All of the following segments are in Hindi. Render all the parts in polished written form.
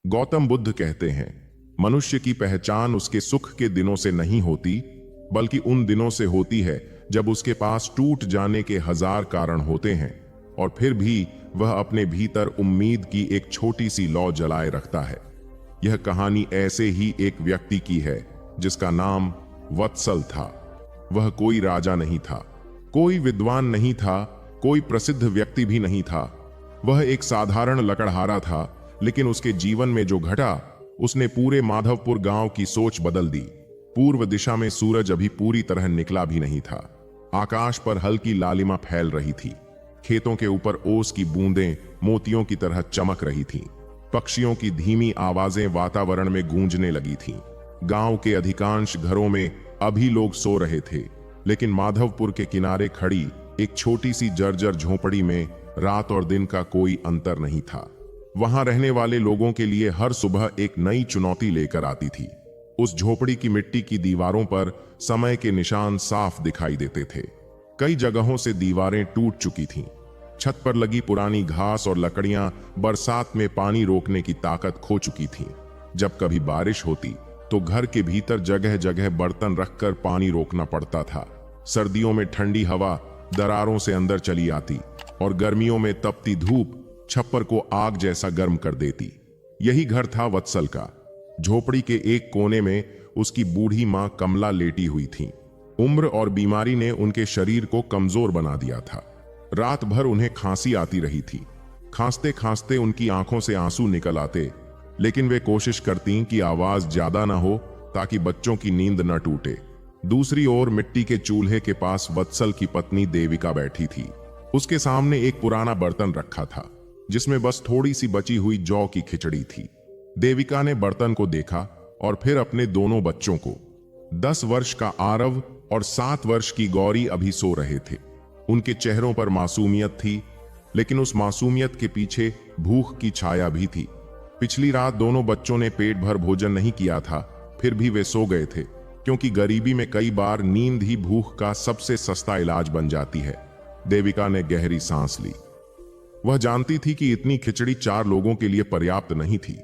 गौतम बुद्ध कहते हैं, मनुष्य की पहचान उसके सुख के दिनों से नहीं होती, बल्कि उन दिनों से होती है जब उसके पास टूट जाने के 1000 कारण होते हैं और फिर भी वह अपने भीतर उम्मीद की एक छोटी सी लौ जलाए रखता है। यह कहानी ऐसे ही एक व्यक्ति की है जिसका नाम वत्सल था। वह कोई राजा नहीं था, कोई विद्वान नहीं था, कोई प्रसिद्ध व्यक्ति भी नहीं था। वह एक साधारण लकड़हारा था, लेकिन उसके जीवन में जो घटा उसने पूरे माधवपुर गांव की सोच बदल दी। पूर्व दिशा में सूरज अभी पूरी तरह निकला भी नहीं था। आकाश पर हल्की लालिमा फैल रही थी। खेतों के ऊपर ओस की बूंदें मोतियों की तरह चमक रही थीं। पक्षियों की धीमी आवाजें वातावरण में गूंजने लगी थीं। गांव के अधिकांश घरों में अभी लोग सो रहे थे, लेकिन माधवपुर के किनारे खड़ी एक छोटी सी जर्जर झोपड़ी में रात और दिन का कोई अंतर नहीं था। वहां रहने वाले लोगों के लिए हर सुबह एक नई चुनौती लेकर आती थी। उस झोपड़ी की मिट्टी की दीवारों पर समय के निशान साफ दिखाई देते थे। कई जगहों से दीवारें टूट चुकी थीं। छत पर लगी पुरानी घास और लकड़ियां बरसात में पानी रोकने की ताकत खो चुकी थीं। जब कभी बारिश होती तो घर के भीतर जगह जगह बर्तन रखकर पानी रोकना पड़ता था। सर्दियों में ठंडी हवा दरारों से अंदर चली आती और गर्मियों में तपती धूप छप्पर को आग जैसा गर्म कर देती। यही घर था वत्सल का। झोपड़ी के एक कोने में उसकी बूढ़ी मां कमला लेटी हुई थी। उम्र और बीमारी ने उनके शरीर को कमजोर बना दिया था। रात भर उन्हें खांसी आती रही थी। खांसते खांसते उनकी आंखों से आंसू निकल आते, लेकिन वे कोशिश करती कि आवाज ज्यादा ना हो ताकि बच्चों की नींद न टूटे। दूसरी ओर मिट्टी के चूल्हे के पास वत्सल की पत्नी देविका बैठी थी। उसके सामने एक पुराना बर्तन रखा था जिसमें बस थोड़ी सी बची हुई जौ की खिचड़ी थी। देविका ने बर्तन को देखा और फिर अपने दोनों बच्चों को। 10 वर्ष का आरव और 7 वर्ष की गौरी अभी सो रहे थे। उनके चेहरों पर मासूमियत थी, लेकिन उस मासूमियत के पीछे भूख की छाया भी थी। पिछली रात दोनों बच्चों ने पेट भर भोजन नहीं किया था, फिर भी वे सो गए थे, क्योंकि गरीबी में कई बार नींद ही भूख का सबसे सस्ता इलाज बन जाती है। देविका ने गहरी सांस ली। वह जानती थी कि इतनी खिचड़ी 4 लोगों के लिए पर्याप्त नहीं थी।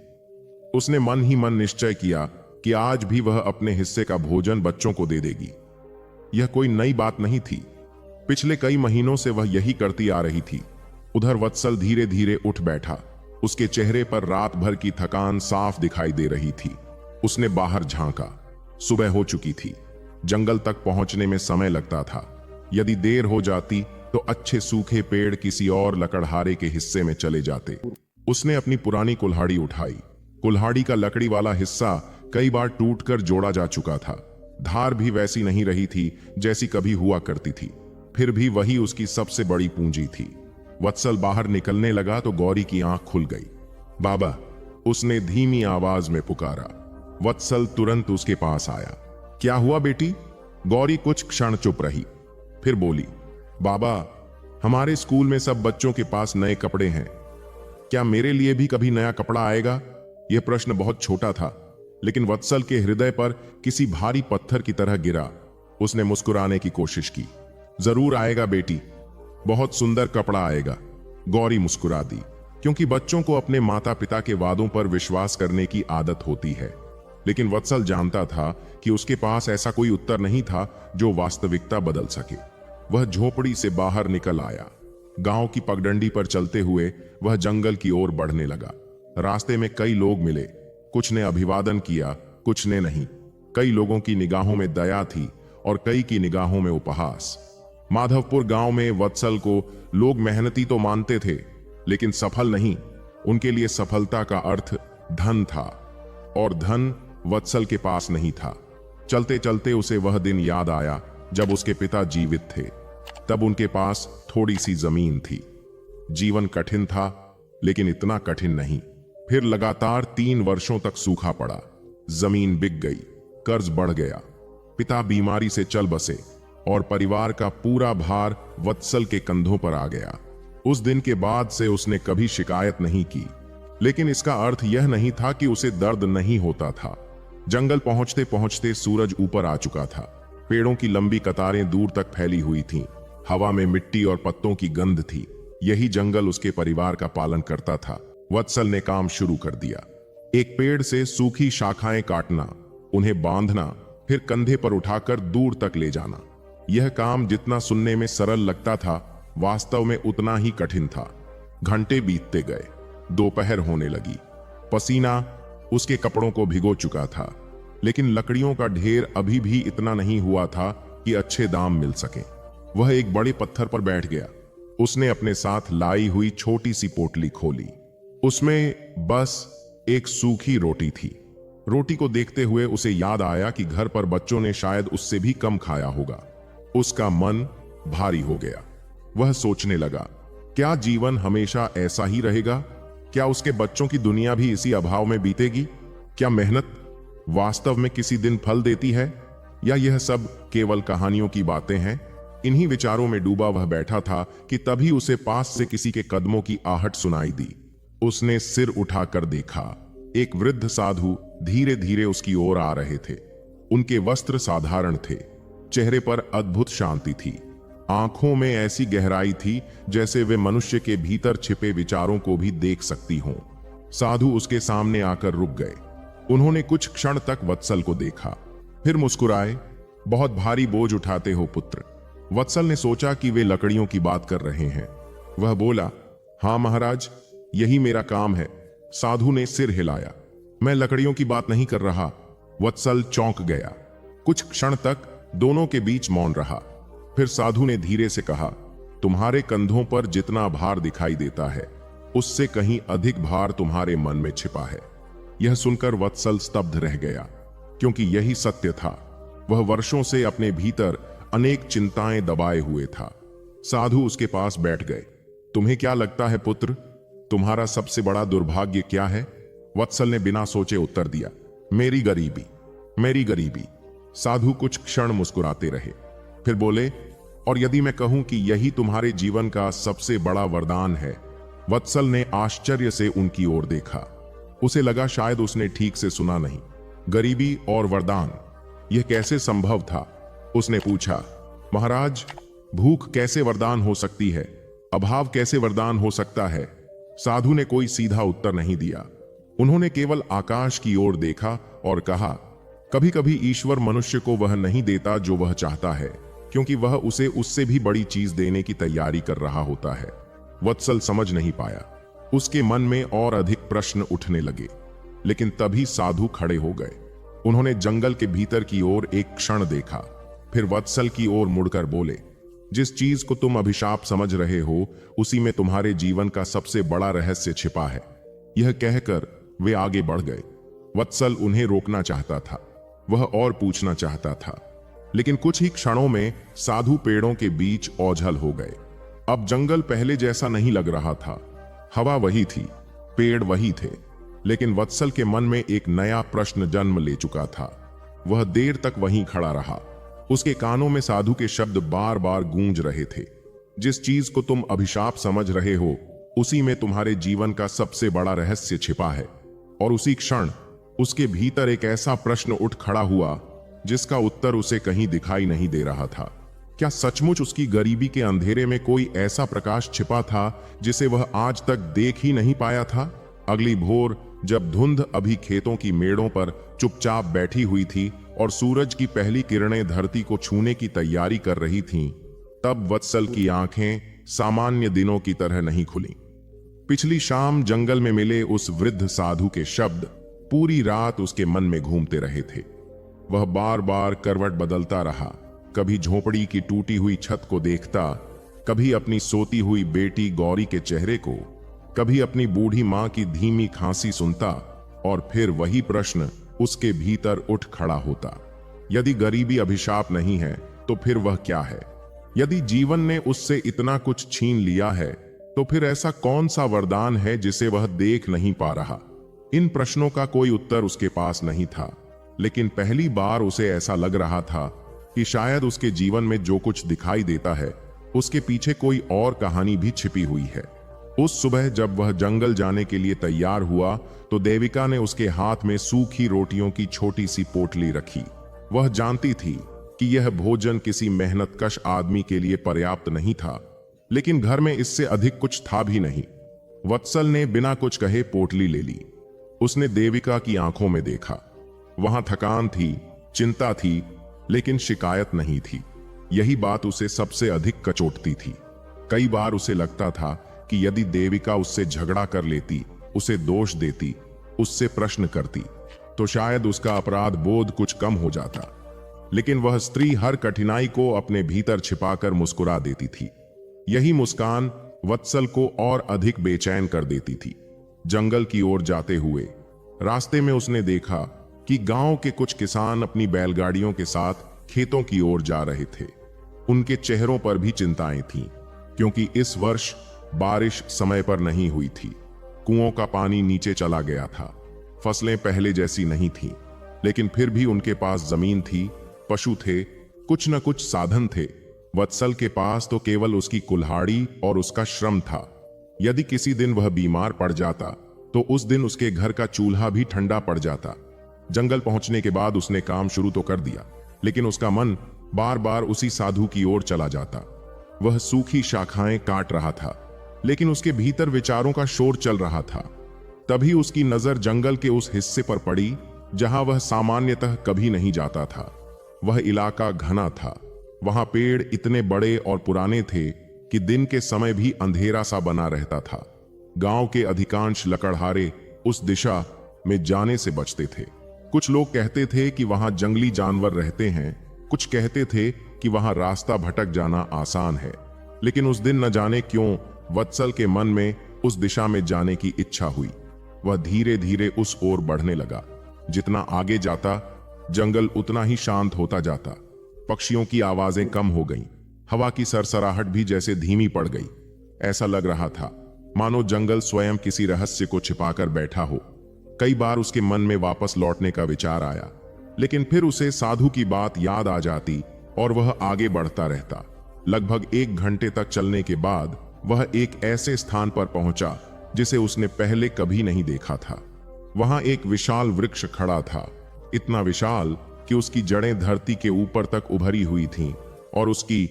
उसने मन ही मन निश्चय किया कि आज भी वह अपने हिस्से का भोजन बच्चों को दे देगी। यह कोई नई बात नहीं थी। पिछले कई महीनों से वह यही करती आ रही थी। उधर वत्सल धीरे धीरे उठ बैठा। उसके चेहरे पर रात भर की थकान साफ दिखाई दे रही थी। उसने बाहर झांका। सुबह हो चुकी थी। जंगल तक पहुंचने में समय लगता था। यदि देर हो जाती तो अच्छे सूखे पेड़ किसी और लकड़हारे के हिस्से में चले जाते। उसने अपनी पुरानी कुल्हाड़ी उठाई। कुल्हाड़ी का लकड़ी वाला हिस्सा कई बार टूटकर जोड़ा जा चुका था। धार भी वैसी नहीं रही थी जैसी कभी हुआ करती थी। फिर भी वही उसकी सबसे बड़ी पूंजी थी। वत्सल बाहर निकलने लगा तो गौरी की आंख खुल गई। बाबा, उसने धीमी आवाज में पुकारा। वत्सल तुरंत उसके पास आया। क्या हुआ बेटी? गौरी कुछ क्षण चुप रही, फिर बोली, बाबा, हमारे स्कूल में सब बच्चों के पास नए कपड़े हैं। क्या मेरे लिए भी कभी नया कपड़ा आएगा? यह प्रश्न बहुत छोटा था, लेकिन वत्सल के हृदय पर किसी भारी पत्थर की तरह गिरा। उसने मुस्कुराने की कोशिश की। जरूर आएगा बेटी, बहुत सुंदर कपड़ा आएगा। गौरी मुस्कुरा दी, क्योंकि बच्चों को अपने माता पिता के वादों पर विश्वास करने की आदत होती है। लेकिन वत्सल जानता था कि उसके पास ऐसा कोई उत्तर नहीं था जो वास्तविकता बदल सके। वह झोपड़ी से बाहर निकल आया। गांव की पगडंडी पर चलते हुए वह जंगल की ओर बढ़ने लगा। रास्ते में कई लोग मिले। कुछ ने अभिवादन किया, कुछ ने नहीं। कई लोगों की निगाहों में दया थी और कई की निगाहों में उपहास। माधवपुर गांव में वत्सल को लोग मेहनती तो मानते थे, लेकिन सफल नहीं। उनके लिए सफलता का अर्थ धन था, और धन वत्सल के पास नहीं था। चलते चलते उसे वह दिन याद आया जब उसके पिता जीवित थे। तब उनके पास थोड़ी सी जमीन थी। जीवन कठिन था, लेकिन इतना कठिन नहीं। फिर लगातार 3 वर्षों तक सूखा पड़ा। जमीन बिक गई, कर्ज बढ़ गया। पिता बीमारी से चल बसे और परिवार का पूरा भार वत्सल के कंधों पर आ गया। उस दिन के बाद से उसने कभी शिकायत नहीं की, लेकिन इसका अर्थ यह नहीं था कि उसे दर्द नहीं होता था। जंगल पहुंचते पहुंचते सूरज ऊपर आ चुका था। पेड़ों की लंबी कतारें दूर तक फैली हुई थीं। हवा में मिट्टी और पत्तों की गंध थी। यही जंगल उसके परिवार का पालन करता था। वत्सल ने काम शुरू कर दिया। एक पेड़ से सूखी शाखाएं काटना, उन्हें बांधना, फिर कंधे पर उठाकर दूर तक ले जाना। यह काम जितना सुनने में सरल लगता था, वास्तव में उतना ही कठिन था। घंटे बीतते गए, दोपहर होने लगी। पसीना उसके कपड़ों को भिगो चुका था, लेकिन लकड़ियों का ढेर अभी भी इतना नहीं हुआ था कि अच्छे दाम मिल सके। वह एक बड़े पत्थर पर बैठ गया। उसने अपने साथ लाई हुई छोटी सी पोटली खोली। उसमें बस एक सूखी रोटी थी। रोटी को देखते हुए उसे याद आया कि घर पर बच्चों ने शायद उससे भी कम खाया होगा। उसका मन भारी हो गया। वह सोचने लगा, क्या जीवन हमेशा ऐसा ही रहेगा? क्या उसके बच्चों की दुनिया भी इसी अभाव में बीतेगी? क्या मेहनत वास्तव में किसी दिन फल देती है, या यह सब केवल कहानियों की बातें हैं? इन्हीं विचारों में डूबा वह बैठा था कि तभी उसे पास से किसी के कदमों की आहट सुनाई दी। उसने सिर उठाकर देखा। एक वृद्ध साधु धीरे धीरे उसकी ओर आ रहे थे। उनके वस्त्र साधारण थे, चेहरे पर अद्भुत शांति थी, आंखों में ऐसी गहराई थी जैसे वे मनुष्य के भीतर छिपे विचारों को भी देख सकती हों। साधु उसके सामने आकर रुक गए। उन्होंने कुछ क्षण तक वत्सल को देखा, फिर मुस्कुराए। बहुत भारी बोझ उठाते हो पुत्र। वत्सल ने सोचा कि वे लकड़ियों की बात कर रहे हैं। वह बोला, हाँ महाराज, यही मेरा काम है। साधु ने सिर हिलाया, मैं लकड़ियों की बात नहीं कर रहा। वत्सल चौंक गया। कुछ क्षण तक दोनों के बीच मौन रहा। फिर साधु ने धीरे से कहा, तुम्हारे कंधों पर जितना भार दिखाई देता है, उससे कहीं अधिक भार तुम्हारे मन में छिपा है। यह सुनकर वत्सल स्तब्ध रह गया, क्योंकि यही सत्य था। वह वर्षों से अपने भीतर अनेक चिंताएं दबाए हुए था। साधु उसके पास बैठ गए। तुम्हें क्या लगता है पुत्र, तुम्हारा सबसे बड़ा दुर्भाग्य क्या है? वत्सल ने बिना सोचे उत्तर दिया, मेरी गरीबी, मेरी गरीबी। साधु कुछ क्षण मुस्कुराते रहे, फिर बोले, और यदि मैं कहूं कि यही तुम्हारे जीवन का सबसे बड़ा वरदान है? वत्सल ने आश्चर्य से उनकी ओर देखा। उसे लगा शायद उसने ठीक से सुना नहीं। गरीबी और वरदान, यह कैसे संभव था? उसने पूछा, महाराज, भूख कैसे वरदान हो सकती है? अभाव कैसे वरदान हो सकता है? साधु ने कोई सीधा उत्तर नहीं दिया। उन्होंने केवल आकाश की ओर देखा और कहा, कभी कभी ईश्वर मनुष्य को वह नहीं देता जो वह चाहता है, क्योंकि वह उसे उससे भी बड़ी चीज देने की तैयारी कर रहा होता है। वत्सल समझ नहीं पाया। उसके मन में और अधिक प्रश्न उठने लगे, लेकिन तभी साधु खड़े हो गए। उन्होंने जंगल के भीतर की ओर एक क्षण देखा, फिर वत्सल की ओर मुड़कर बोले, जिस चीज को तुम अभिशाप समझ रहे हो, उसी में तुम्हारे जीवन का सबसे बड़ा रहस्य छिपा है। यह कहकर वे आगे बढ़ गए। वत्सल उन्हें रोकना चाहता था, वह और पूछना चाहता था, लेकिन कुछ ही क्षणों में साधु पेड़ों के बीच ओझल हो गए। अब जंगल पहले जैसा नहीं लग रहा था। हवा वही थी, पेड़ वही थे, लेकिन वत्सल के मन में एक नया प्रश्न जन्म ले चुका था। वह देर तक वहीं खड़ा रहा। उसके कानों में साधु के शब्द बार बार गूंज रहे थे, जिस चीज को तुम अभिशाप समझ रहे हो, उसी में तुम्हारे जीवन का सबसे बड़ा रहस्य छिपा है। और उसी क्षण उसके भीतर एक ऐसा प्रश्न उठ खड़ा हुआ जिसका उत्तर उसे कहीं दिखाई नहीं दे रहा था। क्या सचमुच उसकी गरीबी के अंधेरे में कोई ऐसा प्रकाश छिपा था जिसे वह आज तक देख ही नहीं पाया था? अगली भोर, जब धुंध अभी खेतों की मेड़ों पर चुपचाप बैठी हुई थी और सूरज की पहली किरणें धरती को छूने की तैयारी कर रही थीं, तब वत्सल की आंखें सामान्य दिनों की तरह नहीं खुलीं। पिछली शाम जंगल में मिले उस वृद्ध साधु के शब्द पूरी रात उसके मन में घूमते रहे थे। वह बार बार करवट बदलता रहा, कभी झोपड़ी की टूटी हुई छत को देखता, कभी अपनी सोती हुई बेटी गौरी के चेहरे को, कभी अपनी बूढ़ी मां की धीमी खांसी सुनता, और फिर वही प्रश्न उसके भीतर उठ खड़ा होता, यदि गरीबी अभिशाप नहीं है तो फिर वह क्या है? यदि जीवन ने उससे इतना कुछ छीन लिया है, तो फिर ऐसा कौन सा वरदान है जिसे वह देख नहीं पा रहा? इन प्रश्नों का कोई उत्तर उसके पास नहीं था, लेकिन पहली बार उसे ऐसा लग रहा था कि शायद उसके जीवन में जो कुछ दिखाई देता है, उसके पीछे कोई और कहानी भी छिपी हुई है। उस सुबह जब वह जंगल जाने के लिए तैयार हुआ, तो देविका ने उसके हाथ में सूखी रोटियों की छोटी सी पोटली रखी। वह जानती थी कि यह भोजन किसी मेहनतकश आदमी के लिए पर्याप्त नहीं था, लेकिन घर में इससे अधिक कुछ था भी नहीं। वत्सल ने बिना कुछ कहे पोटली ले ली। उसने देविका की आंखों में देखा। वहां थकान थी, चिंता थी, लेकिन शिकायत नहीं थी। यही बात उसे सबसे अधिक कचोटती थी। कई बार उसे लगता था कि यदि देविका उससे झगड़ा कर लेती, उसे दोष देती, उससे प्रश्न करती, तो शायद उसका अपराध बोध कुछ कम हो जाता। लेकिन वह स्त्री हर कठिनाई को अपने भीतर छिपाकर मुस्कुरा देती थी। यही मुस्कान वत्सल को और अधिक बेचैन कर देती थी। जंगल की ओर जाते हुए रास्ते में उसने देखा कि गांव के कुछ किसान अपनी बैलगाड़ियों के साथ खेतों की ओर जा रहे थे। उनके चेहरों पर भी चिंताएं थीं, क्योंकि इस वर्ष बारिश समय पर नहीं हुई थी। कुओं का पानी नीचे चला गया था। फसलें पहले जैसी नहीं थीं, लेकिन फिर भी उनके पास जमीन थी, पशु थे, कुछ न कुछ साधन थे। वत्सल के पास तो केवल उसकी कुल्हाड़ी और उसका श्रम था। यदि किसी दिन वह बीमार पड़ जाता, तो उस दिन उसके घर का चूल्हा भी ठंडा पड़ जाता। जंगल पहुंचने के बाद उसने काम शुरू तो कर दिया, लेकिन उसका मन बार बार उसी साधु की ओर चला जाता। वह सूखी शाखाएं काट रहा था, लेकिन उसके भीतर विचारों का शोर चल रहा था। तभी उसकी नजर जंगल के उस हिस्से पर पड़ी जहां वह सामान्यतः कभी नहीं जाता था। वह इलाका घना था। वहां पेड़ इतने बड़े और पुराने थे कि दिन के समय भी अंधेरा सा बना रहता था। गांव के अधिकांश लकड़हारे उस दिशा में जाने से बचते थे। कुछ लोग कहते थे कि वहां जंगली जानवर रहते हैं, कुछ कहते थे कि वहां रास्ता भटक जाना आसान है। लेकिन उस दिन न जाने क्यों वत्सल के मन में उस दिशा में जाने की इच्छा हुई। वह धीरे धीरे उस ओर बढ़ने लगा। जितना आगे जाता, जंगल उतना ही शांत होता जाता। पक्षियों की आवाजें कम हो गईं। हवा की सरसराहट भी जैसे धीमी पड़ गई। ऐसा लग रहा था मानो जंगल स्वयं किसी रहस्य को छिपाकर बैठा हो। कई बार उसके मन में वापस लौटने का विचार आया, लेकिन फिर उसे साधु की बात याद आ जाती और वह आगे बढ़ता रहता। लगभग 1 घंटे तक चलने के बाद वह एक ऐसे स्थान पर पहुंचा जिसे उसने पहले कभी नहीं देखा था। वहां एक विशाल वृक्ष खड़ा था, इतना विशाल कि उसकी जड़ें धरती के ऊपर तक उभरी हुई थीं और उसकी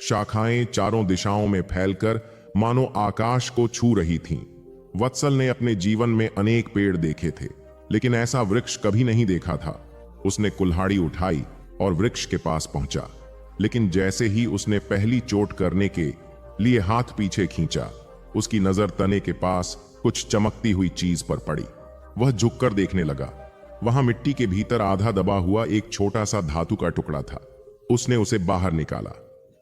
शाखाएं चारों दिशाओं में फैलकर मानो आकाश को छू रही थीं। वत्सल ने अपने जीवन में अनेक पेड़ देखे थे, लेकिन ऐसा वृक्ष कभी नहीं देखा था। उसने कुल्हाड़ी उठाई और वृक्ष के पास पहुंचा, लेकिन जैसे ही उसने पहली चोट करने के लिए हाथ पीछे खींचा, उसकी नजर तने के पास कुछ चमकती हुई चीज पर पड़ी। वह झुककर देखने लगा। वहां मिट्टी के भीतर आधा दबा हुआ एक छोटा सा धातु का टुकड़ा था। उसने उसे बाहर निकाला।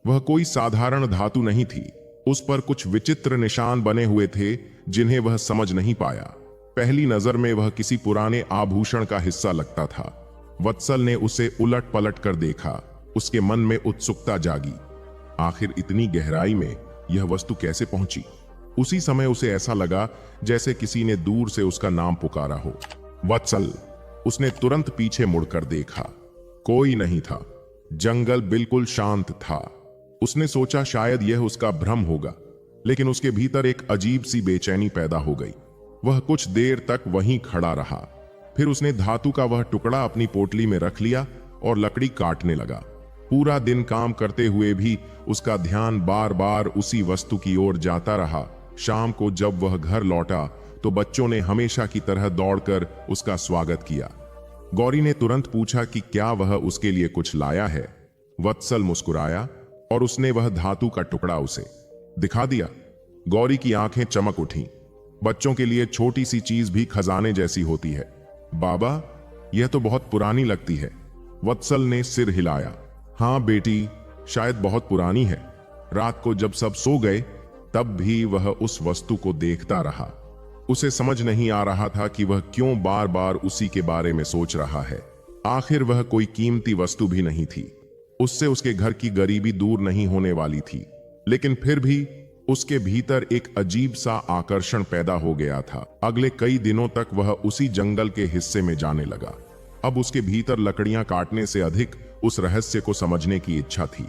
वह कोई साधारण धातु नहीं थी। उस पर कुछ विचित्र निशान बने हुए थे जिन्हें वह समझ नहीं पाया। पहली नजर में वह किसी पुराने आभूषण का हिस्सा लगता था। वत्सल ने उसे उलट पलट कर देखा। उसके मन में उत्सुकता जागी। आखिर इतनी गहराई में यह वस्तु कैसे पहुंची? उसी समय उसे ऐसा लगा जैसे किसी ने दूर से उसका नाम पुकारा हो। वत्सल! उसने तुरंत पीछे मुड़कर देखा। कोई नहीं था। जंगल बिल्कुल शांत था। उसने सोचा शायद यह उसका भ्रम होगा, लेकिन उसके भीतर एक अजीब सी बेचैनी पैदा हो गई। वह कुछ देर तक वहीं खड़ा रहा। फिर उसने धातु का वह टुकड़ा अपनी पोटली में रख लिया और लकड़ी काटने लगा। पूरा दिन काम करते हुए भी उसका ध्यान बार बार उसी वस्तु की ओर जाता रहा। शाम को जब वह घर लौटा तो बच्चों ने हमेशा की तरह दौड़कर उसका स्वागत किया। गौरी ने तुरंत पूछा कि क्या वह उसके लिए कुछ लाया है। वत्सल मुस्कुराया और उसने वह धातु का टुकड़ा उसे दिखा दिया। गौरी की आंखें चमक उठीं। बच्चों के लिए छोटी सी चीज भी खजाने जैसी होती है। बाबा, यह तो बहुत पुरानी लगती है। वत्सल ने सिर हिलाया। हाँ बेटी, शायद बहुत पुरानी है। रात को जब सब सो गए तब भी वह उस वस्तु को देखता रहा। उसे समझ नहीं आ रहा था कि वह क्यों बार बार उसी के बारे में सोच रहा है। आखिर वह कोई कीमती वस्तु भी नहीं थी। उससे उसके घर की गरीबी दूर नहीं होने वाली थी, लेकिन फिर भी उसके भीतर एक अजीब सा आकर्षण पैदा हो गया था। अगले कई दिनों तक वह उसी जंगल के हिस्से में जाने लगा। अब उसके भीतर लकड़ियां काटने से अधिक उस रहस्य को समझने की इच्छा थी।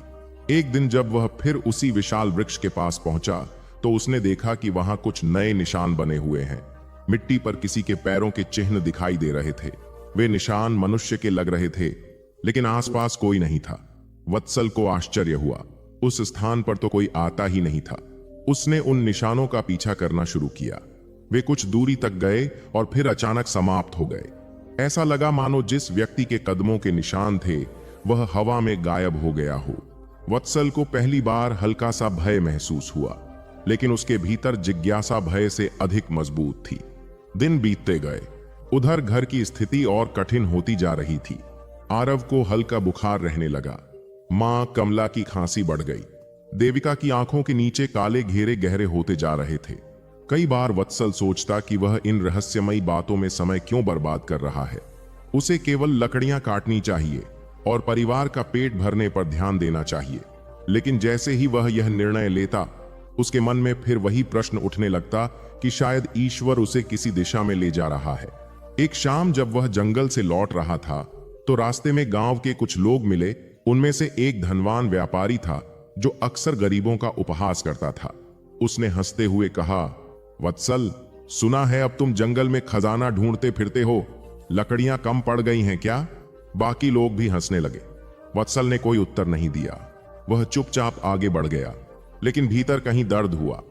एक दिन जब वह फिर उसी विशाल वृक्ष के पास पहुंचा तो उसने देखा कि वहां कुछ नए निशान बने हुए हैं। मिट्टी पर किसी के पैरों के चिन्ह दिखाई दे रहे थे। वे निशान मनुष्य के लग रहे थे, लेकिन आसपास कोई नहीं था। वत्सल को आश्चर्य हुआ। उस स्थान पर तो कोई आता ही नहीं था। उसने उन निशानों का पीछा करना शुरू किया। वे कुछ दूरी तक गए और फिर अचानक समाप्त हो गए। ऐसा लगा मानो जिस व्यक्ति के कदमों के निशान थे वह हवा में गायब हो गया हो। वत्सल को पहली बार हल्का सा भय महसूस हुआ, लेकिन उसके भीतर जिज्ञासा भय से अधिक मजबूत थी। दिन बीतते गए। उधर घर की स्थिति और कठिन होती जा रही थी। आरव को हल्का बुखार रहने लगा। मां कमला की खांसी बढ़ गई। देविका की आंखों के नीचे काले घेरे गहरे होते जा रहे थे। कई बार वत्सल सोचता कि वह इन रहस्यमयी बातों में समय क्यों बर्बाद कर रहा है। उसे केवल लकड़ियां काटनी चाहिए और परिवार का पेट भरने पर ध्यान देना चाहिए। लेकिन जैसे ही वह यह निर्णय लेता, उसके मन में फिर वही प्रश्न उठने लगता कि शायद ईश्वर उसे किसी दिशा में ले जा रहा है। एक शाम जब वह जंगल से लौट रहा था तो रास्ते में गांव के कुछ लोग मिले। उनमें से एक धनवान व्यापारी था जो अक्सर गरीबों का उपहास करता था। उसने हंसते हुए कहा, वत्सल, सुना है अब तुम जंगल में खजाना ढूंढते फिरते हो, लकड़ियां कम पड़ गई हैं क्या? बाकी लोग भी हंसने लगे। वत्सल ने कोई उत्तर नहीं दिया। वह चुपचाप आगे बढ़ गया, लेकिन भीतर कहीं दर्द हुआ।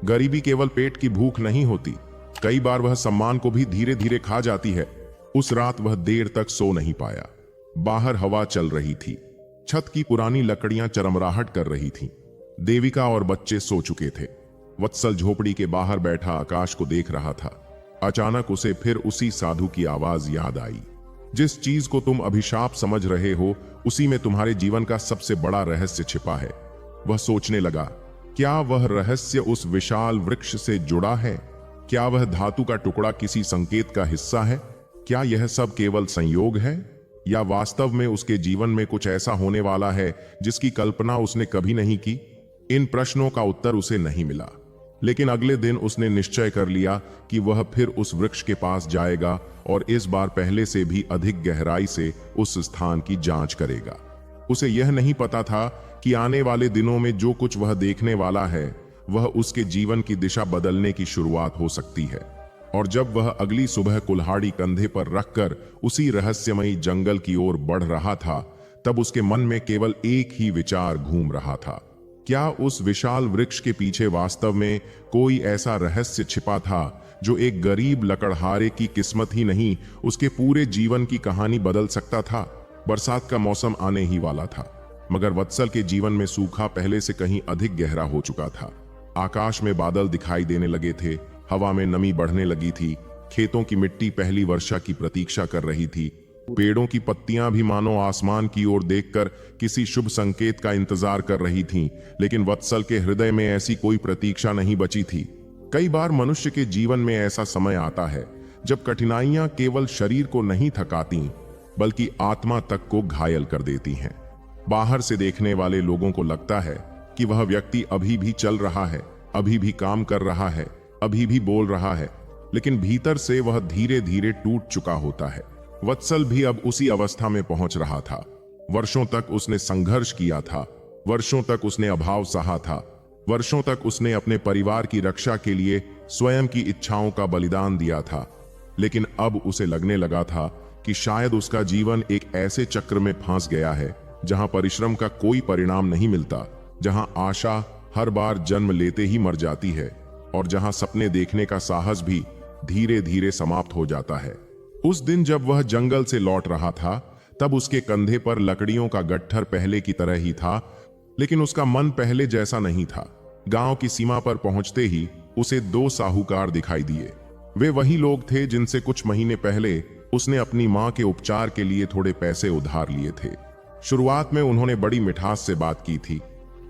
गरीबी केवल पेट की भूख नहीं होती, कई बार वह सम्मान को भी धीरे धीरे खा जाती है। उस रात वह देर तक सो नहीं पाया। बाहर हवा चल रही थी, छत की पुरानी लकड़ियां चरमराहट कर रही थीं। देविका और बच्चे सो चुके थे। वत्सल झोपड़ी के बाहर बैठा आकाश को देख रहा था। अचानक उसे फिर उसी साधु की आवाज याद आई, जिस चीज को तुम अभिशाप समझ रहे हो उसी में तुम्हारे जीवन का सबसे बड़ा रहस्य छिपा है। वह सोचने लगा, क्या वह रहस्य उस विशाल वृक्ष से जुड़ा है? क्या वह धातु का टुकड़ा किसी संकेत का हिस्सा है? क्या यह सब केवल संयोग है, या वास्तव में उसके जीवन में कुछ ऐसा होने वाला है जिसकी कल्पना उसने कभी नहीं की? इन प्रश्नों का उत्तर उसे नहीं मिला, लेकिन अगले दिन उसने निश्चय कर लिया कि वह फिर उस वृक्ष के पास जाएगा और इस बार पहले से भी अधिक गहराई से उस स्थान की जांच करेगा। उसे यह नहीं पता था कि आने वाले दिनों में जो कुछ वह देखने वाला है वह उसके जीवन की दिशा बदलने की शुरुआत हो सकती है। और जब वह अगली सुबह कुल्हाड़ी कंधे पर रखकर उसी रहस्यमयी जंगल की ओर बढ़ रहा था, तब उसके मन में केवल एक ही विचार घूम रहा था, क्या उस विशाल वृक्ष के पीछे वास्तव में कोई ऐसा रहस्य छिपा था जो एक गरीब लकड़हारे की किस्मत ही नहीं, उसके पूरे जीवन की कहानी बदल सकता था? बरसात का मौसम आने ही वाला था, मगर वत्सल के जीवन में सूखा पहले से कहीं अधिक गहरा हो चुका था। आकाश में बादल दिखाई देने लगे थे, हवा में नमी बढ़ने लगी थी, खेतों की मिट्टी पहली वर्षा की प्रतीक्षा कर रही थी, पेड़ों की पत्तियां भी मानो आसमान की ओर देखकर किसी शुभ संकेत का इंतजार कर रही थीं। लेकिन वत्सल के हृदय में ऐसी कोई प्रतीक्षा नहीं बची थी। कई बार मनुष्य के जीवन में ऐसा समय आता है जब कठिनाइयां केवल शरीर को नहीं थकाती बल्कि आत्मा तक को घायल कर देती हैं। बाहर से देखने वाले लोगों को लगता है कि वह व्यक्ति अभी भी चल रहा है, अभी भी काम कर रहा है, अभी भी बोल रहा है, लेकिन भीतर से वह धीरे धीरे टूट चुका होता है। वत्सल भी अब उसी अवस्था में पहुंच रहा था। वर्षों तक उसने संघर्ष किया था, वर्षों तक उसने अभाव सहा था, वर्षों तक उसने अपने परिवार की रक्षा के लिए स्वयं की इच्छाओं का बलिदान दिया था। लेकिन अब उसे लगने लगा था कि शायद उसका जीवन एक ऐसे चक्र में फंस गया है जहां परिश्रम का कोई परिणाम नहीं मिलता, जहां आशा हर बार जन्म लेते ही मर जाती है और जहां सपने देखने का साहस भी धीरे धीरे समाप्त हो जाता है। उस दिन जब वह जंगल से लौट रहा था, तब उसके कंधे पर लकड़ियों का गट्ठर पहले की तरह ही था, लेकिन उसका मन पहले जैसा नहीं था। गांव की सीमा पर पहुंचते ही उसे दो साहूकार दिखाई दिए। वे वही लोग थे जिनसे कुछ महीने पहले उसने अपनी मां के उपचार के लिए थोड़े पैसे उधार लिए थे। शुरुआत में उन्होंने बड़ी मिठास से बात की थी,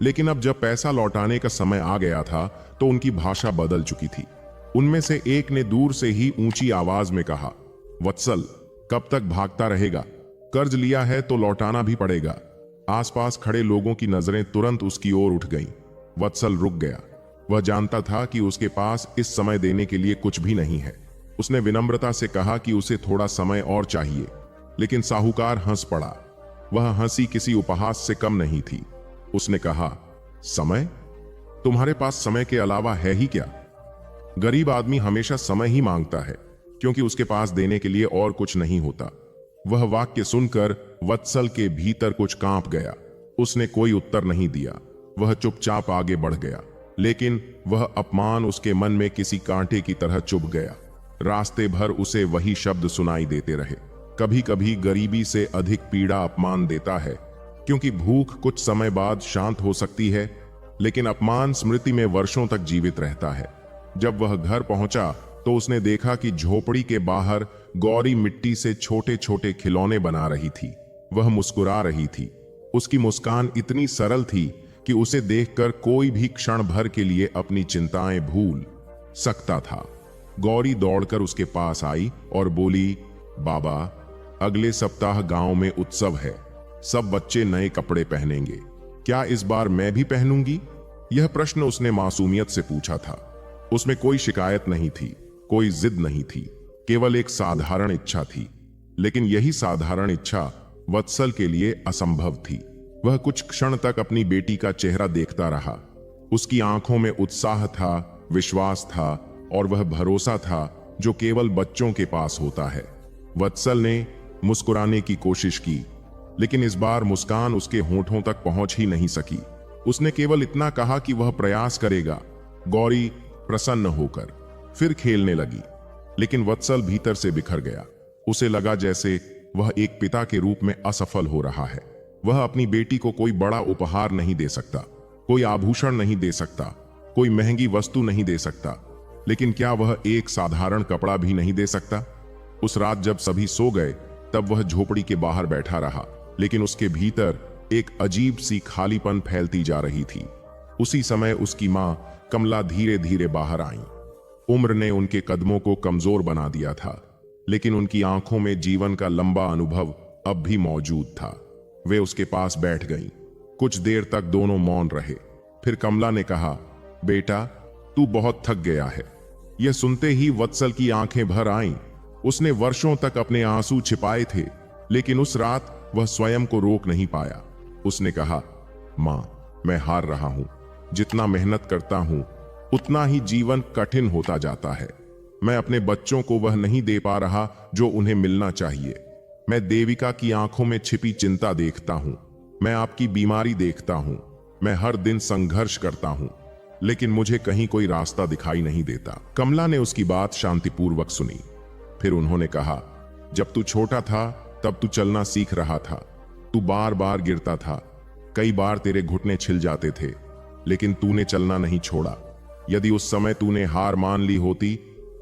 लेकिन अब जब पैसा लौटाने का समय आ गया था तो उनकी भाषा बदल चुकी थी। उनमें से एक ने दूर से ही ऊंची आवाज में कहा, वत्सल, कब तक भागता रहेगा? कर्ज लिया है तो लौटाना भी पड़ेगा। आसपास खड़े लोगों की नजरें तुरंत उसकी ओर उठ गईं। वत्सल रुक गया। वह जानता था कि उसके पास इस समय देने के लिए कुछ भी नहीं है। उसने विनम्रता से कहा कि उसे थोड़ा समय और चाहिए, लेकिन साहूकार हंस पड़ा। वह हंसी किसी उपहास से कम नहीं थी। उसने कहा, समय? तुम्हारे पास समय के अलावा है ही क्या? गरीब आदमी हमेशा समय ही मांगता है, क्योंकि उसके पास देने के लिए और कुछ नहीं होता। वह वाक्य सुनकर वत्सल के भीतर कुछ कांप गया। उसने कोई उत्तर नहीं दिया। वह चुपचाप आगे बढ़ गया। लेकिन वह अपमान उसके मन में किसी कांटे की तरह चुभ गया। रास्ते भर उसे वही शब्द सुनाई देते रहे। कभी कभी गरीबी से अधिक पीड़ा अपमान देता है, क्योंकि भूख कुछ समय बाद शांत हो सकती है, लेकिन अपमान स्मृति में वर्षों तक जीवित रहता है। जब वह घर पहुंचा तो उसने देखा कि झोपड़ी के बाहर गौरी मिट्टी से छोटे छोटे खिलौने बना रही थी। वह मुस्कुरा रही थी। उसकी मुस्कान इतनी सरल थी कि उसे देखकर कोई भी क्षण भर के लिए अपनी चिंताएं भूल सकता था। गौरी दौड़कर उसके पास आई और बोली, बाबा, अगले सप्ताह गांव में उत्सव है। सब बच्चे नए कपड़े पहनेंगे। क्या इस बार मैं भी पहनूंगी? यह प्रश्न उसने मासूमियत से पूछा था। उसमें कोई शिकायत नहीं थी, कोई जिद नहीं थी, केवल एक साधारण इच्छा थी। लेकिन यही साधारण इच्छा वत्सल के लिए असंभव थी। वह कुछ क्षण तक अपनी बेटी का चेहरा देखता रहा। उसकी आंखों में उत्साह था, विश्वास था और वह भरोसा था जो केवल बच्चों के पास होता है। वत्सल ने मुस्कुराने की कोशिश की, लेकिन इस बार मुस्कान उसके होठों तक पहुंच ही नहीं सकी। उसने केवल इतना कहा कि वह प्रयास करेगा। गौरी प्रसन्न होकर फिर खेलने लगी, लेकिन वत्सल भीतर से बिखर गया। उसे लगा जैसे वह एक पिता के रूप में असफल हो रहा है। वह अपनी बेटी को कोई बड़ा उपहार नहीं दे सकता, कोई आभूषण नहीं दे सकता, कोई महंगी वस्तु नहीं दे सकता, लेकिन क्या वह एक साधारण कपड़ा भी नहीं दे सकता? उस रात जब सभी सो गए तब वह झोपड़ी के बाहर बैठा रहा, लेकिन उसके भीतर एक अजीब सी खालीपन फैलती जा रही थी। उसी समय उसकी मां कमला धीरे धीरे बाहर आई। उम्र ने उनके कदमों को कमजोर बना दिया था, लेकिन उनकी आंखों में जीवन का लंबा अनुभव अब भी मौजूद था। वे उसके पास बैठ गईं। कुछ देर तक दोनों मौन रहे। फिर कमला ने कहा, बेटा, तू बहुत थक गया है। यह सुनते ही वत्सल की आंखें भर आईं। उसने वर्षों तक अपने आंसू छिपाए थे, लेकिन उस रात वह स्वयं को रोक नहीं पाया। उसने कहा, मां, मैं हार रहा हूं। जितना मेहनत करता हूं उतना ही जीवन कठिन होता जाता है। मैं अपने बच्चों को वह नहीं दे पा रहा जो उन्हें मिलना चाहिए। मैं देविका की आंखों में छिपी चिंता देखता हूं, मैं आपकी बीमारी देखता हूं, मैं हर दिन संघर्ष करता हूं, लेकिन मुझे कहीं कोई रास्ता दिखाई नहीं देता। कमला ने उसकी बात शांतिपूर्वक सुनी। फिर उन्होंने कहा, जब तू छोटा था तब तू चलना सीख रहा था। तू बार बार गिरता था, कई बार तेरे घुटने छिल जाते थे, लेकिन तूने चलना नहीं छोड़ा। यदि उस समय तूने हार मान ली होती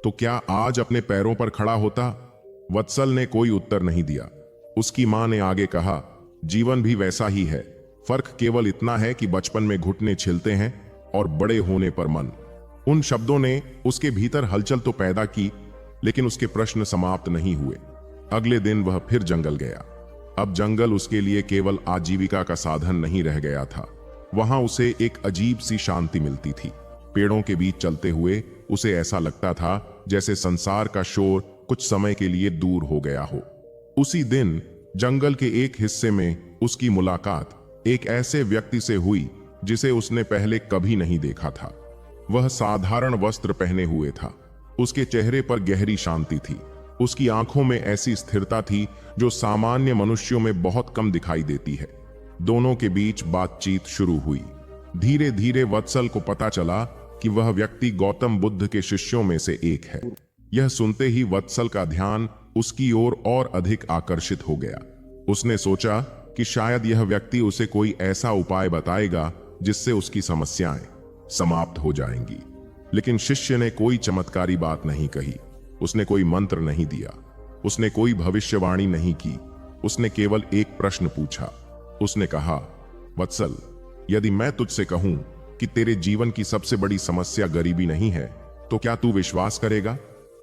तो क्या आज अपने पैरों पर खड़ा होता? वत्सल ने कोई उत्तर नहीं दिया। उसकी मां ने आगे कहा, जीवन भी वैसा ही है। फर्क केवल इतना है कि बचपन में घुटने छिलते हैं और बड़े होने पर मन। उन शब्दों ने उसके भीतर हलचल तो पैदा की, लेकिन उसके प्रश्न समाप्त नहीं हुए। अगले दिन वह फिर जंगल गया। अब जंगल उसके लिए केवल आजीविका का साधन नहीं रह गया था। वहां उसे एक अजीब सी शांति मिलती थी। पेड़ों के बीच चलते हुए उसे ऐसा लगता था जैसे संसार का शोर कुछ समय के लिए दूर हो गया हो। उसी दिन जंगल के एक हिस्से में उसकी मुलाकात एक ऐसे व्यक्ति से हुई जिसे उसने पहले कभी नहीं देखा था। वह साधारण वस्त्र पहने हुए था। उसके चेहरे पर गहरी शांति थी। उसकी आंखों में ऐसी स्थिरता थी जो सामान्य मनुष्यों में बहुत कम दिखाई देती है। दोनों के बीच बातचीत शुरू हुई। धीरे धीरे वत्सल को पता चला कि वह व्यक्ति गौतम बुद्ध के शिष्यों में से एक है। यह सुनते ही वत्सल का ध्यान उसकी ओर और अधिक आकर्षित हो गया। उसने सोचा कि शायद यह व्यक्ति उसे कोई ऐसा उपाय बताएगा जिससे उसकी समस्याएं समाप्त हो जाएंगी। लेकिन शिष्य ने कोई चमत्कारी बात नहीं कही। उसने कोई मंत्र नहीं दिया। उसने कोई भविष्यवाणी नहीं की। उसने केवल एक प्रश्न पूछा। उसने कहा, वत्सल, यदि मैं तुझसे कहूं कि तेरे जीवन की सबसे बड़ी समस्या गरीबी नहीं है, तो क्या तू विश्वास करेगा?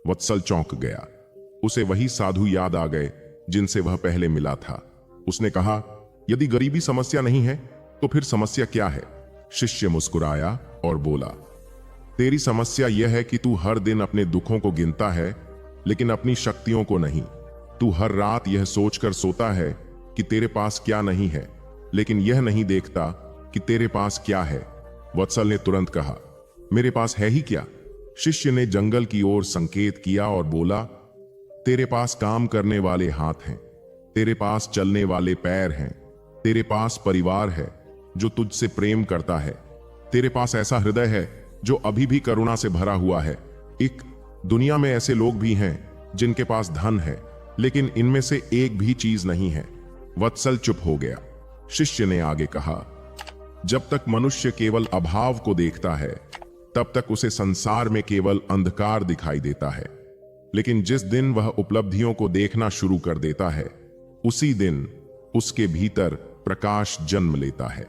वत्सल चौंक गया। उसे वही साधु याद आ गए जिनसे वह पहले मिला था। उसने कहा, यदि गरीबी समस्या नहीं है तो फिर समस्या क्या है? शिष्य मुस्कुराया और बोला, तेरी समस्या यह है कि तू हर दिन अपने दुखों को गिनता है, लेकिन अपनी शक्तियों को नहीं। तू हर रात यह सोचकर सोता है कि तेरे पास क्या नहीं है, लेकिन यह नहीं देखता कि तेरे पास क्या है। वत्सल ने तुरंत कहा, मेरे पास है ही क्या? शिष्य ने जंगल की ओर संकेत किया और बोला, तेरे पास काम करने वाले हाथ हैं, तेरे पास चलने वाले पैर हैं, तेरे पास परिवार है जो तुझसे प्रेम करता है, तेरे पास ऐसा हृदय है जो अभी भी करुणा से भरा हुआ है। एक दुनिया में ऐसे लोग भी हैं जिनके पास धन है, लेकिन इनमें से एक भी चीज नहीं है। वत्सल चुप हो गया। शिष्य ने आगे कहा, जब तक मनुष्य केवल अभाव को देखता है, तब तक उसे संसार में केवल अंधकार दिखाई देता है। लेकिन जिस दिन वह उपलब्धियों को देखना शुरू कर देता है, उसी दिन उसके भीतर प्रकाश जन्म लेता है।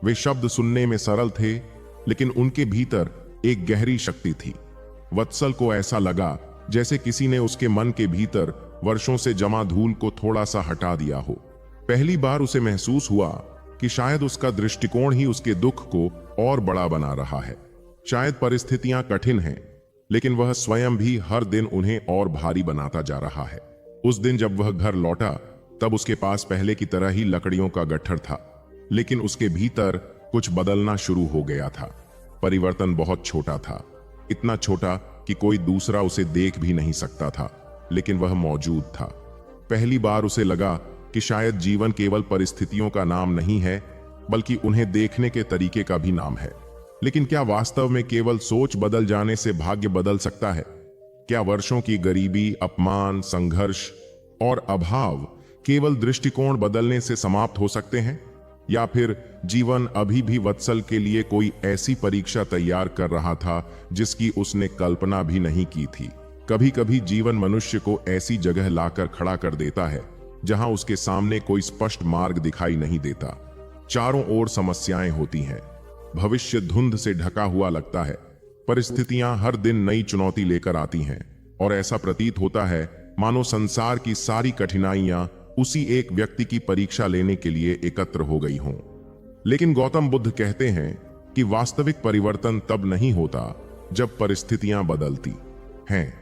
वे शब्द सुनने में सरल थे, लेकिन उनके भीतर एक गहरी शक्ति थी। वत्सल को ऐसा लगा जैसे किसी ने उसके मन के भीतर वर्षों से जमा धूल को थोड़ा सा हटा दिया हो। पहली बार उसे महसूस हुआ कि शायद उसका दृष्टिकोण ही उसके दुख को और बड़ा बना रहा है। शायद परिस्थितियां कठिन हैं, लेकिन वह स्वयं भी हर दिन उन्हें और भारी बनाता जा रहा है। उस दिन जब वह घर लौटा, तब उसके पास पहले की तरह ही लकड़ियों का गट्ठर था, लेकिन उसके भीतर कुछ बदलना शुरू हो गया था। परिवर्तन बहुत छोटा था, इतना छोटा कि कोई दूसरा उसे देख भी नहीं सकता था, लेकिन वह मौजूद था। पहली बार उसे लगा कि शायद जीवन केवल परिस्थितियों का नाम नहीं है, बल्कि उन्हें देखने के तरीके का भी नाम है। लेकिन क्या वास्तव में केवल सोच बदल जाने से भाग्य बदल सकता है? क्या वर्षों की गरीबी, अपमान, संघर्ष और अभाव केवल दृष्टिकोण बदलने से समाप्त हो सकते हैं? या फिर जीवन अभी भी वत्सल के लिए कोई ऐसी परीक्षा तैयार कर रहा था जिसकी उसने कल्पना भी नहीं की थी? कभी कभी जीवन मनुष्य को ऐसी जगह लाकर खड़ा कर देता है जहां उसके सामने कोई स्पष्ट मार्ग दिखाई नहीं देता। चारों ओर समस्याएं होती हैं, भविष्य धुंध से ढका हुआ लगता है, परिस्थितियां हर दिन नई चुनौती लेकर आती हैं, और ऐसा प्रतीत होता है मानो संसार की सारी कठिनाइयां उसी एक व्यक्ति की परीक्षा लेने के लिए एकत्र हो गई हों। लेकिन गौतम बुद्ध कहते हैं कि वास्तविक परिवर्तन तब नहीं होता जब परिस्थितियां बदलती हैं,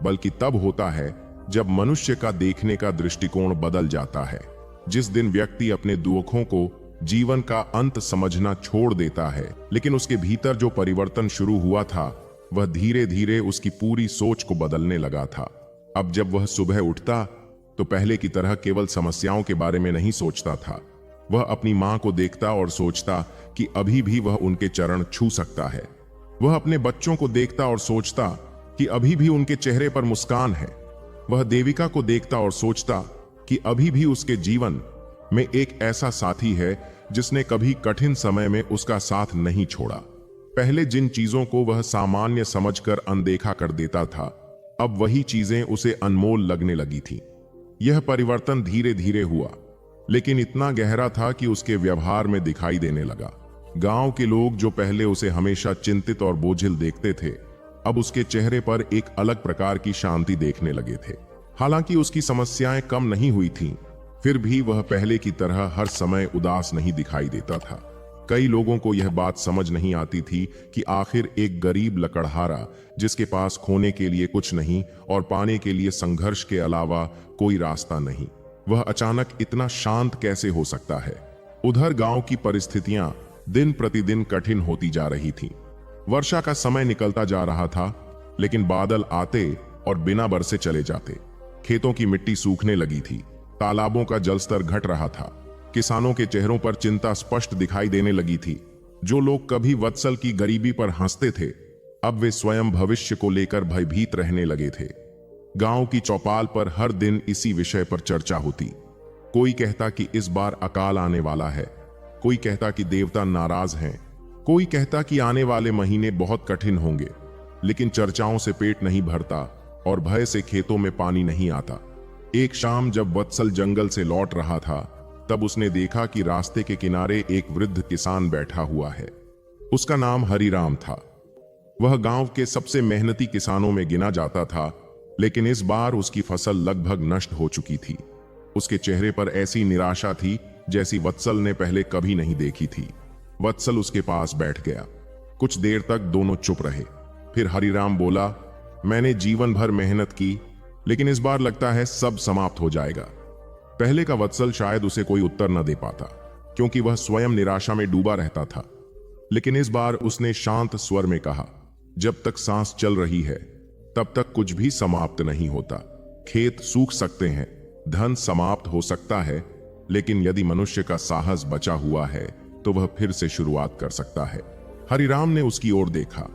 बल्कि तब होता है जब मनुष्य का देखने का दृष्टिकोण बदल जाता है। जिस दिन व्यक्ति अपने दुखों को जीवन का अंत समझना छोड़ देता है, लेकिन उसके भीतर जो परिवर्तन शुरू हुआ था वह धीरे धीरे उसकी पूरी सोच को बदलने लगा था। अब जब वह सुबह उठता तो पहले की तरह केवल समस्याओं के बारे में नहीं सोचता था। वह अपनी मां को देखता और सोचता कि अभी भी वह उनके चरण छू सकता है। वह अपने बच्चों को देखता और सोचता कि अभी भी उनके चेहरे पर मुस्कान है। वह देविका को देखता और सोचता कि अभी भी उसके जीवन में एक ऐसा साथी है जिसने कभी कठिन समय में उसका साथ नहीं छोड़ा। पहले जिन चीजों को वह सामान्य समझकर अनदेखा कर देता था, अब वही चीजें उसे अनमोल लगने लगी थीं। यह परिवर्तन धीरे धीरे हुआ, लेकिन इतना गहरा था कि उसके व्यवहार में दिखाई देने लगा। गांव के लोग जो पहले उसे हमेशा चिंतित और बोझिल देखते थे, अब उसके चेहरे पर एक अलग प्रकार की शांति देखने लगे थे। हालांकि उसकी समस्याएं कम नहीं हुई थीं, फिर भी वह पहले की तरह हर समय उदास नहीं दिखाई देता था। कई लोगों को यह बात समझ नहीं आती थी कि आखिर एक गरीब लकड़हारा जिसके पास खोने के लिए कुछ नहीं और पाने के लिए संघर्ष के अलावा कोई रास्ता नहीं, वह अचानक इतना शांत कैसे हो सकता है। उधर गांव की परिस्थितियां दिन प्रतिदिन कठिन होती जा रही थीं। वर्षा का समय निकलता जा रहा था, लेकिन बादल आते और बिना बरसे चले जाते। खेतों की मिट्टी सूखने लगी थी, तालाबों का जलस्तर घट रहा था। किसानों के चेहरों पर चिंता स्पष्ट दिखाई देने लगी थी। जो लोग कभी वत्सल की गरीबी पर हंसते थे, अब वे स्वयं भविष्य को लेकर भयभीत रहने लगे थे। गांव की चौपाल पर हर दिन इसी विषय पर चर्चा होती। कोई कहता कि इस बार अकाल आने वाला है, कोई कहता कि देवता नाराज हैं, कोई कहता कि आने वाले महीने बहुत कठिन होंगे। लेकिन चर्चाओं से पेट नहीं भरता और भय से खेतों में पानी नहीं आता। एक शाम जब वत्सल जंगल से लौट रहा था, तब उसने देखा कि रास्ते के किनारे एक वृद्ध किसान बैठा हुआ है। उसका नाम हरिराम था। वह गांव के सबसे मेहनती किसानों में गिना जाता था, लेकिन इस बार उसकी फसल लगभग नष्ट हो चुकी थी। उसके चेहरे पर ऐसी निराशा थी जैसी वत्सल ने पहले कभी नहीं देखी थी। वत्सल उसके पास बैठ गया। कुछ देर तक दोनों चुप रहे। फिर हरिराम बोला, मैंने जीवन भर मेहनत की, लेकिन इस बार लगता है सब समाप्त हो जाएगा। पहले का वत्सल शायद उसे कोई उत्तर न दे पाता, क्योंकि वह स्वयं निराशा में डूबा रहता था। लेकिन इस बार उसने शांत स्वर में कहा, जब तक सांस चल रही है तब तक कुछ भी समाप्त नहीं होता। खेत सूख सकते हैं, धन समाप्त हो सकता है, लेकिन यदि मनुष्य का साहस बचा हुआ है तो वह फिर से शुरुआत कर सकता है। हरिराम ने उसकी ओर देखा।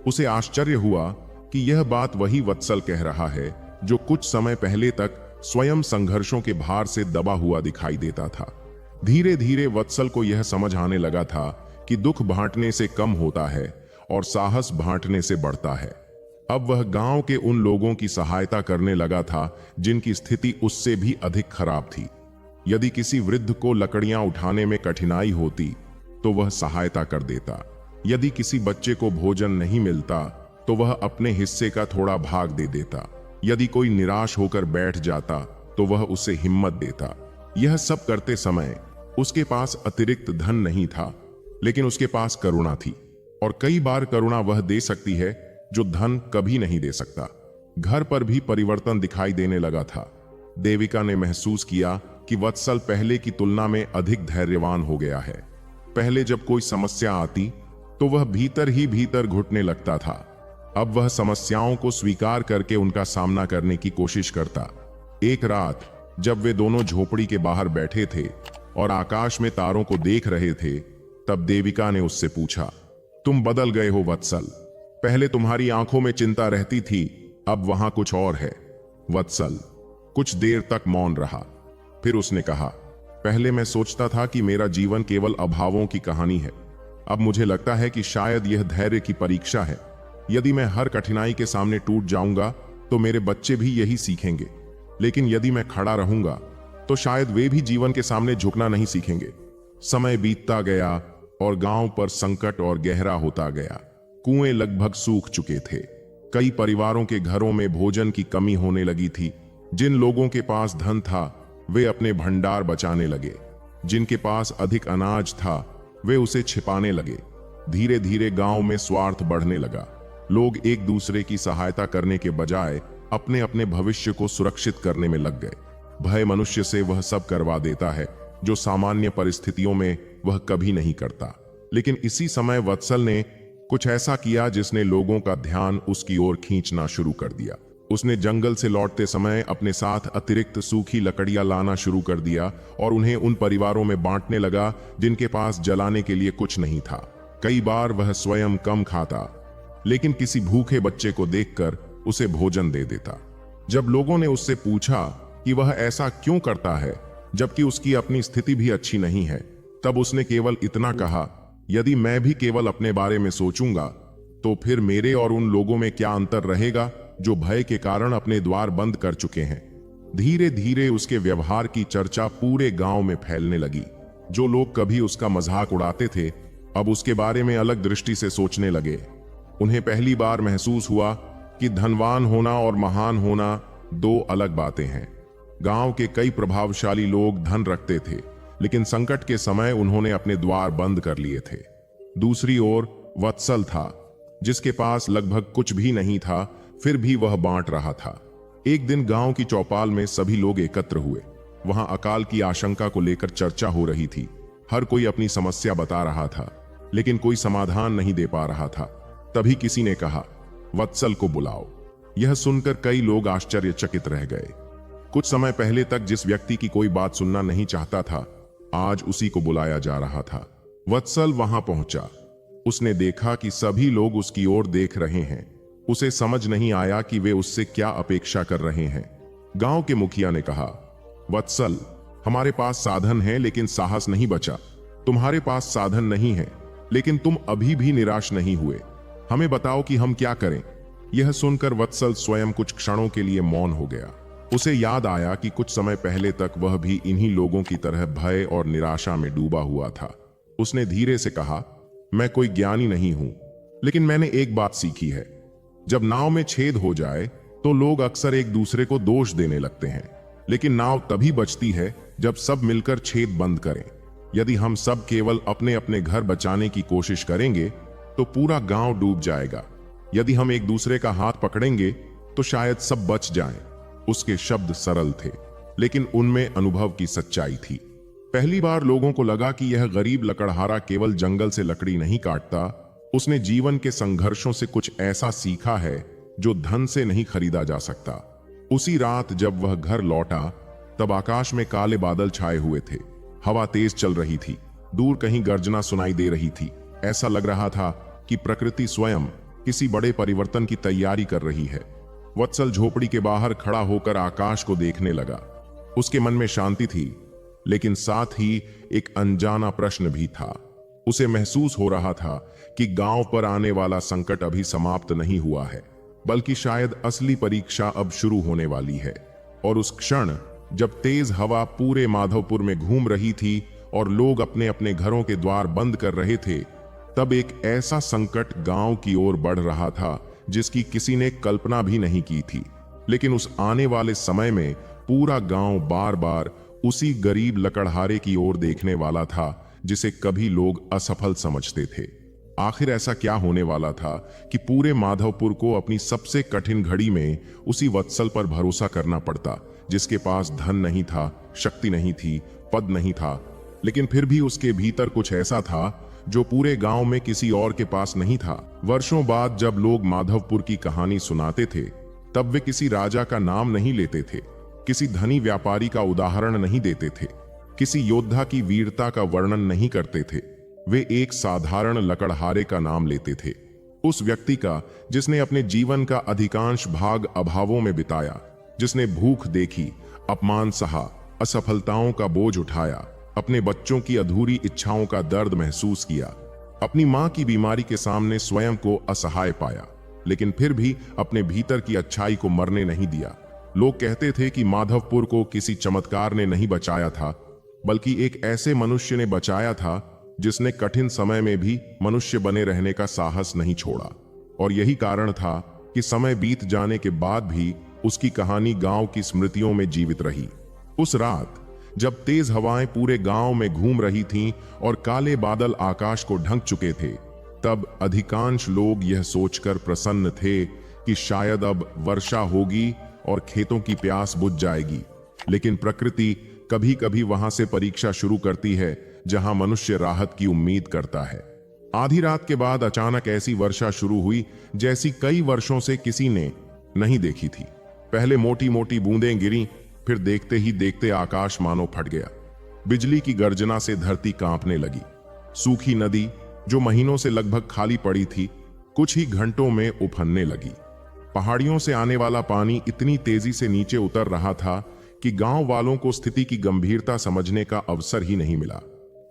उसे आश्चर्य हुआ कि यह बात वही वत्सल कह रहा है जो कुछ समय पहले तक स्वयं संघर्षों के भार से दबा हुआ दिखाई देता था। धीरे धीरे वत्सल को यह समझ आने लगा था कि दुख बांटने से कम होता है और साहस बांटने से बढ़ता है। अब वह गांव के उन लोगों की सहायता करने लगा था जिनकी स्थिति उससे भी अधिक खराब थी। यदि किसी वृद्ध को लकड़ियां उठाने में कठिनाई होती तो वह सहायता कर देता। यदि किसी बच्चे को भोजन नहीं मिलता तो वह अपने हिस्से का थोड़ा भाग दे देता। यदि कोई निराश होकर बैठ जाता तो वह उसे हिम्मत देता। यह सब करते समय उसके पास अतिरिक्त धन नहीं था, लेकिन उसके पास करुणा थी, और कई बार करुणा वह दे सकती है जो धन कभी नहीं दे सकता। घर पर भी परिवर्तन दिखाई देने लगा था। देविका ने महसूस किया कि वत्सल पहले की तुलना में अधिक धैर्यवान हो गया है। पहले जब कोई समस्या आती तो वह भीतर ही भीतर घुटने लगता था। अब वह समस्याओं को स्वीकार करके उनका सामना करने की कोशिश करता। एक रात जब वे दोनों झोपड़ी के बाहर बैठे थे और आकाश में तारों को देख रहे थे, तब देविका ने उससे पूछा, तुम बदल गए हो वत्सल। पहले तुम्हारी आंखों में चिंता रहती थी, अब वहां कुछ और है। वत्सल कुछ देर तक मौन रहा। फिर उसने कहा, पहले मैं सोचता था कि मेरा जीवन केवल अभावों की कहानी है। अब मुझे लगता है कि शायद यह धैर्य की परीक्षा है। यदि मैं हर कठिनाई के सामने टूट जाऊंगा तो मेरे बच्चे भी यही सीखेंगे, लेकिन यदि मैं खड़ा रहूंगा तो शायद वे भी जीवन के सामने झुकना नहीं सीखेंगे। समय बीतता गया और गांव पर संकट और गहरा होता गया। कुएं लगभग सूख चुके थे। कई परिवारों के घरों में भोजन की कमी होने लगी थी। जिन लोगों के पास धन था वे अपने भंडार बचाने लगे। जिनके पास अधिक अनाज था वे उसे छिपाने लगे। धीरे धीरे गांव में स्वार्थ बढ़ने लगा। लोग एक दूसरे की सहायता करने के बजाय अपने अपने भविष्य को सुरक्षित करने में लग गए। भय मनुष्य से वह सब करवा देता है जो सामान्य परिस्थितियों में वह कभी नहीं करता। लेकिन इसी समय वत्सल ने कुछ ऐसा किया जिसने लोगों का ध्यान उसकी ओर खींचना शुरू कर दिया। उसने जंगल से लौटते समय अपने साथ अतिरिक्त सूखी लकड़ियां लाना शुरू कर दिया और उन्हें उन परिवारों में बांटने लगा जिनके पास जलाने के लिए कुछ नहीं था। कई बार वह स्वयं कम खाता, लेकिन किसी भूखे बच्चे को देखकर उसे भोजन दे देता। जब लोगों ने उससे पूछा कि वह ऐसा क्यों करता है जबकि उसकी अपनी स्थिति भी अच्छी नहीं है, तब उसने केवल इतना कहा, यदि मैं भी केवल अपने बारे में सोचूंगा तो फिर मेरे और उन लोगों में क्या अंतर रहेगा जो भय के कारण अपने द्वार बंद कर चुके हैं। धीरे धीरे उसके व्यवहार की चर्चा पूरे गांव में फैलने लगी। जो लोग कभी उसका मजाक उड़ाते थे अब उसके बारे में अलग दृष्टि से सोचने लगे। उन्हें पहली बार महसूस हुआ कि धनवान होना और महान होना दो अलग बातें हैं। गांव के कई प्रभावशाली लोग धन रखते थे, लेकिन संकट के समय उन्होंने अपने द्वार बंद कर लिए थे। दूसरी ओर वत्सल था, जिसके पास लगभग कुछ भी नहीं था, फिर भी वह बांट रहा था। एक दिन गांव की चौपाल में सभी लोग एकत्र हुए। वहां अकाल की आशंका को लेकर चर्चा हो रही थी। हर कोई अपनी समस्या बता रहा था, लेकिन कोई समाधान नहीं दे पा रहा था। तभी किसी ने कहा, वत्सल को बुलाओ। यह सुनकर कई लोग आश्चर्यचकित रह गए। कुछ समय पहले तक जिस व्यक्ति की कोई बात सुनना नहीं चाहता था, आज उसी को बुलाया जा रहा था। वत्सल वहां पहुंचा। उसने देखा कि सभी लोग उसकी ओर देख रहे हैं। उसे समझ नहीं आया कि वे उससे क्या अपेक्षा कर रहे हैं। गांव के मुखिया ने कहा, वत्सल, हमारे पास साधन है लेकिन साहस नहीं बचा। तुम्हारे पास साधन नहीं है, लेकिन तुम अभी भी निराश नहीं हुए। हमें बताओ कि हम क्या करें। यह सुनकर वत्सल स्वयं कुछ क्षणों के लिए मौन हो गया। उसे याद आया कि कुछ समय पहले तक वह भी इन्हीं लोगों की तरह भय और निराशा में डूबा हुआ था। उसने धीरे से कहा, मैं कोई ज्ञानी नहीं हूं, लेकिन मैंने एक बात सीखी है। जब नाव में छेद हो जाए तो लोग अक्सर एक दूसरे को दोष देने लगते हैं, लेकिन नाव तभी बचती है जब सब मिलकर छेद बंद करें। यदि हम सब केवल अपने अपने घर बचाने की कोशिश करेंगे तो पूरा गांव डूब जाएगा। यदि हम एक दूसरे का हाथ पकड़ेंगे तो शायद सब बच जाएं। उसके शब्द सरल थे, लेकिन उनमें अनुभव की सच्चाई थी। पहली बार लोगों को लगा कि यह गरीब लकड़हारा केवल जंगल से लकड़ी नहीं काटता, उसने जीवन के संघर्षों से कुछ ऐसा सीखा है जो धन से नहीं खरीदा जा सकता। उसी रात जब वह घर लौटा तब आकाश में काले बादल छाए हुए थे। हवा तेज चल रही थी। दूर कहीं गर्जना सुनाई दे रही थी। ऐसा लग रहा था कि प्रकृति स्वयं किसी बड़े परिवर्तन की तैयारी कर रही है। वत्सल झोपड़ी के बाहर खड़ा होकर आकाश को देखने लगा। उसके मन में शांति थी, लेकिन साथ ही एक अनजाना प्रश्न भी था। उसे महसूस हो रहा था कि गांव पर आने वाला संकट अभी समाप्त नहीं हुआ है, बल्कि शायद असली परीक्षा अब शुरू होने वाली है। और उस क्षण जब तेज हवा पूरे माधवपुर में घूम रही थी और लोग अपने अपने घरों के द्वार बंद कर रहे थे, तब एक ऐसा संकट गांव की ओर बढ़ रहा था जिसकी किसी ने कल्पना भी नहीं की थी। लेकिन उस आने वाले समय में पूरा गांव बार बार उसी गरीब लकड़हारे की ओर देखने वाला था जिसे कभी लोग असफल समझते थे। आखिर ऐसा क्या होने वाला था कि पूरे माधवपुर को अपनी सबसे कठिन घड़ी में उसी वत्सल पर भरोसा करना पड़ता, जिसके पास धन नहीं था, शक्ति नहीं थी, पद नहीं था, लेकिन फिर भी उसके भीतर कुछ ऐसा था जो पूरे गांव में किसी और के पास नहीं था। वर्षों बाद जब लोग माधवपुर की कहानी सुनाते थे, तब वे किसी राजा का नाम नहीं लेते थे, किसी धनी व्यापारी का उदाहरण नहीं देते थे, किसी योद्धा की वीरता का वर्णन नहीं करते थे। वे एक साधारण लकड़हारे का नाम लेते थे, उस व्यक्ति का जिसने अपने जीवन का अधिकांश भाग अभावों में बिताया, जिसने भूख देखी, अपमान सहा, असफलताओं का बोझ उठाया, अपने बच्चों की अधूरी इच्छाओं का दर्द महसूस किया, अपनी मां की बीमारी के सामने स्वयं को असहाय पाया, लेकिन फिर भी अपने भीतर की अच्छाई को मरने नहीं दिया। लोग कहते थे कि माधवपुर को किसी चमत्कार ने नहीं बचाया था, बल्कि एक ऐसे मनुष्य ने बचाया था जिसने कठिन समय में भी मनुष्य बने रहने का साहस नहीं छोड़ा। और यही कारण था कि समय बीत जाने के बाद भी उसकी कहानी गांव की स्मृतियों में जीवित रही। उस रात जब तेज हवाएं पूरे गांव में घूम रही थीं और काले बादल आकाश को ढक चुके थे, तब अधिकांश लोग यह सोचकर प्रसन्न थे कि शायद अब वर्षा होगी और खेतों की प्यास बुझ जाएगी। लेकिन प्रकृति कभी कभी वहां से परीक्षा शुरू करती है जहां मनुष्य राहत की उम्मीद करता है। आधी रात के बाद अचानक ऐसी वर्षा शुरू हुई जैसी कई वर्षों से किसी ने नहीं देखी थी। पहले मोटी मोटी बूंदें गिरी, फिर देखते ही देखते आकाश मानो फट गया। बिजली की गर्जना से धरती कांपने लगी। सूखी नदी जो महीनों से लगभग खाली पड़ी थी, कुछ ही घंटों में उफनने लगी। पहाड़ियों से आने वाला पानी इतनी तेजी से नीचे उतर रहा था कि गांव वालों को स्थिति की गंभीरता समझने का अवसर ही नहीं मिला।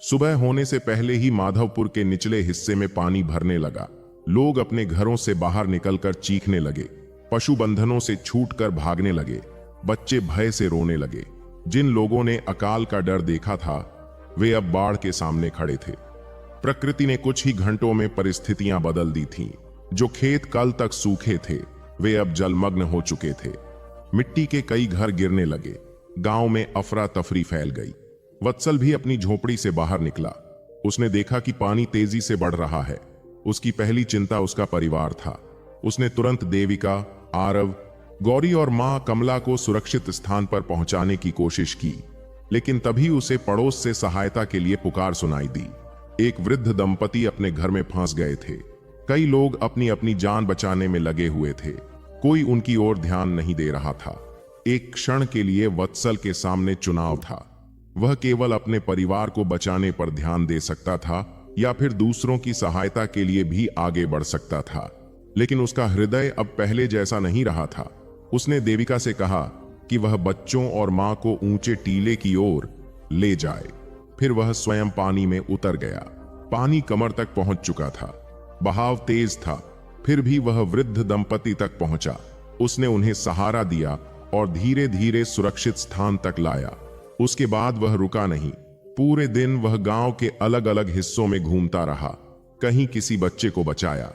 सुबह होने से पहले ही माधवपुर के निचले हिस्से में पानी भरने लगा। लोग अपने घरों से बाहर निकलकर चीखने लगे, पशु बंधनों से छूटकर भागने लगे, बच्चे भय से रोने लगे। जिन लोगों ने अकाल का डर देखा था, वे अब बाढ़ के सामने खड़े थे। प्रकृति ने कुछ ही घंटों में परिस्थितियां बदल दी थीं। जो खेत कल तक सूखे थे, वे अब जलमग्न हो चुके थे। मिट्टी के कई घर गिरने लगे। गांव में अफरा तफरी फैल गई। वत्सल भी अपनी झोपड़ी से बाहर निकला। उसने देखा कि पानी तेजी से बढ़ रहा है। उसकी पहली चिंता उसका परिवार था। उसने तुरंत देविका, आरव, गौरी और मां कमला को सुरक्षित स्थान पर पहुंचाने की कोशिश की, लेकिन तभी उसे पड़ोस से सहायता के लिए पुकार सुनाई दी। एक वृद्ध दंपति अपने घर में फंस गए थे। कई लोग अपनी अपनी जान बचाने में लगे हुए थे। कोई उनकी ओर ध्यान नहीं दे रहा था। एक क्षण के लिए वत्सल के सामने चुनाव था। वह केवल अपने परिवार को बचाने पर ध्यान दे सकता था या फिर दूसरों की सहायता के लिए भी आगे बढ़ सकता था। लेकिन उसका हृदय अब पहले जैसा नहीं रहा था। उसने देविका से कहा कि वह बच्चों और मां को ऊंचे टीले की ओर ले जाए। फिर वह स्वयं पानी में उतर गया। पानी कमर तक पहुंच चुका था। बहाव तेज था, फिर भी वह वृद्ध दंपति तक पहुंचा। उसने उन्हें सहारा दिया और धीरे धीरे सुरक्षित स्थान तक लाया। उसके बाद वह रुका नहीं। पूरे दिन वह गांव के अलग अलग हिस्सों में घूमता रहा। कहीं किसी बच्चे को बचाया,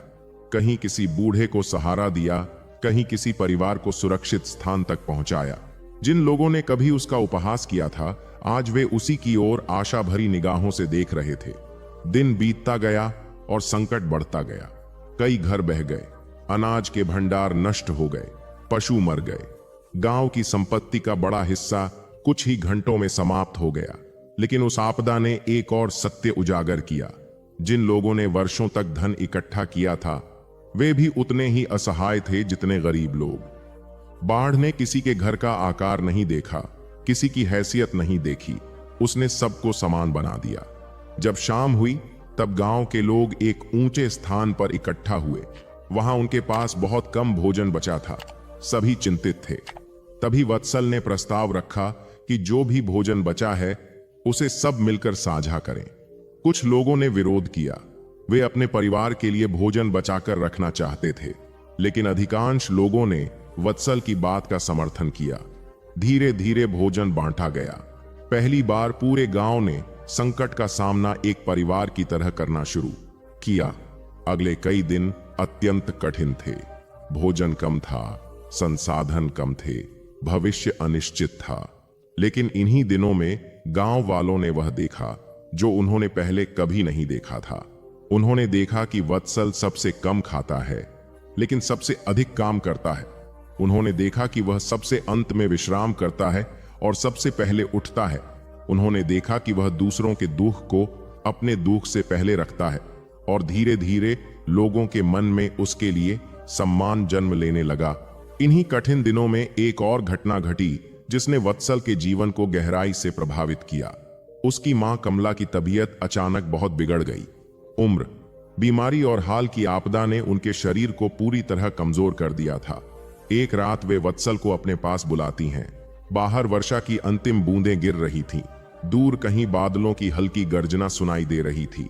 कहीं किसी बूढ़े को सहारा दिया, कहीं किसी परिवार को सुरक्षित स्थान तक पहुंचाया। जिन लोगों ने कभी उसका उपहास किया था, आज वे उसी की ओर आशा भरी निगाहों से देख रहे थे। दिन बीतता गया और संकट बढ़ता गया। कई घर बह गए, अनाज के भंडार नष्ट हो गए, पशु मर गए। गांव की संपत्ति का बड़ा हिस्सा कुछ ही घंटों में समाप्त हो गया। लेकिन उस आपदा ने एक और सत्य उजागर किया। जिन लोगों ने वर्षों तक धन इकट्ठा किया था, वे भी उतने ही असहाय थे जितने गरीब लोग। बाढ़ ने किसी के घर का आकार नहीं देखा, किसी की हैसियत नहीं देखी। उसने सबको समान बना दिया। जब शाम हुई तब गांव के लोग एक ऊंचे स्थान पर इकट्ठा हुए। वहां उनके पास बहुत कम भोजन बचा था। सभी चिंतित थे। तभी वत्सल ने प्रस्ताव रखा कि जो भी भोजन बचा है उसे सब मिलकर साझा करें। कुछ लोगों ने विरोध किया। वे अपने परिवार के लिए भोजन बचाकर रखना चाहते थे, लेकिन अधिकांश लोगों ने वत्सल की बात का समर्थन किया। धीरे धीरे भोजन बांटा गया। पहली बार पूरे गांव ने संकट का सामना एक परिवार की तरह करना शुरू किया। अगले कई दिन अत्यंत कठिन थे। भोजन कम था, संसाधन कम थे, भविष्य अनिश्चित था। लेकिन इन्हीं दिनों में गांव वालों ने वह देखा जो उन्होंने पहले कभी नहीं देखा था। उन्होंने देखा कि वत्सल सबसे कम खाता है, लेकिन सबसे अधिक काम करता है। उन्होंने देखा कि वह सबसे अंत में विश्राम करता है और सबसे पहले उठता है। उन्होंने देखा कि वह दूसरों के दुख को अपने दुख से पहले रखता है, और धीरे धीरे लोगों के मन में उसके लिए सम्मान जन्म लेने लगा। इन्हीं कठिन दिनों में एक और घटना घटी जिसने वत्सल के जीवन को गहराई से प्रभावित किया। उसकी मां कमला की तबीयत अचानक बहुत बिगड़ गई। उम्र, बीमारी और हाल की आपदा ने उनके शरीर को पूरी तरह कमजोर कर दिया था। एक रात वे वत्सल को अपने पास बुलाती हैं। बाहर वर्षा की अंतिम बूंदें गिर रही थीं। दूर कहीं बादलों की हल्की गर्जना सुनाई दे रही थी।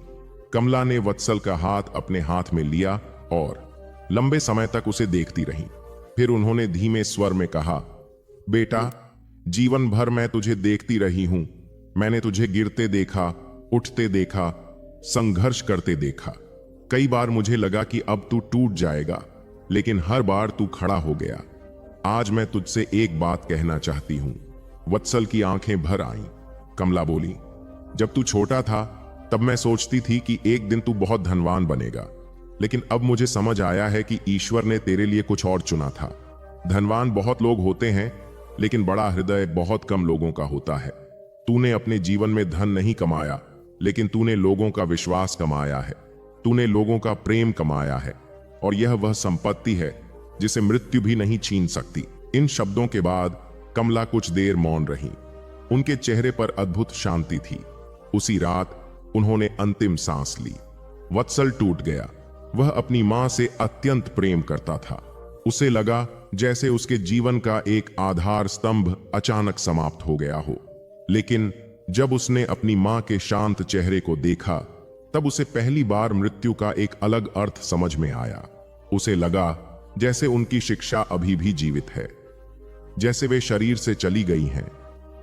कमला ने वत्सल का हाथ अपने हाथ में लिया और लंबे समय तक उसे देखती रही। फिर उन्होंने धीमे स्वर में कहा, बेटा, जीवन भर मैं तुझे देखती रही हूं। मैंने तुझे गिरते देखा, उठते देखा, संघर्ष करते देखा। कई बार मुझे लगा कि अब तू टूट जाएगा, लेकिन हर बार तू खड़ा हो गया। आज मैं तुझसे एक बात कहना चाहती हूं। वत्सल की आंखें भर आईं। कमला बोली, जब तू छोटा था तब मैं सोचती थी कि एक दिन तू बहुत धनवान बनेगा, लेकिन अब मुझे समझ आया है कि ईश्वर ने तेरे लिए कुछ और चुना था। धनवान बहुत लोग होते हैं, लेकिन बड़ा हृदय बहुत कम लोगों का होता है। तूने अपने जीवन में धन नहीं कमाया, लेकिन तूने लोगों का विश्वास कमाया है। तूने लोगों का प्रेम कमाया है, और यह वह संपत्ति है जिसे मृत्यु भी नहीं छीन सकती। इन शब्दों के बाद कमला कुछ देर मौन रही। उनके चेहरे पर अद्भुत शांति थी। उसी रात उन्होंने अंतिम सांस ली। वत्सल टूट गया। वह अपनी मां से अत्यंत प्रेम करता था। उसे लगा जैसे उसके जीवन का एक आधार स्तंभ अचानक समाप्त हो गया हो। लेकिन जब उसने अपनी मां के शांत चेहरे को देखा, तब उसे पहली बार मृत्यु का एक अलग अर्थ समझ में आया। उसे लगा जैसे उनकी शिक्षा अभी भी जीवित है, जैसे वे शरीर से चली गई हैं,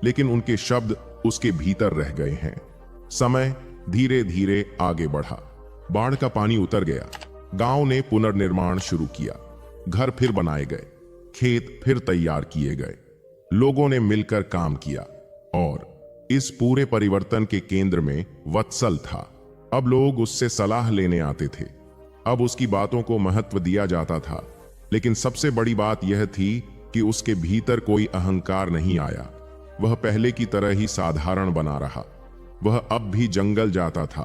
लेकिन उनके शब्द उसके भीतर रह गए हैं। समय धीरे धीरे आगे बढ़ा। बाढ़ का पानी उतर गया। गांव ने पुनर्निर्माण शुरू किया। घर फिर बनाए गए, खेत फिर तैयार किए गए। लोगों ने मिलकर काम किया, और इस पूरे परिवर्तन के केंद्र में वत्सल था। अब लोग उससे सलाह लेने आते थे। अब उसकी बातों को महत्व दिया जाता था। लेकिन सबसे बड़ी बात यह थी कि उसके भीतर कोई अहंकार नहीं आया। वह पहले की तरह ही साधारण बना रहा। वह अब भी जंगल जाता था,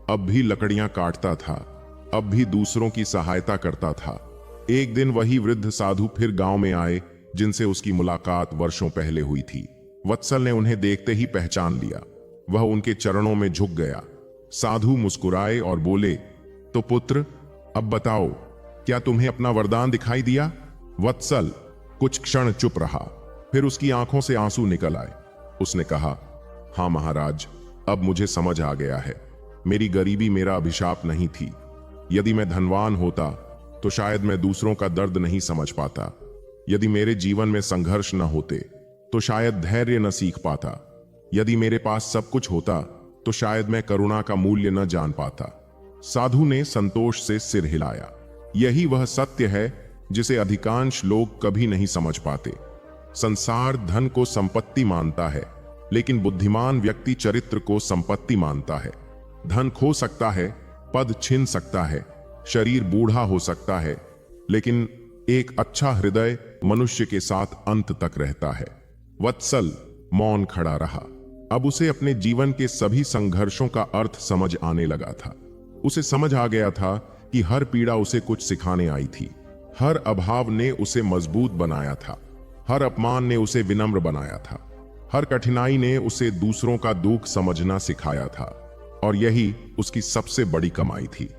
अब भी लकड़ियां काटता था, अब भी दूसरों की सहायता करता था। एक दिन वही वृद्ध साधु फिर गांव में आए जिनसे उसकी मुलाकात वर्षों पहले हुई थी। वत्सल ने उन्हें देखते ही पहचान लिया। वह उनके चरणों में झुक गया। साधु मुस्कुराए और बोले, तो पुत्र, अब बताओ, क्या तुम्हें अपना वरदान दिखाई दिया? वत्सल कुछ क्षण चुप रहा, फिर उसकी आंखों से आंसू निकल आए। उसने कहा, हाँ महाराज, अब मुझे समझ आ गया है। मेरी गरीबी मेरा अभिशाप नहीं थी। यदि मैं धनवान होता तो शायद मैं दूसरों का दर्द नहीं समझ पाता। यदि मेरे जीवन में संघर्ष न होते तो शायद धैर्य न सीख पाता। यदि मेरे पास सब कुछ होता तो शायद मैं करुणा का मूल्य न जान पाता। साधु ने संतोष से सिर हिलाया। यही वह सत्य है जिसे अधिकांश लोग कभी नहीं समझ पाते। संसार धन को संपत्ति मानता है, लेकिन बुद्धिमान व्यक्ति चरित्र को संपत्ति मानता है। धन खो सकता है, पद छिन सकता है, शरीर बूढ़ा हो सकता है, लेकिन एक अच्छा हृदय मनुष्य के साथ अंत तक रहता है। वत्सल मौन खड़ा रहा। अब उसे अपने जीवन के सभी संघर्षों का अर्थ समझ आने लगा था। उसे समझ आ गया था कि हर पीड़ा उसे कुछ सिखाने आई थी। हर अभाव ने उसे मजबूत बनाया था। हर अपमान ने उसे विनम्र बनाया था। हर कठिनाई ने उसे दूसरों का दुख समझना सिखाया था। और यही उसकी सबसे बड़ी कमाई थी।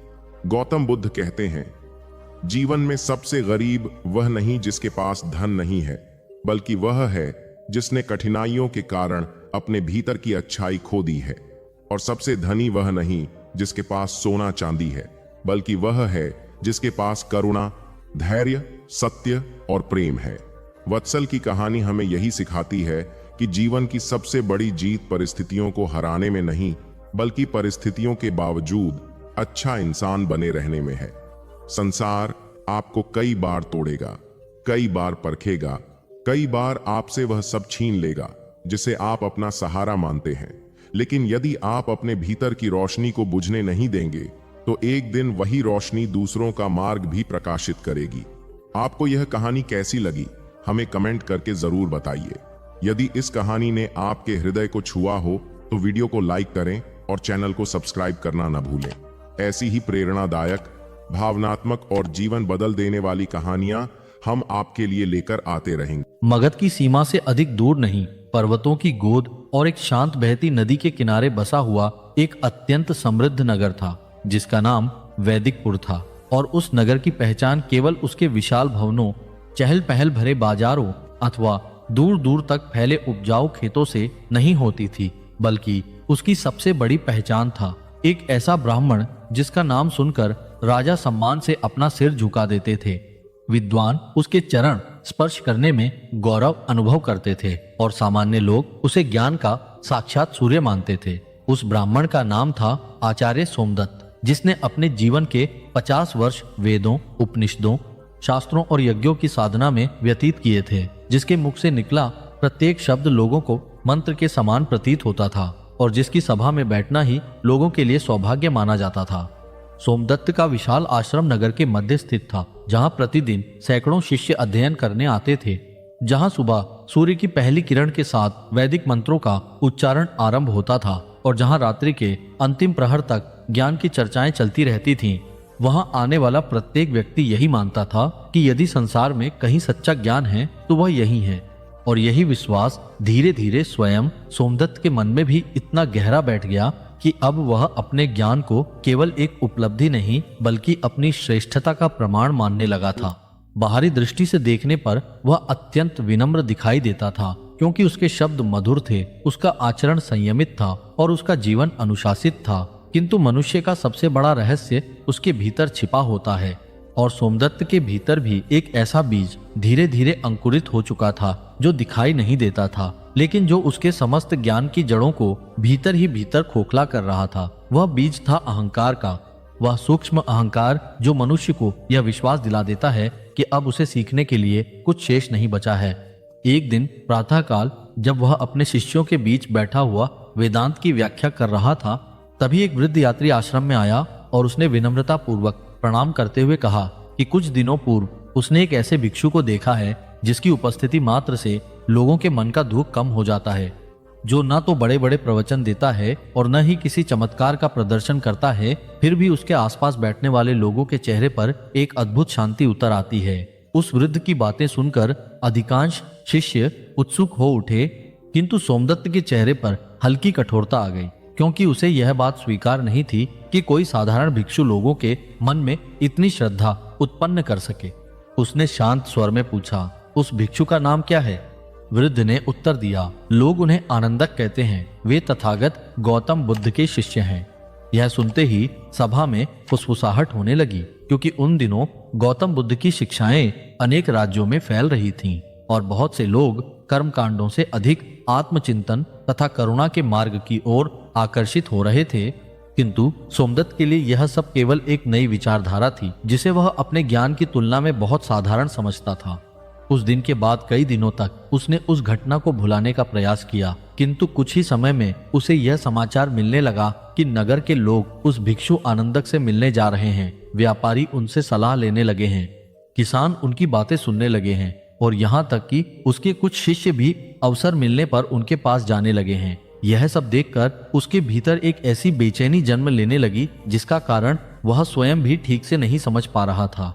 गौतम बुद्ध कहते हैं, जीवन में सबसे गरीब वह नहीं जिसके पास धन नहीं है, बल्कि वह है जिसने कठिनाइयों के कारण अपने भीतर की अच्छाई खो दी है। और सबसे धनी वह नहीं जिसके पास सोना चांदी है, बल्कि वह है जिसके पास करुणा, धैर्य, सत्य और प्रेम है। वत्सल की कहानी हमें यही सिखाती है कि जीवन की सबसे बड़ी जीत परिस्थितियों को हराने में नहीं, बल्कि परिस्थितियों के बावजूद अच्छा इंसान बने रहने में है। संसार आपको कई बार तोड़ेगा, कई बार परखेगा, कई बार आपसे वह सब छीन लेगा जिसे आप अपना सहारा मानते हैं। लेकिन यदि आप अपने भीतर की रोशनी को बुझने नहीं देंगे, तो एक दिन वही रोशनी दूसरों का मार्ग भी प्रकाशित करेगी। आपको यह कहानी कैसी लगी, हमें कमेंट करके जरूर बताइए। यदि इस कहानी ने आपके हृदय को छुआ हो तो वीडियो को लाइक करें और चैनल को सब्सक्राइब करना न भूलें। ऐसी ही प्रेरणादायक, भावनात्मक और जीवन बदल देने वाली कहानियां हम आपके लिए लेकर आते रहेंगे। मगध की सीमा से अधिक दूर नहीं, पर्वतों की गोद और एक शांत बहती नदी के किनारे बसा हुआ एक अत्यंत समृद्ध नगर था, जिसका नाम वैदिकपुर था। और उस नगर की पहचान केवल उसके विशाल भवनों, चहल पहल भरे बाजारों अथवा दूर दूर तक फैले उपजाऊ खेतों से नहीं होती थी, बल्कि उसकी सबसे बड़ी पहचान था एक ऐसा ब्राह्मण जिसका नाम सुनकर राजा सम्मान से अपना सिर झुका देते थे। विद्वान उसके चरण स्पर्श करने में गौरव अनुभव करते थे और सामान्य लोग उसे ज्ञान का साक्षात सूर्य मानते थे। उस ब्राह्मण का नाम था आचार्य सोमदत्त, जिसने अपने जीवन के 50 वर्ष वेदों, उपनिषदों, शास्त्रों और यज्ञों की साधना में व्यतीत किए थे, जिसके मुख से निकला प्रत्येक शब्द लोगों को मंत्र के समान प्रतीत होता था और जिसकी सभा में बैठना ही लोगों के लिए सौभाग्य माना जाता था। सोमदत्त का विशाल आश्रम नगर के मध्य स्थित था, जहां प्रतिदिन सैकड़ों शिष्य अध्ययन करने आते थे, जहां सुबह सूर्य की पहली किरण के साथ वैदिक मंत्रों का उच्चारण आरंभ होता था और जहां रात्रि के अंतिम प्रहर तक ज्ञान की चर्चाएं चलती रहती थीं। वहां आने वाला प्रत्येक व्यक्ति यही मानता था कि यदि संसार में कहीं सच्चा ज्ञान है तो वह यही है। और यही विश्वास धीरे धीरे स्वयं सोमदत्त के मन में भी इतना गहरा बैठ गया कि अब वह अपने ज्ञान को केवल एक उपलब्धि नहीं, बल्कि अपनी श्रेष्ठता का प्रमाण मानने लगा था। बाहरी दृष्टि से देखने पर वह अत्यंत विनम्र दिखाई देता था, क्योंकि उसके शब्द मधुर थे, उसका आचरण संयमित था और उसका जीवन अनुशासित था। किंतु मनुष्य का सबसे बड़ा रहस्य उसके भीतर छिपा होता है, और सोमदत्त के भीतर भी एक ऐसा बीज धीरे धीरे अंकुरित हो चुका था जो दिखाई नहीं देता था, लेकिन जो उसके समस्त ज्ञान की जड़ों को भीतर ही भीतर खोखला कर रहा था। वह बीज था अहंकार का, वह सूक्ष्म अहंकार जो मनुष्य को यह विश्वास दिला देता है कि अब उसे सीखने के लिए कुछ शेष नहीं बचा है। एक दिन प्रातःकाल जब वह अपने शिष्यों के बीच बैठा हुआ वेदांत की व्याख्या कर रहा था, तभी एक वृद्ध यात्री आश्रम में आया और उसने विनम्रता पूर्वक प्रणाम करते हुए कहा कि कुछ दिनों पूर्व उसने एक ऐसे भिक्षु को देखा है जिसकी उपस्थिति मात्र से लोगों के मन का दुख कम हो जाता है, जो न तो बड़े बड़े प्रवचन देता है और न ही किसी चमत्कार का प्रदर्शन करता है, फिर भी उसके आसपास बैठने वाले लोगों के चेहरे पर एक अद्भुत शांति उतर आती है। उस वृद्ध की बातें सुनकर अधिकांश शिष्य उत्सुक हो उठे, किंतु सोमदत्त के चेहरे पर हल्की कठोरता आ गई, क्योंकि उसे यह बात स्वीकार नहीं थी कि कोई साधारण भिक्षु लोगों के मन में इतनी श्रद्धा उत्पन्न कर सके। उसने शांत स्वर में पूछा, उस भिक्षु का नाम क्या है? वृद्ध ने उत्तर दिया, लोग उन्हें आनंदक कहते हैं, वे तथागत गौतम बुद्ध के शिष्य हैं। यह सुनते ही सभा में फुसफुसाहट होने लगी, क्योंकि उन दिनों गौतम बुद्ध की शिक्षाएं अनेक राज्यों में फैल रही थीं और बहुत से लोग कर्मकांडों से अधिक आत्मचिंतन तथा करुणा के मार्ग की ओर आकर्षित हो रहे थे। किंतु सोमदत्त के लिए यह सब केवल एक नई विचारधारा थी, जिसे वह अपने ज्ञान की तुलना में बहुत साधारण समझता था। उस दिन के बाद कई दिनों तक उसने उस घटना को भुलाने का प्रयास किया, किंतु कुछ ही समय में उसे यह समाचार मिलने लगा कि नगर के लोग उस भिक्षु आनंदक से मिलने जा रहे हैं, व्यापारी उनसे सलाह लेने लगे हैं, किसान उनकी बातें सुनने लगे हैं और यहाँ तक कि उसके कुछ शिष्य भी अवसर मिलने पर उनके पास जाने लगे हैं। यह सब देखकर उसके भीतर एक ऐसी बेचैनी जन्म लेने लगी जिसका कारण वह स्वयं भी ठीक से नहीं समझ पा रहा था।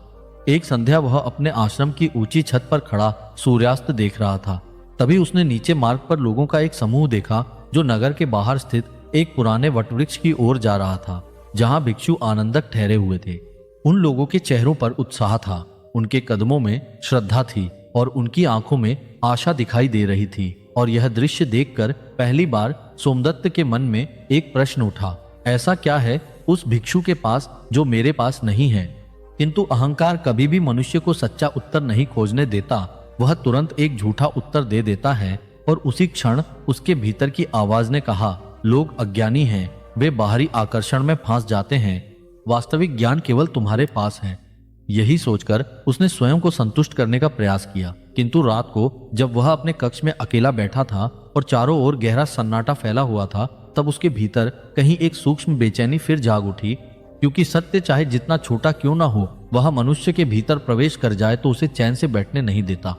एक संध्या वह अपने आश्रम की ऊंची छत पर खड़ा सूर्यास्त देख रहा था। तभी उसने नीचे मार्ग पर लोगों का एक समूह देखा जो नगर के बाहर स्थित एक पुराने वटवृक्ष की ओर जा रहा था जहां भिक्षु आनंदक ठहरे हुए थे। उन लोगों के चेहरों पर उत्साह था, उनके कदमों में श्रद्धा थी और उनकी आंखों में आशा दिखाई दे रही थी। और यह दृश्य देखकर पहली बार सोमदत्त के मन में एक प्रश्न उठा, ऐसा क्या है उस भिक्षु के पास जो मेरे पास नहीं है? किंतु अहंकार कभी भी मनुष्य को सच्चा उत्तर नहीं खोजने देता। वह तुरंत एक झूठा उत्तर दे देता है और उसी क्षण उसके भीतर की आवाज ने कहा, लोग अज्ञानी हैं, वे बाहरी आकर्षण में फंस जाते हैं, वास्तविक ज्ञान केवल तुम्हारे पास है। यही सोचकर उसने स्वयं को संतुष्ट करने का प्रयास किया। किंतु रात को जब वह अपने कक्ष में अकेला बैठा था और चारों ओर गहरा सन्नाटा फैला हुआ था, तब उसके भीतर कहीं एक सूक्ष्म बेचैनी फिर जाग उठी, क्योंकि सत्य चाहे जितना छोटा क्यों ना हो, वह मनुष्य के भीतर प्रवेश कर जाए तो उसे चैन से बैठने नहीं देता।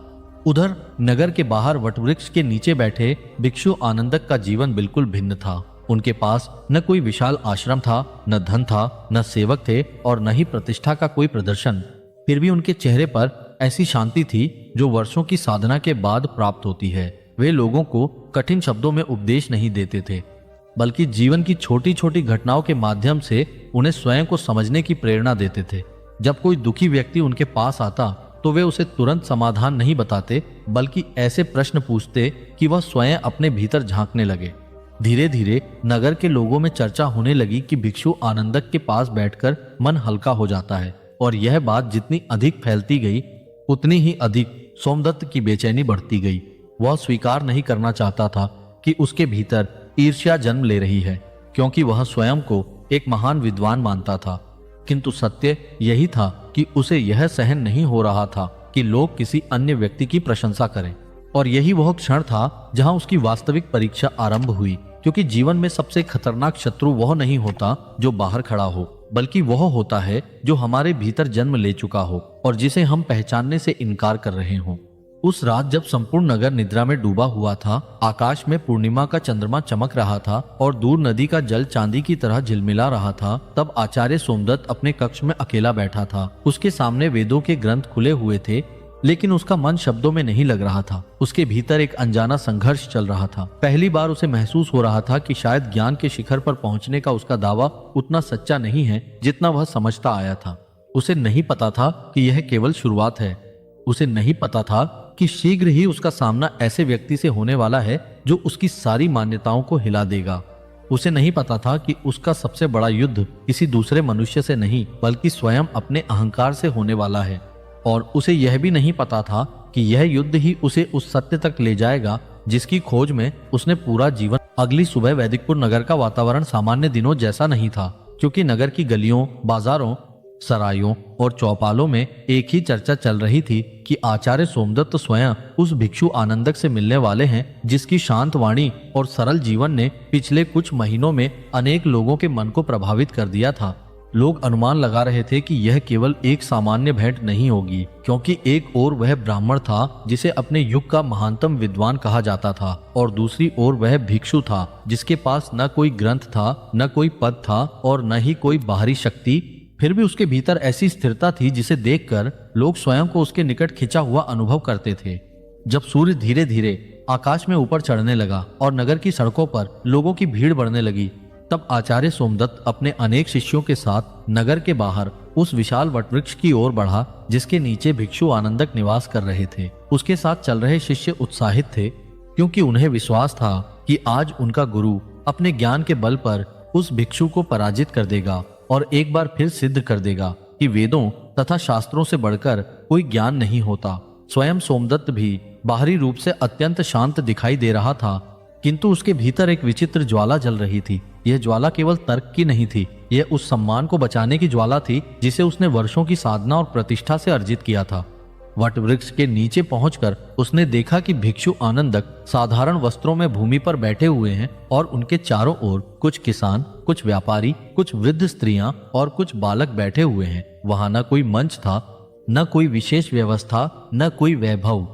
उधर नगर के बाहर वटवृक्ष के नीचे बैठे भिक्षु आनंदक का जीवन बिल्कुल भिन्न था। उनके पास न कोई विशाल आश्रम था, न धन था, न सेवक थे और न ही प्रतिष्ठा का कोई प्रदर्शन। फिर भी उनके चेहरे पर ऐसी शांति थी जो वर्षों की साधना के बाद प्राप्त होती है। वे लोगों को कठिन शब्दों में उपदेश नहीं देते थे, बल्कि जीवन की छोटी छोटी घटनाओं के माध्यम से उन्हें स्वयं को समझने की प्रेरणा देते थे। जब कोई दुखी व्यक्ति उनके पास आता तो वे उसे तुरंत समाधान नहीं बताते, बल्कि ऐसे प्रश्न पूछते कि वह स्वयं अपने भीतर झांकने लगे। धीरे धीरे नगर के लोगों में चर्चा होने लगी कि भिक्षु आनंदक के पास बैठकर मन हल्का हो जाता है। और यह बात जितनी अधिक फैलती गई, उतनी ही अधिक सोमदत्त की बेचैनी बढ़ती गई। वह स्वीकार नहीं करना चाहता था कि उसके भीतर ईर्ष्या जन्म ले रही है, क्योंकि वह स्वयं को एक महान विद्वान मानता था। किंतु सत्य यही था कि उसे यह सहन नहीं हो रहा था कि लोग किसी अन्य व्यक्ति की प्रशंसा करें। और यही वह क्षण था जहां उसकी वास्तविक परीक्षा आरंभ हुई, क्योंकि जीवन में सबसे खतरनाक शत्रु वह नहीं होता जो बाहर खड़ा हो, बल्कि वह होता है जो हमारे भीतर जन्म ले चुका हो और जिसे हम पहचानने से इनकार कर रहे हों। उस रात जब संपूर्ण नगर निद्रा में डूबा हुआ था, आकाश में पूर्णिमा का चंद्रमा चमक रहा था और दूर नदी का जल चांदी की तरह झिलमिला रहा था, तब आचार्य सोमदत्त अपने कक्ष में अकेला बैठा था। उसके सामने वेदों के ग्रंथ खुले हुए थे, लेकिन उसका मन शब्दों में नहीं लग रहा था। उसके भीतर एक अनजाना संघर्ष चल रहा था। पहली बार उसे महसूस हो रहा था कि शायद ज्ञान के शिखर पर पहुंचने का उसका दावा उतना सच्चा नहीं है जितना वह समझता आया था। उसे नहीं पता था कि यह केवल शुरुआत है। उसे नहीं पता था कि शीघ्र ही उसका सामना ऐसे व्यक्ति से होने वाला है जो उसकी सारी मान्यताओं को हिला देगा। उसे नहीं पता था कि उसका सबसे बड़ा युद्ध किसी दूसरे मनुष्य से नहीं, बल्कि स्वयं अपने अहंकार से होने वाला है। और उसे यह भी नहीं पता था कि यह युद्ध ही उसे उस सत्य तक ले जाएगा जिसकी खोज में उसने पूरा जीवन। अगली सुबह वैदिकपुर नगर का वातावरण सामान्य दिनों जैसा नहीं था, क्योंकि नगर की गलियों, बाजारों, सरायों और चौपालों में एक ही चर्चा चल रही थी कि आचार्य सोमदत्त स्वयं उस भिक्षु आनंदक से मिलने वाले हैं, जिसकी शांत वाणी और सरल जीवन ने पिछले कुछ महीनों में अनेक लोगों के मन को प्रभावित कर दिया था। लोग अनुमान लगा रहे थे कि यह केवल एक सामान्य भेंट नहीं होगी, क्योंकि एक ओर वह ब्राह्मण था जिसे अपने युग का महानतम विद्वान कहा जाता था, और दूसरी ओर वह भिक्षु था जिसके पास न कोई ग्रंथ था, न कोई पद था और न ही कोई बाहरी शक्ति। फिर भी उसके भीतर ऐसी स्थिरता थी जिसे देखकर लोग स्वयं को उसके निकट खिंचा हुआ अनुभव करते थे। जब सूर्य धीरे धीरे आकाश में ऊपर चढ़ने लगा और नगर की सड़कों पर लोगों की भीड़ बढ़ने लगी, तब आचार्य सोमदत्त अपने अनेक शिष्यों के साथ नगर के बाहर उस विशाल वटवृक्ष की ओर बढ़ा जिसके नीचे भिक्षु आनंदक निवास कर रहे थे। उसके साथ चल रहे शिष्य उत्साहित थे, क्योंकि उन्हें विश्वास था कि आज उनका गुरु अपने ज्ञान के बल पर उस भिक्षु को पराजित कर देगा और एक बार फिर सिद्ध कर देगा कि वेदों तथा शास्त्रों से बढ़कर कोई ज्ञान नहीं होता। स्वयं सोमदत्त भी बाहरी रूप से अत्यंत शांत दिखाई दे रहा था, किंतु उसके भीतर एक विचित्र ज्वाला जल रही थी। यह ज्वाला केवल तर्क की नहीं थी, यह उस सम्मान को बचाने की ज्वाला थी जिसे उसने वर्षों की साधना और प्रतिष्ठा से अर्जित किया था। वटवृक्ष के नीचे पहुंचकर उसने देखा कि भिक्षु आनंदक साधारण वस्त्रों में भूमि पर बैठे हुए हैं और उनके चारों ओर कुछ किसान, कुछ व्यापारी, कुछ वृद्ध स्त्रियां और कुछ बालक बैठे हुए हैं। वहां न कोई मंच था, न कोई विशेष व्यवस्था, न कोई वैभव।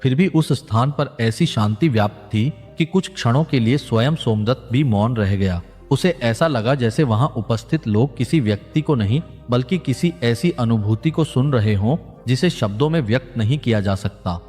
फिर भी उस स्थान पर ऐसी शांति व्याप्त थी कि कुछ क्षणों के लिए स्वयं सोमदत्त भी मौन रह गया। उसे ऐसा लगा जैसे वहां उपस्थित लोग किसी व्यक्ति को नहीं, बल्कि किसी ऐसी अनुभूति को सुन रहे हों जिसे शब्दों में व्यक्त नहीं किया जा सकता।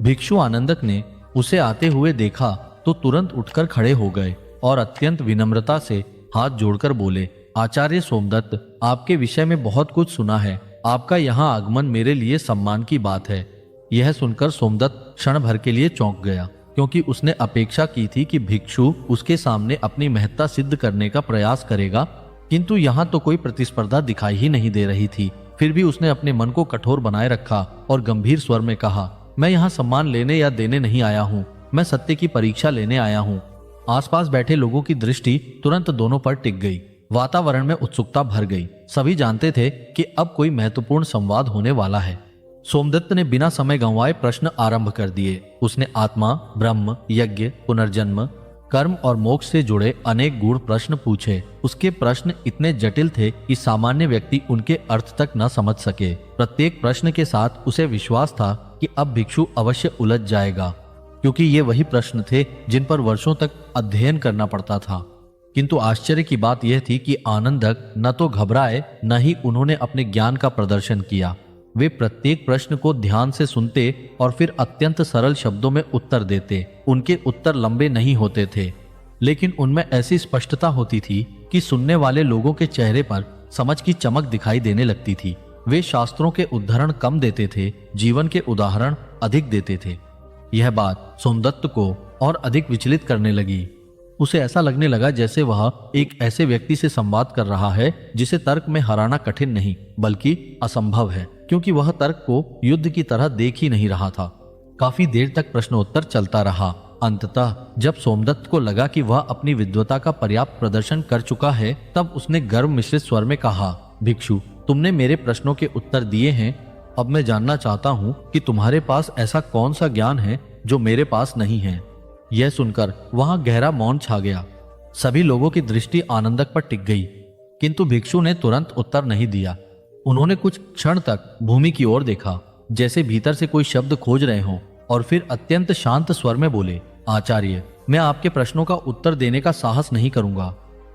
भिक्षु आनंदक ने उसे आते हुए देखा तो तुरंत उठकर खड़े हो गए। और अत्यंत विनम्रता से हाथ जोड़कर बोले, आचार्य सोमदत्त, आपके विषय में बहुत कुछ सुना है। आपका यहाँ आगमन मेरे लिए सम्मान की बात है। यह सुनकर सोमदत्त क्षण भर के लिए चौंक गया, क्योंकि उसने अपेक्षा की थी कि भिक्षु उसके सामने अपनी महत्ता सिद्ध करने का प्रयास करेगा, किंतु यहाँ तो कोई प्रतिस्पर्धा दिखाई ही नहीं दे रही थी। फिर भी उसने अपने मन को कठोर बनाए रखा और गंभीर स्वर में कहा, मैं यहाँ सम्मान लेने या देने नहीं आया हूँ, मैं सत्य की परीक्षा लेने आया हूँ। आसपास बैठे लोगों की दृष्टि तुरंत दोनों पर टिक गई। वातावरण में उत्सुकता भर गई। सभी जानते थे कि अब कोई महत्वपूर्ण संवाद होने वाला है। सोमदत्त ने बिना समय गंवाए प्रश्न आरंभ कर दिए। उसने आत्मा, ब्रह्म, यज्ञ, पुनर्जन्म, कर्म और मोक्ष से जुड़े अनेक गूढ़ प्रश्न पूछे। उसके प्रश्न इतने जटिल थे कि सामान्य व्यक्ति उनके अर्थ तक न समझ सके। प्रत्येक प्रश्न के साथ उसे विश्वास था कि अब भिक्षु अवश्य उलझ जाएगा, क्योंकि ये वही प्रश्न थे जिन पर वर्षों तक अध्ययन करना पड़ता था। किंतु आश्चर्य की बात यह थी कि आनंदक न तो घबराए, न ही उन्होंने अपने ज्ञान का प्रदर्शन किया। वे प्रत्येक प्रश्न को ध्यान से सुनते और फिर अत्यंत सरल शब्दों में उत्तर देते। उनके उत्तर लंबे नहीं होते थे, लेकिन उनमें ऐसी स्पष्टता होती थी कि सुनने वाले लोगों के चेहरे पर समझ की चमक दिखाई देने लगती थी। वे शास्त्रों के उद्धरण कम देते थे, जीवन के उदाहरण अधिक देते थे। यह बात सोमदत्त को और अधिक विचलित करने लगी। उसे ऐसा लगने लगा जैसे वह एक ऐसे व्यक्ति से संवाद कर रहा है जिसे तर्क में हराना कठिन नहीं बल्कि असंभव है, क्योंकि वह तर्क को युद्ध की तरह देख ही नहीं रहा था। काफी देर तक प्रश्नोत्तर चलता रहा। अंततः जब सोमदत्त को लगा कि वह अपनी विद्वता का पर्याप्त प्रदर्शन कर चुका है, तब उसने गर्व मिश्रित स्वर में कहा, भिक्षु, तुमने मेरे प्रश्नों के उत्तर दिए हैं। अब मैं जानना चाहता हूँ कि तुम्हारे पास ऐसा कौन सा ज्ञान है जो मेरे पास नहीं है। यह सुनकर वहां गहरा मौन छा गया। सभी लोगों की दृष्टि आनंदक पर टिक गई, किंतु भिक्षु ने तुरंत उत्तर नहीं दिया। उन्होंने कुछ क्षण तक भूमि की ओर देखा, जैसे भीतर से कोई शब्द खोज रहे हों, और फिर अत्यंत शांत स्वर में बोले, आचार्य, मैं आपके प्रश्नों का उत्तर देने का साहस नहीं करूंगा,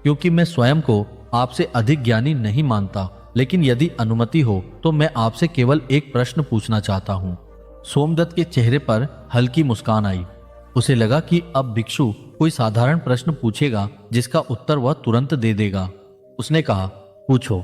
क्योंकि मैं स्वयं को आपसे अधिक ज्ञानी नहीं मानता, लेकिन यदि अनुमति हो तो मैं आपसे केवल एक प्रश्न पूछना चाहता हूँ। सोमदत्त के चेहरे पर हल्की मुस्कान आई। उसे लगा कि अब भिक्षु कोई साधारण प्रश्न पूछेगा जिसका उत्तर वह तुरंत दे देगा। उसने कहा, पूछो।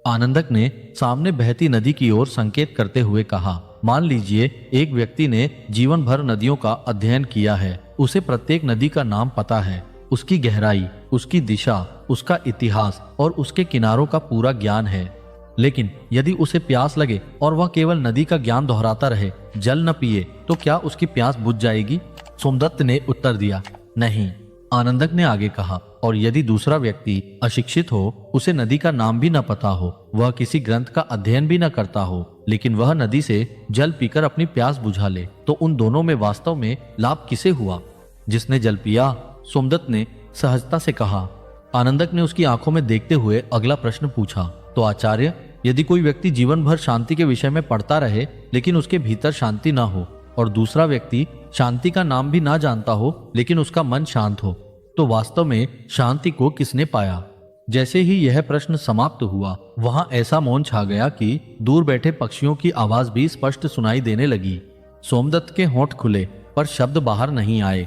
आनंदक ने सामने बहती नदी की ओर संकेत करते हुए कहा, मान लीजिए एक व्यक्ति ने जीवन भर नदियों का अध्ययन किया है। उसे प्रत्येक नदी का नाम पता है, उसकी गहराई, उसकी दिशा, उसका इतिहास और उसके किनारों का पूरा ज्ञान है। लेकिन यदि उसे प्यास लगे और वह केवल नदी का ज्ञान दोहराता रहे, जल न पिए, तो क्या उसकी प्यास बुझ जाएगी? सोमदत्त ने उत्तर दिया, नहीं। आनंदक ने आगे कहा, और यदि दूसरा व्यक्ति अशिक्षित हो, उसे नदी का नाम भी न पता हो, वह किसी ग्रंथ का अध्ययन भी न करता हो, लेकिन वह नदी से जल पीकर अपनी प्यास बुझा ले, तो उन दोनों में वास्तव में लाभ किसे हुआ? जिसने जल पिया, सोमदत्त ने सहजता से कहा। आनंदक ने उसकी आंखों में देखते हुए अगला प्रश्न पूछा, तो आचार्य, यदि कोई व्यक्ति जीवन भर शांति के विषय में पढ़ता रहे लेकिन उसके भीतर शांति ना हो, और दूसरा व्यक्ति शांति का नाम भी ना जानता हो लेकिन उसका मन शांत हो, तो वास्तव में शांति को किसने पाया? जैसे ही यह प्रश्न समाप्त हुआ, वहां ऐसा मौन छा गया कि दूर बैठे पक्षियों की आवाज भी स्पष्ट सुनाई देने लगी। सोमदत्त के होंठ खुले पर शब्द बाहर नहीं आए।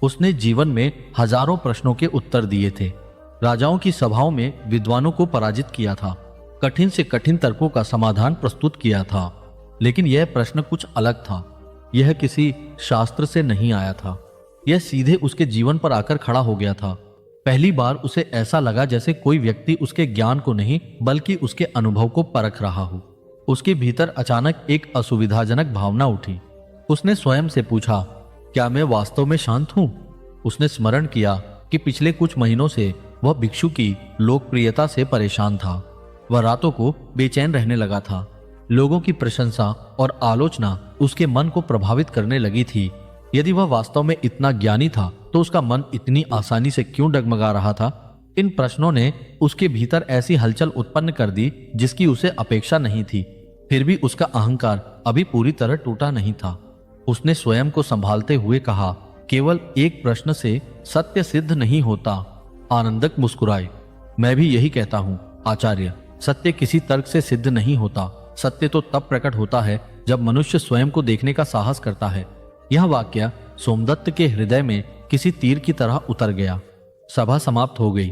उसने जीवन में हजारों प्रश्नों के उत्तर दिए थे, राजाओं की सभाओं में विद्वानों को पराजित किया था, कठिन से कठिन तर्कों का समाधान प्रस्तुत किया था, लेकिन यह प्रश्न कुछ अलग था। यह किसी शास्त्र से नहीं आया था, यह सीधे उसके जीवन पर आकर खड़ा हो गया था। पहली बार उसे ऐसा लगा जैसे कोई व्यक्ति उसके ज्ञान को नहीं बल्कि उसके अनुभव को परख रहा हो। उसके भीतर अचानक एक असुविधाजनक भावना उठी। उसने स्वयं से पूछा, क्या मैं वास्तव में शांत हूं? उसने स्मरण किया कि पिछले कुछ महीनों से वह भिक्षु की लोकप्रियता से परेशान था। वह रातों को बेचैन रहने लगा था। लोगों की प्रशंसा और आलोचना उसके मन को प्रभावित करने लगी थी। यदि वह वास्तव में इतना ज्ञानी था तो उसका मन इतनी आसानी से क्यों डगमगा रहा था? इन प्रश्नों ने उसके भीतर ऐसी हलचल उत्पन्न कर दी जिसकी उसे अपेक्षा नहीं थी। फिर भी उसका अहंकार अभी पूरी तरह टूटा नहीं था। उसने स्वयं को संभालते हुए कहा, केवल एक प्रश्न से सत्य सिद्ध नहीं होता। आनंदक मुस्कुराए। मैं भी यही कहता हूँ आचार्य, सत्य किसी तर्क से सिद्ध नहीं होता। सत्य तो तब प्रकट होता है जब मनुष्य स्वयं को देखने का साहस करता है। यह वाक्य सोमदत्त के हृदय में किसी तीर की तरह उतर गया। सभा समाप्त हो गई।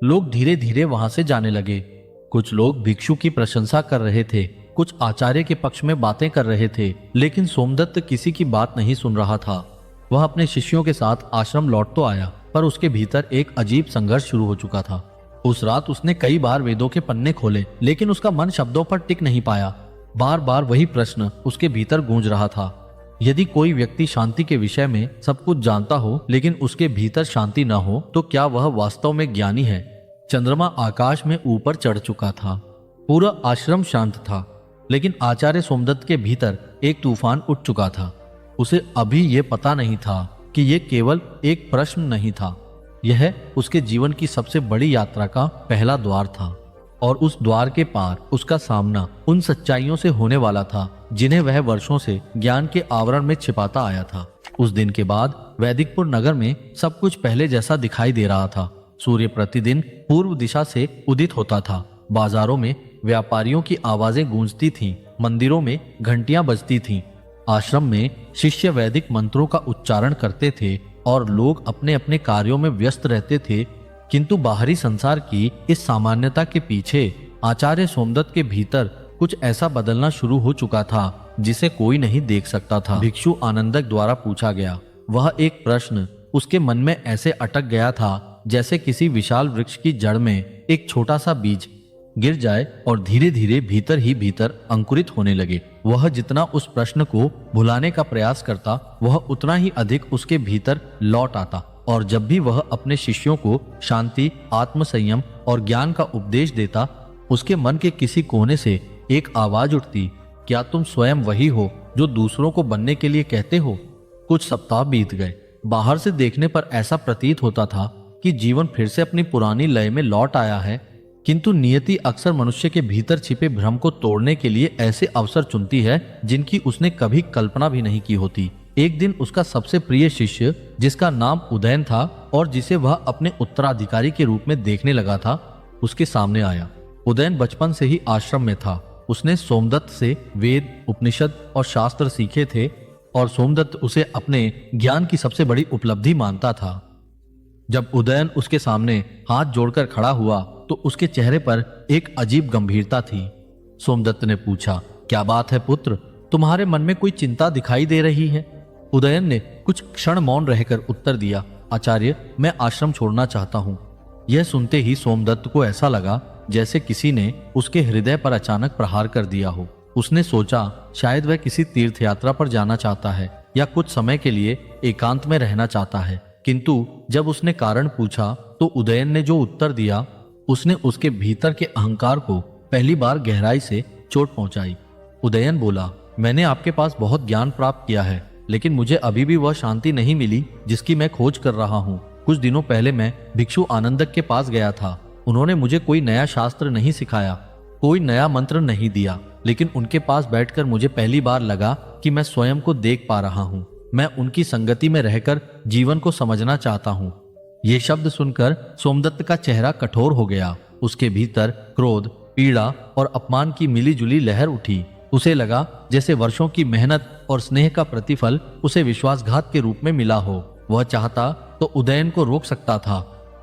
लोग धीरे धीरे वहां से जाने लगे। कुछ लोग भिक्षु की प्रशंसा कर रहे थे, कुछ आचार्य के पक्ष में बातें कर रहे थे, लेकिन सोमदत्त किसी की बात नहीं सुन रहा था। वह अपने शिष्यों के साथ आश्रम लौट तो आया, पर उसके भीतर एक अजीब संघर्ष शुरू हो चुका था। उस रात उसने कई बार वेदों के पन्ने खोले, लेकिन उसका मन शब्दों पर टिक नहीं पाया। बार बार वही प्रश्न उसके भीतर गूंज रहा था। यदि कोई व्यक्ति शांति के विषय में सब कुछ जानता हो, लेकिन उसके भीतर शांति न हो, तो क्या वह वास्तव में ज्ञानी है? चंद्रमा आकाश में ऊपर चढ़ चुका था। पूरा आश्रम शांत था, लेकिन आचार्य सोमदत्त के भीतर एक तूफान उठ चुका था। उसे अभी यह पता नहीं था कि यह केवल एक प्रश्न नहीं था, यह उसके जीवन की सबसे बड़ी यात्रा का पहला द्वार था, और उस द्वार के पार उसका सामना उन सच्चाइयों से होने वाला था जिन्हें वह वर्षों से ज्ञान के आवरण में छिपाता आया था। उस दिन के बाद वैदिकपुर नगर में सब कुछ पहले जैसा दिखाई दे रहा था। सूर्य प्रतिदिन पूर्व दिशा से उदित होता था। बाजारों में व्यापारियों की आवाजें गूंजती थीं, मंदिरों में घंटियां बजती थीं। आश्रम में शिष्य वैदिक मंत्रों का उच्चारण करते थे और लोग अपने अपने कार्यों में व्यस्त रहते थे। किंतु बाहरी संसार की इस सामान्यता के पीछे आचार्य सोमदत्त के भीतर कुछ ऐसा बदलना शुरू हो चुका था जिसे कोई नहीं देख सकता था। भिक्षु आनंदक द्वारा पूछा गया वह एक प्रश्न उसके मन में ऐसे अटक गया था जैसे किसी विशाल वृक्ष की जड़ में एक छोटा सा बीज गिर जाए और धीरे धीरे भीतर ही भीतर अंकुरित होने लगे। वह जितना उस प्रश्न को भुलाने का प्रयास करता, वह उतना ही अधिक उसके भीतर लौट आता, और जब भी वह अपने शिष्यों को शांति, आत्मसंयम और ज्ञान का उपदेश देता, उसके मन के किसी कोने से एक आवाज उठती, क्या तुम स्वयं वही हो जो दूसरों को बनने के लिए कहते हो? कुछ सप्ताह बीत गए। बाहर से देखने पर ऐसा प्रतीत होता था कि जीवन फिर से अपनी पुरानी लय में लौट आया है, किंतु नियति अक्सर मनुष्य के भीतर छिपे भ्रम को तोड़ने के लिए ऐसे अवसर चुनती है जिनकी उसने कभी कल्पना भी नहीं की होती। एक दिन उसका सबसे प्रिय शिष्य, जिसका नाम उदयन था और जिसे वह अपने उत्तराधिकारी के रूप में देखने लगा था, उसके सामने आया। उदयन बचपन से ही आश्रम में था। उसने सोमदत्त से वेद, उपनिषद और शास्त्र सीखे थे और सोमदत्त उसे अपने ज्ञान की सबसे बड़ी उपलब्धि मानता था। जब उदयन उसके सामने हाथ जोड़कर खड़ा हुआ तो उसके चेहरे पर एक अजीब गंभीरता थी। सोमदत्त ने पूछा, क्या बात है पुत्र, तुम्हारे मन में कोई चिंता दिखाई दे रही है? उदयन ने कुछ क्षण मौन रहकर उत्तर दिया, आचार्य, मैं आश्रम छोड़ना चाहता हूँ। यह सुनते ही सोमदत्त को ऐसा लगा जैसे किसी ने उसके हृदय पर अचानक प्रहार कर दिया हो। उसने सोचा शायद वह किसी तीर्थ यात्रा पर जाना चाहता है या कुछ समय के लिए एकांत में रहना चाहता है। किंतु जब उसने कारण पूछा तो उदयन ने जो उत्तर दिया, उसने उसके भीतर के अहंकार को पहली बार गहराई से चोट पहुंचाई। उदयन बोला, मैंने आपके पास बहुत ज्ञान प्राप्त किया है, लेकिन मुझे अभी भी वह शांति नहीं मिली जिसकी मैं खोज कर रहा हूँ। कुछ दिनों पहले मैं भिक्षु आनंदक के पास गया था। उन्होंने मुझे कोई नया शास्त्र नहीं सिखाया, कोई नया मंत्र नहीं दिया, लेकिन उनके पास बैठकर मुझे पहली बार लगा कि मैं स्वयं को देख पा रहा हूँ। मैं उनकी संगति में रहकर जीवन को समझना चाहता हूँ। ये शब्द सुनकर सोमदत्त का चेहरा कठोर हो गया। उसके भीतर क्रोध, पीड़ा और अपमान की मिलीजुली लहर उठी। उसे लगा जैसे वर्षों की मेहनत और स्नेह का प्रतिफल उसे विश्वासघात के रूप में मिला हो। वह चाहता तो उदयन को रोक सकता था,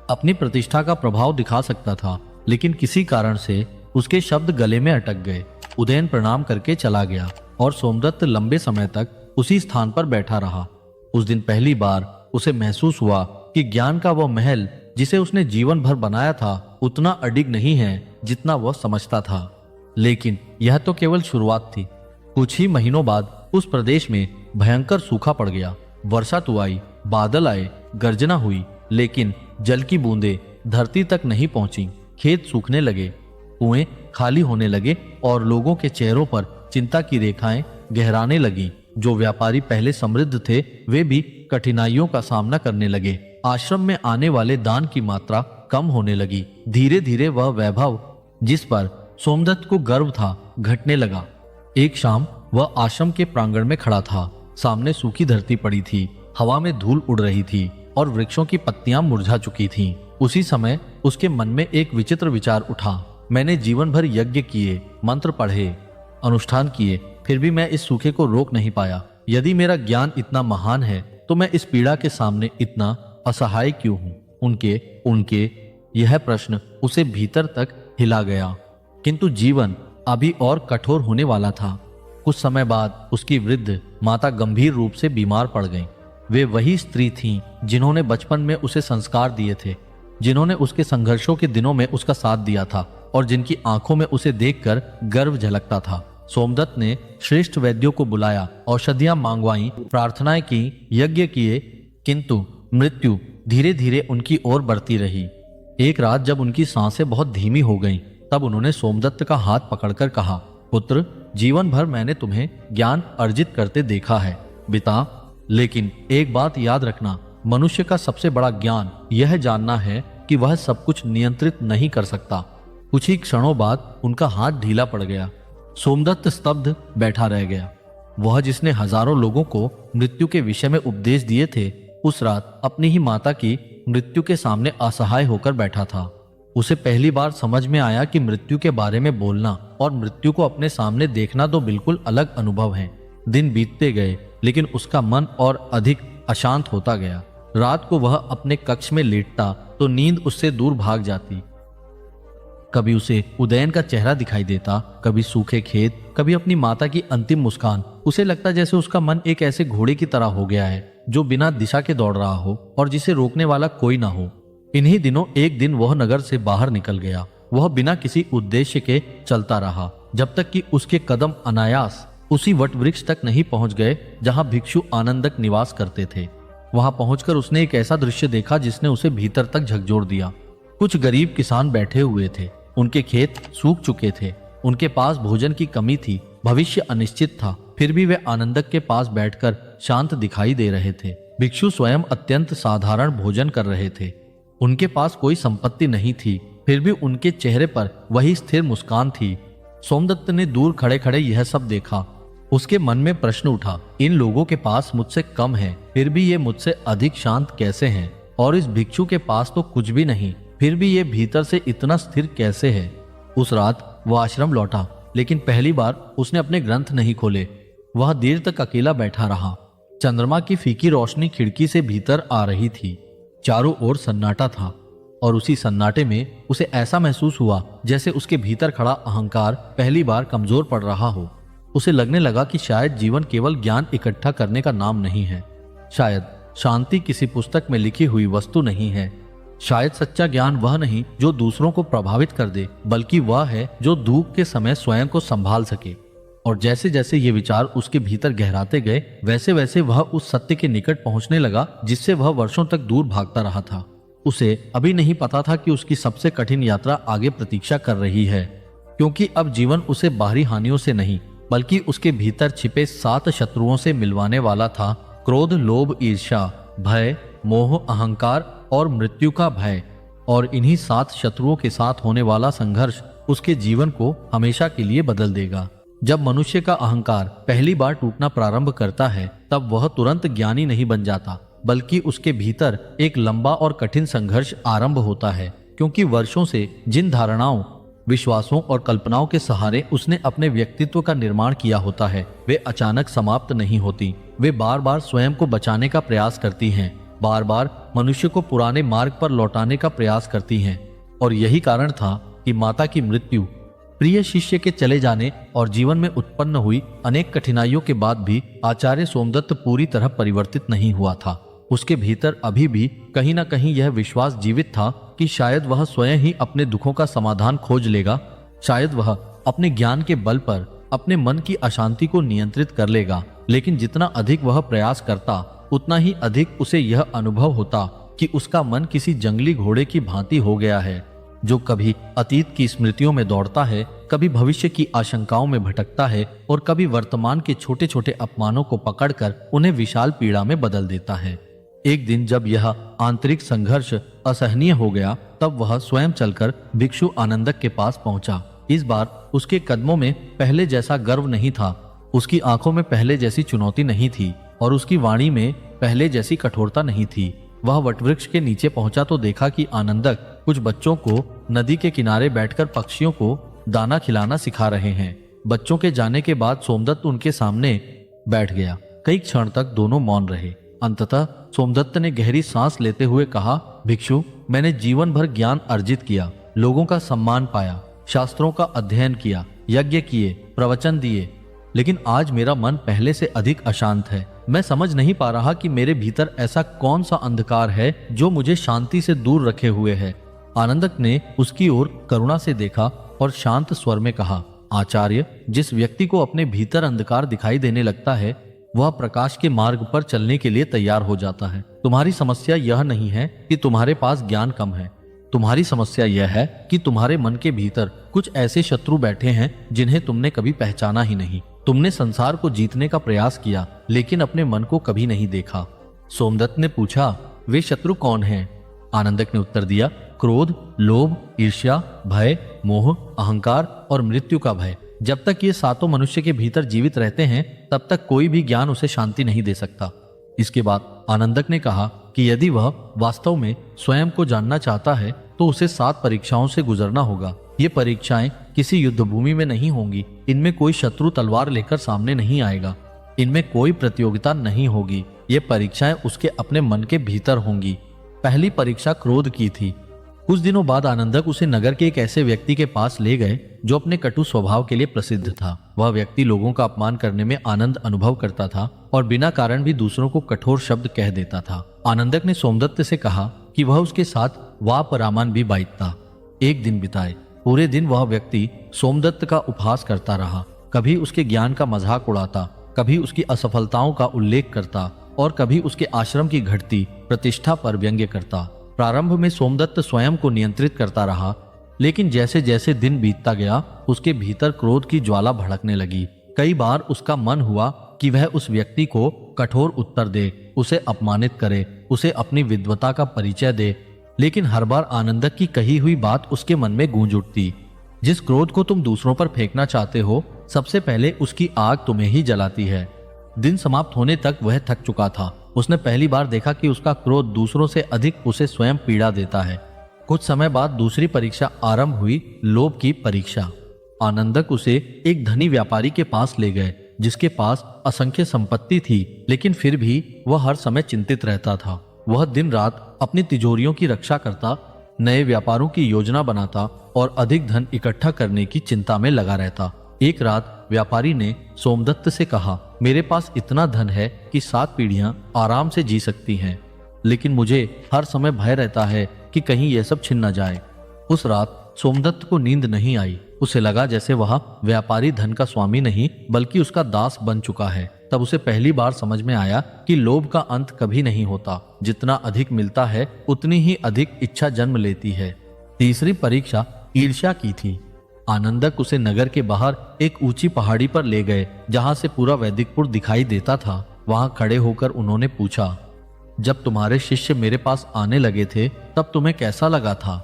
अपनी प्रतिष्ठा का प्रभाव दिखा सकता था, लेकिन किसी कारण से उसके शब्द गले में अटक गए। उदयन प्रणाम करके चला गया और सोमदत्त लंबे समय तक उसी स्थान पर बैठा रहा। उस दिन पहली बार उसे महसूस हुआ कि ज्ञान का वह महल जिसे उसने जीवन भर बनाया था उतना अडिग नहीं है जितना वह समझता था। लेकिन यह तो केवल शुरुआत थी। कुछ ही महीनों बाद उस प्रदेश में भयंकर सूखा पड़ गया। वर्षा तो आई, बादल आए, गर्जना हुई, लेकिन जल की बूंदें धरती तक नहीं पहुंची। खेत सूखने लगे, कुएं खाली होने लगे और लोगों के चेहरों पर चिंता की रेखाएं गहराने लगी। जो व्यापारी पहले समृद्ध थे वे भी कठिनाइयों का सामना करने लगे। आश्रम में आने वाले दान की मात्रा कम होने लगी। धीरे धीरे वह वैभव जिस पर सोमदत्त को गर्व था घटने लगा। एक शाम वह आश्रम के प्रांगण में खड़ा था। सामने सूखी धरती पड़ी थी, हवा में धूल उड़ रही थी और वृक्षों की पत्तियां मुरझा चुकी थीं। उसी समय उसके मन में एक विचित्र विचार उठा। मैंने जीवन भर यज्ञ किए, मंत्र पढ़े, अनुष्ठान किए, फिर भी मैं इस सूखे को रोक नहीं पाया। यदि मेरा ज्ञान इतना महान है तो मैं इस पीड़ा के सामने इतना असहाय क्यों हूँ? उनके उनके यह प्रश्न उसे भीतर तक हिला गया। किंतु जीवन अभी और कठोर होने वाला था। कुछ समय बाद उसकी वृद्ध माता गंभीर रूप से बीमार पड़ गईं। वे वही स्त्री थीं जिन्होंने बचपन में उसे संस्कार दिए थे, जिन्होंने उसके संघर्षों के दिनों में उसका साथ दिया था और जिनकी आंखों में उसे देखकर गर्व झलकता था। सोमदत्त ने श्रेष्ठ वैद्यों को बुलाया, औषधियां मांगवाई, प्रार्थनाएं की, यज्ञ किए, किंतु मृत्यु धीरे धीरे उनकी ओर बढ़ती रही। एक रात जब उनकी सांसें बहुत धीमी हो गईं, तब उन्होंने सोमदत्त का हाथ पकड़कर कहा, पुत्र, जीवन भर मैंने तुम्हें ज्ञान अर्जित करते देखा है पिता, लेकिन एक बात याद रखना, मनुष्य का सबसे बड़ा ज्ञान यह जानना है कि वह सब कुछ नियंत्रित नहीं कर सकता। कुछ ही क्षणों बाद उनका हाथ ढीला पड़ गया। सोमदत्त स्तब्ध बैठा रह गया। वह जिसने हजारों लोगों को मृत्यु के विषय में उपदेश दिए थे, उस रात अपनी ही माता की मृत्यु के सामने असहाय होकर बैठा था। उसे पहली बार समझ में आया कि मृत्यु के बारे में बोलना और मृत्यु को अपने सामने देखना दो बिल्कुल अलग अनुभव हैं। दिन बीतते गए, लेकिन उसका मन और अधिक अशांत होता गया। रात को वह अपने कक्ष में लेटता तो नींद उससे दूर भाग जाती। कभी उसे उदयन का चेहरा दिखाई देता, कभी सूखे खेत, कभी अपनी माता की अंतिम मुस्कान। उसे लगता जैसे उसका मन एक ऐसे घोड़े की तरह हो गया है जो बिना दिशा के दौड़ रहा हो और जिसे रोकने वाला कोई ना हो। इन्हीं दिनों एक दिन वह नगर से बाहर निकल गया। वह बिना किसी उद्देश्य के चलता रहा जब तक कि उसके कदम अनायास उसी वट वृक्ष तक नहीं पहुंच गए जहां भिक्षु आनंदक निवास करते थे। वहां पहुंचकर उसने एक ऐसा दृश्य देखा जिसने उसे भीतर तक झकझोर दिया। कुछ गरीब किसान बैठे हुए थे। उनके खेत सूख चुके थे। उनके पास भोजन की कमी थी। भविष्य अनिश्चित था। फिर भी वे आनंदक के पास बैठकर शांत दिखाई दे रहे थे। भिक्षु स्वयं अत्यंत साधारण भोजन कर रहे थे। उनके पास कोई संपत्ति नहीं थी, फिर भी उनके चेहरे पर वही स्थिर मुस्कान थी। सोमदत्त ने दूर खड़े खड़े यह सब देखा। उसके मन में प्रश्न उठा, इन लोगों के पास मुझसे कम है, फिर भी ये मुझसे अधिक शांत कैसे हैं? और इस भिक्षु के पास तो कुछ भी नहीं, फिर भी ये भीतर से इतना स्थिर कैसे है? उस रात वह आश्रम लौटा, लेकिन पहली बार उसने अपने ग्रंथ नहीं खोले। वह देर तक अकेला बैठा रहा। चंद्रमा की फीकी रोशनी खिड़की से भीतर आ रही थी। चारों ओर सन्नाटा था और उसी सन्नाटे में उसे ऐसा महसूस हुआ जैसे उसके भीतर खड़ा अहंकार पहली बार कमजोर पड़ रहा हो। उसे लगने लगा कि शायद जीवन केवल ज्ञान इकट्ठा करने का नाम नहीं है। शायद शांति किसी पुस्तक में लिखी हुई वस्तु नहीं है। शायद सच्चा ज्ञान वह नहीं जो दूसरों को प्रभावित कर दे, बल्कि वह है जो दुख के समय स्वयं को संभाल सके। और जैसे जैसे ये विचार उसके भीतर गहराते गए, वैसे वैसे वह उस सत्य के निकट पहुंचने लगा जिससे वह वर्षों तक दूर भागता रहा था। उसे अभी नहीं पता था कि उसकी सबसे कठिन यात्रा आगे प्रतीक्षा कर रही है, क्योंकि अब जीवन उसे बाहरी हानियों से नहीं बल्कि उसके भीतर छिपे 7 शत्रुओं से मिलवाने वाला था। क्रोध, लोभ, ईर्ष्या, भय, मोह, अहंकार और मृत्यु का भय। और इन्हीं 7 शत्रुओं के साथ होने वाला संघर्ष उसके जीवन को हमेशा के लिए बदल देगा। जब मनुष्य का अहंकार पहली बार टूटना प्रारंभ करता है, तब वह तुरंत ज्ञानी नहीं बन जाता, बल्कि उसके भीतर एक लंबा और कठिन संघर्ष आरंभ होता है। क्योंकि वर्षों से जिन धारणाओं, विश्वासों और कल्पनाओं के सहारे उसने अपने व्यक्तित्व का निर्माण किया होता है, वे अचानक समाप्त नहीं होती। वे बार बार स्वयं को बचाने का प्रयास करती हैं, बार बार मनुष्य को पुराने मार्ग पर लौटाने का प्रयास करती हैं। और यही कारण था कि माता की मृत्यु, प्रिय शिष्य के चले जाने और जीवन में उत्पन्न हुई अनेक कठिनाइयों के बाद भी आचार्य सोमदत्त पूरी तरह परिवर्तित नहीं हुआ था। उसके भीतर अभी भी कहीं ना कहीं यह विश्वास जीवित था कि शायद वह स्वयं ही अपने दुखों का समाधान खोज लेगा। शायद वह अपने ज्ञान के बल पर अपने मन की अशांति को नियंत्रित कर लेगा। लेकिन जितना अधिक वह प्रयास करता, उतना ही अधिक उसे यह अनुभव होता कि उसका मन किसी जंगली घोड़े की भांति हो गया है, जो कभी अतीत की स्मृतियों में दौड़ता है, कभी भविष्य की आशंकाओं में भटकता है और कभी वर्तमान के छोटे छोटे अपमानों को पकड़कर उन्हें विशाल पीड़ा में बदल देता है। एक दिन जब यह आंतरिक संघर्ष असहनीय हो गया, तब वह स्वयं चलकर भिक्षु आनंदक के पास पहुंचा। इस बार उसके कदमों में पहले जैसा गर्व नहीं था, उसकी आंखों में पहले जैसी चुनौती नहीं थी और उसकी वाणी में पहले जैसी कठोरता नहीं थी। वह वटवृक्ष के नीचे पहुंचा तो देखा कि आनंदक कुछ बच्चों को नदी के किनारे बैठकर पक्षियों को दाना खिलाना सिखा रहे हैं। बच्चों के जाने के बाद सोमदत्त उनके सामने बैठ गया। कई क्षण तक दोनों मौन रहे। अंततः सोमदत्त ने गहरी सांस लेते हुए कहा, भिक्षु, मैंने जीवन भर ज्ञान अर्जित किया, लोगों का सम्मान पाया, शास्त्रों का अध्ययन किया, यज्ञ किए, प्रवचन दिए, लेकिन आज मेरा मन पहले से अधिक अशांत है। मैं समझ नहीं पा रहा कि मेरे भीतर ऐसा कौन सा अंधकार है जो मुझे शांति से दूर रखे हुए है। आनंदक ने उसकी ओर करुणा से देखा और शांत स्वर में कहा, आचार्य, जिस व्यक्ति को अपने भीतर अंधकार दिखाई देने लगता है वह प्रकाश के मार्ग पर चलने के लिए तैयार हो जाता है। तुम्हारी समस्या यह नहीं है कि तुम्हारे पास ज्ञान कम है, तुम्हारी समस्या यह है कि तुम्हारे मन के भीतर कुछ ऐसे शत्रु बैठे हैं जिन्हें तुमने कभी पहचाना ही नहीं। तुमने संसार को जीतने का प्रयास किया लेकिन अपने मन को कभी नहीं देखा। सोमदत्त ने पूछा, वे शत्रु कौन हैं? आनंदक ने उत्तर दिया, क्रोध, लोभ, ईर्ष्या, भय, मोह, अहंकार और मृत्यु का भय। जब तक ये सातों मनुष्य के भीतर जीवित रहते हैं तब तक कोई भी ज्ञान उसे शांति नहीं दे सकता। इसके बाद आनंदक ने कहा कि यदि वह वास्तव में स्वयं को जानना चाहता है तो उसे 7 परीक्षाओं से गुजरना होगा। ये परीक्षाएं किसी युद्ध भूमि में नहीं होंगी, इनमें कोई शत्रु तलवार लेकर सामने नहीं आएगा, इनमें कोई प्रतियोगिता नहीं होगी। ये परीक्षाएं उसके अपने मन के भीतर होंगी। पहली परीक्षा क्रोध की थी। कुछ दिनों बाद आनंदक उसे नगर के एक ऐसे व्यक्ति के पास ले गए जो अपने कटु स्वभाव के लिए प्रसिद्ध था। वह व्यक्ति लोगों का अपमान करने में आनंद अनुभव करता था और बिना कारण भी दूसरों को कठोर शब्द कह देता था। आनंदक ने सोमदत्त से कहा कि वह उसके साथ वापरामान भी बांटता। एक दिन बिताए। पूरे दिन वह व्यक्ति सोमदत्त का उपहास करता रहा। कभी उसके ज्ञान का मजाक उड़ाता, कभी उसकी असफलताओं का उल्लेख करता और कभी उसके आश्रम की घटती प्रतिष्ठा पर व्यंग्य करता। प्रारंभ में सोमदत्त स्वयं को नियंत्रित करता रहा, लेकिन जैसे जैसे दिन बीतता गया उसके भीतर क्रोध की ज्वाला भड़कने लगी। कई बार उसका मन हुआ कि वह उस व्यक्ति को कठोर उत्तर दे, उसे अपमानित करे, उसे अपनी विद्वता का परिचय दे, लेकिन हर बार आनंदक की कही हुई बात उसके मन में गूंज उठती। जिस क्रोध को तुम दूसरों पर फेंकना चाहते हो सबसे पहले उसकी आग तुम्हें ही जलाती है। दिन समाप्त होने तक वह थक चुका था। उसने पहली बार देखा कि उसका क्रोध दूसरों से अधिक उसे स्वयं पीड़ा देता है। कुछ समय बाद दूसरी परीक्षा आरंभ हुई, लोभ की परीक्षा। आनंदक उसे एक धनी व्यापारी के पास ले गए जिसके पास असंख्य संपत्ति थी, लेकिन फिर भी वह हर समय चिंतित रहता था। वह दिन रात अपनी तिजोरियों की रक्षा करता, नए व्यापारों की योजना बनाता और अधिक धन इकट्ठा करने की चिंता में लगा रहता। एक रात व्यापारी ने सोमदत्त से कहा, मेरे पास इतना धन है कि 7 पीढ़ियां आराम से जी सकती हैं, लेकिन मुझे हर समय भय रहता है कि कहीं यह सब छिन न जाए। उस रात सोमदत्त को नींद नहीं आई। उसे लगा जैसे वह व्यापारी धन का स्वामी नहीं बल्कि उसका दास बन चुका है। तब उसे पहली बार समझ में आया कि लोभ का अंत कभी नहीं होता। जितना अधिक मिलता है उतनी ही अधिक इच्छा जन्म लेती है। तीसरी परीक्षा ईर्ष्या की थी। आनंदक उसे नगर के बाहर एक ऊंची पहाड़ी पर ले गए जहां से पूरा वैदिकपुर दिखाई देता था। वहां खड़े होकर उन्होंने पूछा, जब तुम्हारे शिष्य मेरे पास आने लगे थे तब तुम्हें कैसा लगा था?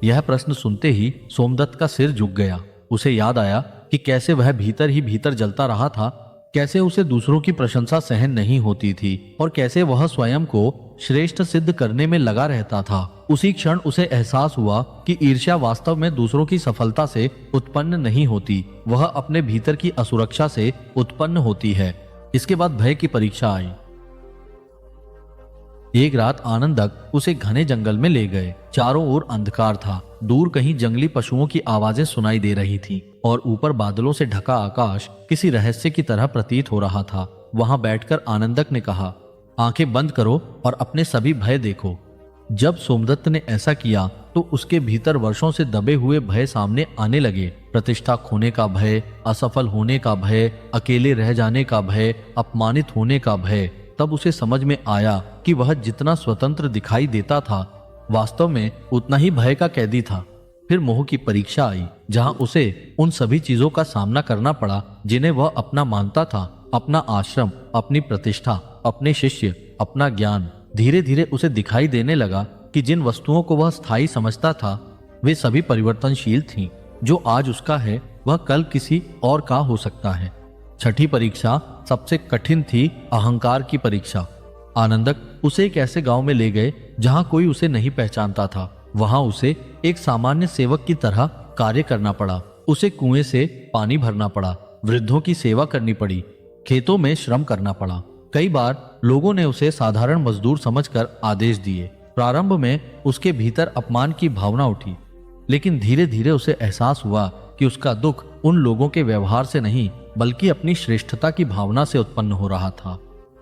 यह प्रश्न सुनते ही सोमदत्त का सिर झुक गया। उसे याद आया कि कैसे वह भीतर ही भीतर जलता रहा था, कैसे उसे दूसरों की प्रशंसा सहन नहीं होती थी और कैसे वह स्वयं को श्रेष्ठ सिद्ध करने में लगा रहता था। उसी क्षण उसे एहसास हुआ कि ईर्ष्या वास्तव में दूसरों की सफलता से उत्पन्न नहीं होती, वह अपने भीतर की असुरक्षा से उत्पन्न होती है। इसके बाद भय की परीक्षा आई। एक रात आनंदक उसे घने जंगल में ले गए। चारों ओर अंधकार था। दूर कहीं जंगली पशुओं की आवाजें सुनाई दे रही थीं और ऊपर बादलों से ढका आकाश किसी रहस्य की तरह प्रतीत हो रहा था। वहां बैठकर आनंदक ने कहा, आंखें बंद करो और अपने सभी भय देखो। जब सोमदत्त ने ऐसा किया तो उसके भीतर वर्षों से दबे हुए भय सामने आने लगे। प्रतिष्ठा खोने का भय, असफल होने का भय, अकेले रह जाने का भय, अपमानित होने का भय। तब उसे समझ में आया कि वह जितना स्वतंत्र दिखाई देता था वास्तव में उतना ही भय का कैदी था। फिर मोह की परीक्षा आई जहां उसे उन सभी चीजों का सामना करना पड़ा जिन्हें वह अपना मानता था। अपना आश्रम, अपनी प्रतिष्ठा, अपने शिष्य, अपना ज्ञान। धीरे धीरे उसे दिखाई देने लगा कि जिन वस्तुओं को वह स्थायी समझता था वे सभी परिवर्तनशील थीं। जो आज उसका है वह कल किसी और का हो सकता है। छठी परीक्षा सबसे कठिन थी, अहंकार की परीक्षा। आनंदक उसे एक ऐसे गांव में ले गए जहां कोई उसे नहीं पहचानता था। वहां उसे एक सामान्य सेवक की तरह कार्य करना पड़ा। उसे कुएं से पानी भरना पड़ा, वृद्धों की सेवा करनी पड़ी, खेतों में श्रम करना पड़ा। कई बार लोगों ने उसे साधारण मजदूर समझकर आदेश दिए, प्रारंभ में उसके भीतर अपमान की भावना उठी, लेकिन धीरे धीरे उसे एहसास हुआ कि उसका दुख उन लोगों के व्यवहार से नहीं बल्कि अपनी श्रेष्ठता की भावना से उत्पन्न हो रहा था।